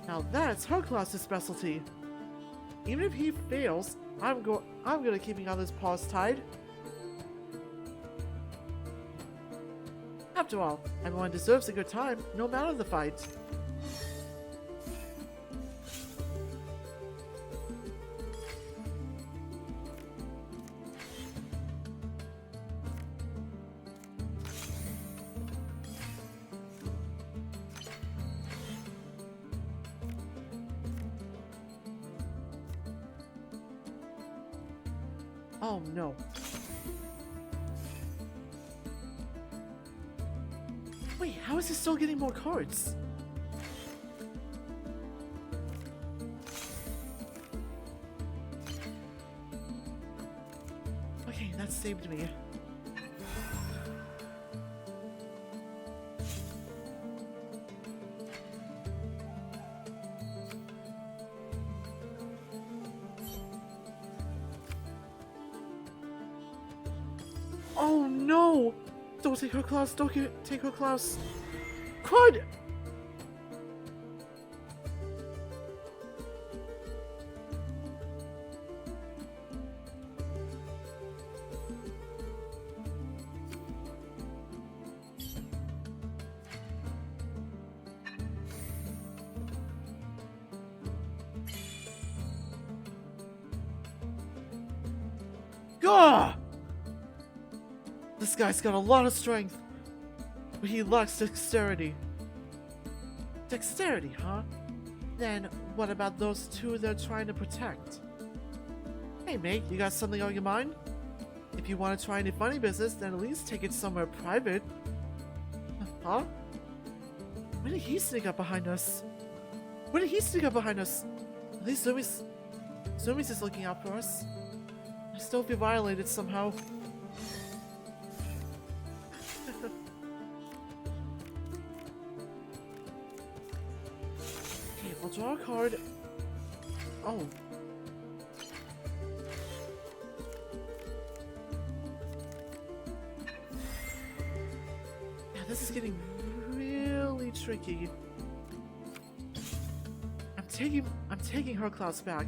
Now that's Cerkles' specialty. Even if he fails, I'm gonna keeping others' paws tied. After all, everyone deserves a good time, no matter the fight. Oh no. Wait, how is he still getting more cards? Okay, that saved me. Oh no! Don't take Cerkles, don't take Cerkles. Crud! Gah! This guy's got a lot of strength, but he lacks dexterity. Dexterity, huh? Then what about those two they're trying to protect? Hey mate, you got something on your mind? If you want to try any funny business, then at least take it somewhere private. Huh? When did he sneak up behind us? When did he sneak up behind us? At least Zoomies is looking out for us. I still feel violated somehow. Okay, we'll draw a card. Oh. Yeah, this is getting really tricky. taking her class back.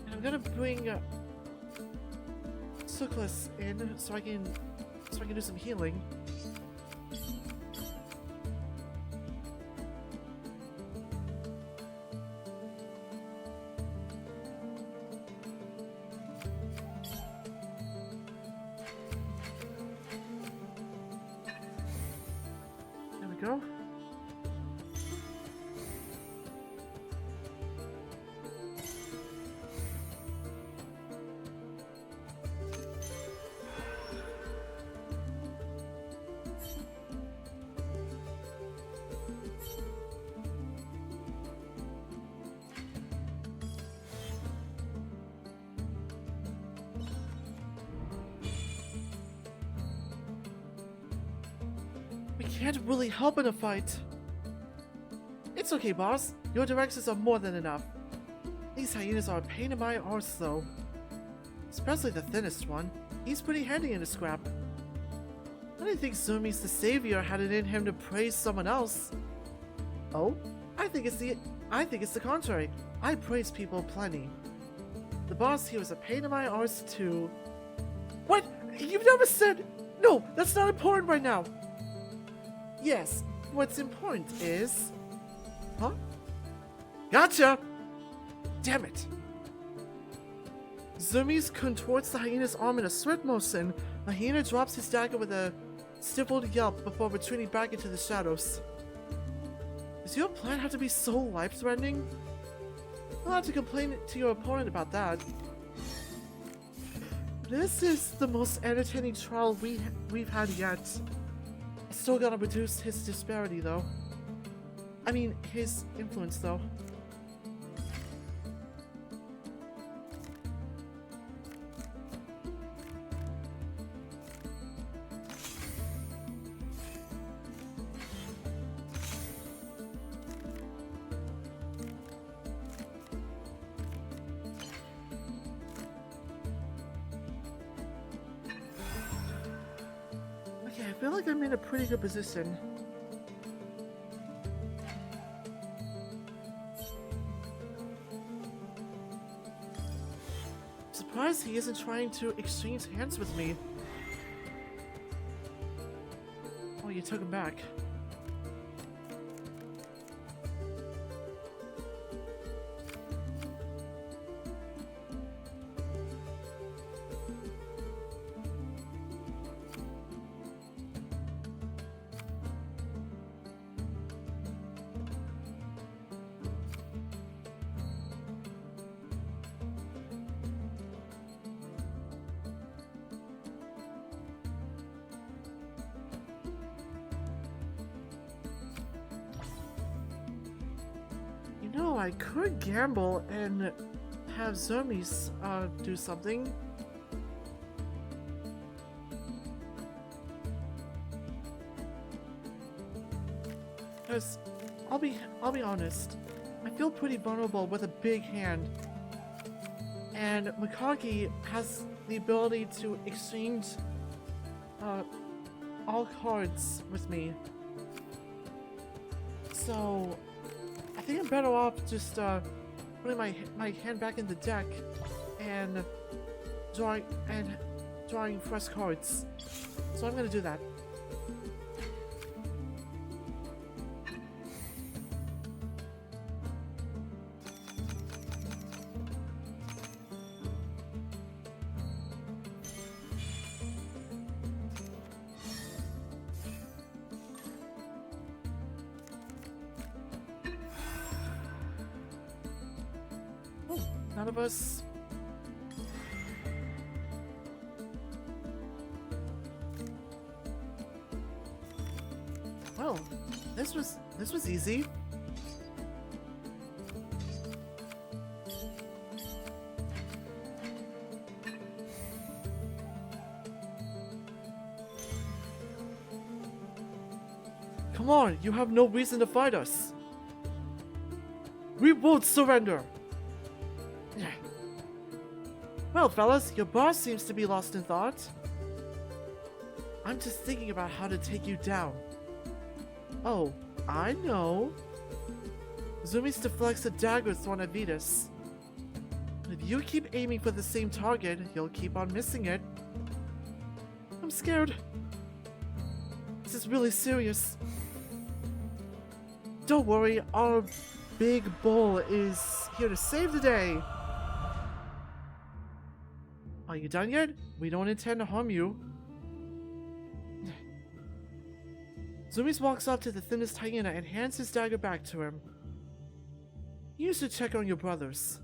And I'm gonna bring Cerkles in so I can do some healing. There we go. We can't really help in a fight. It's okay, boss. Your directives are more than enough. These hyenas are a pain in my arse, though. Especially the thinnest one. He's pretty handy in a scrap. I didn't think Zumi's the savior had it in him to praise someone else. Oh? I think it's the contrary. I praise people plenty. The boss here is a pain in my arse, too. What? You've never said... No, that's not important right now. Yes, what's important is... Huh? Gotcha! Damn it! Zumi's contorts the hyena's arm in a swift motion. The hyena drops his dagger with a stifled yelp before retreating back into the shadows. Does your plan have to be so life-threatening? You'll have to complain to your opponent about that. This is the most entertaining trial we've had yet. I still gotta reduce his disparity, though. I mean, his influence, though. Okay, I feel like I'm in a pretty good position. Surprised he isn't trying to exchange hands with me. Oh, you took him back. No, I could gamble and have Zermes do something. Because I'll be honest, I feel pretty vulnerable with a big hand. And Makari has the ability to exchange all cards with me. So I think I'm better off just putting my hand back in the deck and drawing fresh cards. So I'm gonna do that. None of us. Well, this was easy. Come on, you have no reason to fight us. We won't surrender! Well, fellas, your boss seems to be lost in thought. I'm just thinking about how to take you down. Oh, I know. Zumi's deflects a dagger thrown at Vetus. If you keep aiming for the same target, you'll keep on missing it. I'm scared. This is really serious. Don't worry, our big bull is here to save the day. Are you done yet? We don't intend to harm you. Zumis walks up to the thinnest hyena and hands his dagger back to him. You should check on your brothers.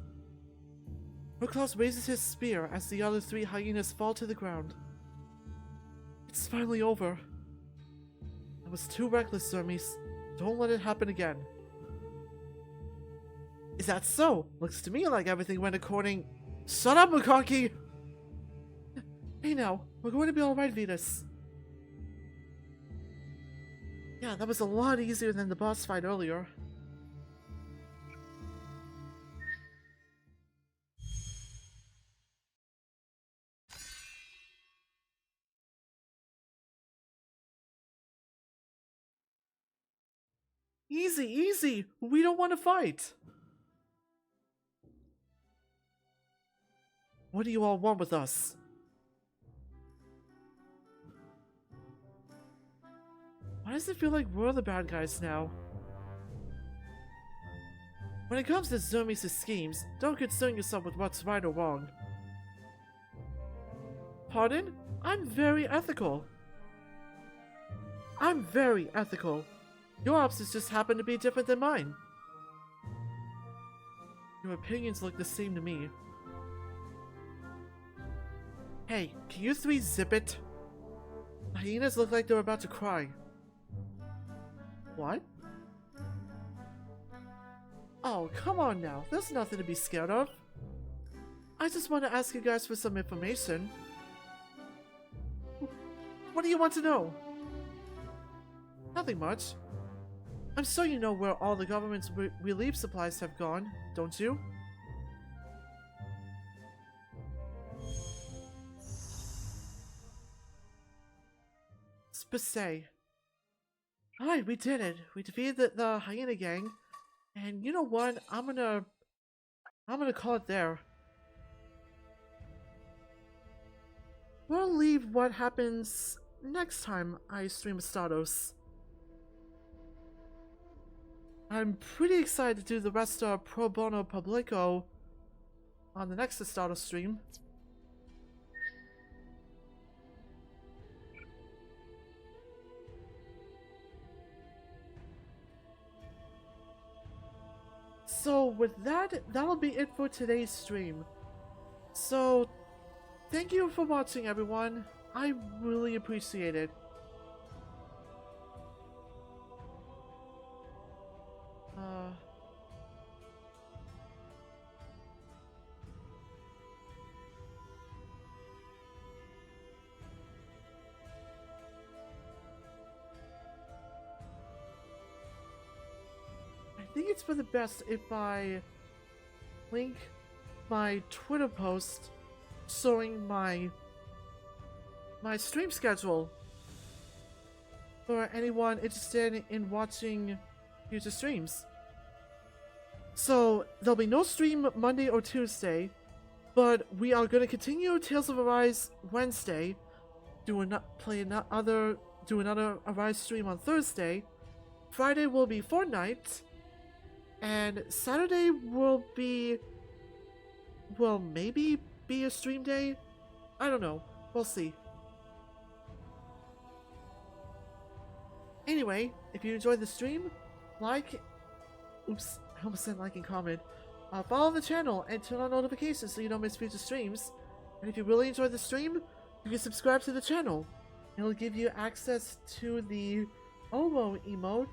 Cerkles raises his spear as the other 3 hyenas fall to the ground. It's finally over. I was too reckless, Zermes. Don't let it happen again. Is that so? Looks to me like everything went according... Shut up, Makari! Hey now, we're going to be alright, Vetus. Yeah, that was a lot easier than the boss fight earlier. Easy, easy! We don't want to fight! What do you all want with us? Why does it feel like we're the bad guys now? When it comes to Zermes' schemes, don't concern yourself with what's right or wrong. Pardon? I'm very ethical. I'm very ethical. Your options just happen to be different than mine. Your opinions look the same to me. Hey, can you 3 zip it? The hyenas look like they're about to cry. What? Oh, come on now. There's nothing to be scared of. I just want to ask you guys for some information. What do you want to know? Nothing much. I'm sure you know where all the government's relief supplies have gone, don't you? Spacey. Alright, we did it. We defeated the hyena gang. And you know what? I'm gonna call it there. We'll leave what happens next time I stream Astatos. I'm pretty excited to do the rest of Pro Bono Publico on the next Astatos stream. So with that, that'll be it for today's stream. So, thank you for watching, everyone. I really appreciate it. I think it's for the best if I link my Twitter post showing my stream schedule for anyone interested in watching future streams. So there'll be no stream Monday or Tuesday, but we are going to continue Tales of Arise Wednesday, do another Arise stream on Thursday. Friday will be Fortnite. And Saturday will be, well, maybe be a stream day? I don't know. We'll see. Anyway, if you enjoyed the stream, like... Oops, I almost said like and comment. Follow the channel and turn on notifications so you don't miss future streams. And if you really enjoyed the stream, you can subscribe to the channel. It'll give you access to the Omo emote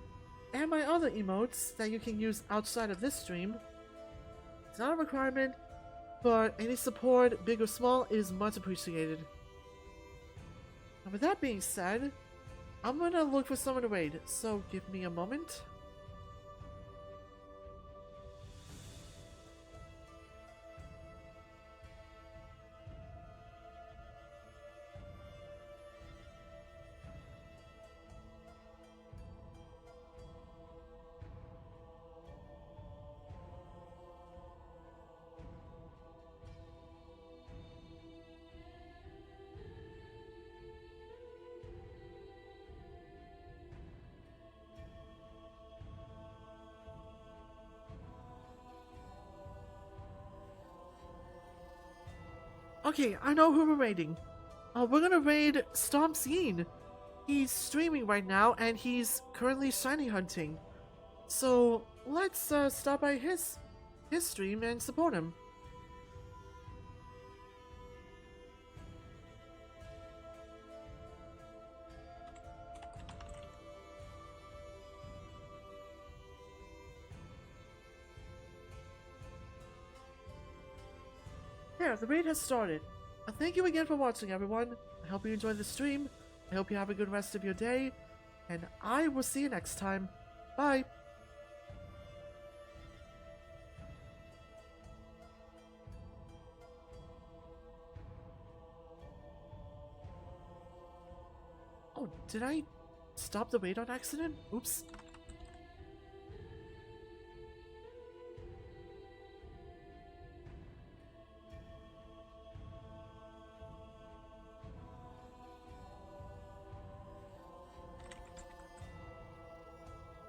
and my other emotes that you can use outside of this stream. It's not a requirement, but any support, big or small, is much appreciated. And with that being said, I'm gonna look for someone to raid, so give me a moment. Okay, I know who we're raiding. We're gonna raid Stomps Yeen. He's streaming right now, and he's currently shiny hunting. So let's stop by his stream and support him. There, the raid has started. Thank you again for watching, everyone. I hope you enjoyed the stream. I hope you have a good rest of your day. And I will see you next time. Bye. Oh, did I stop the raid on accident? Oops.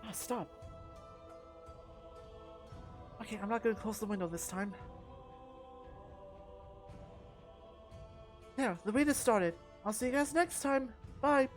Ah, stop. Okay, I'm not gonna close the window this time. There, the raid has started. I'll see you guys next time. Bye.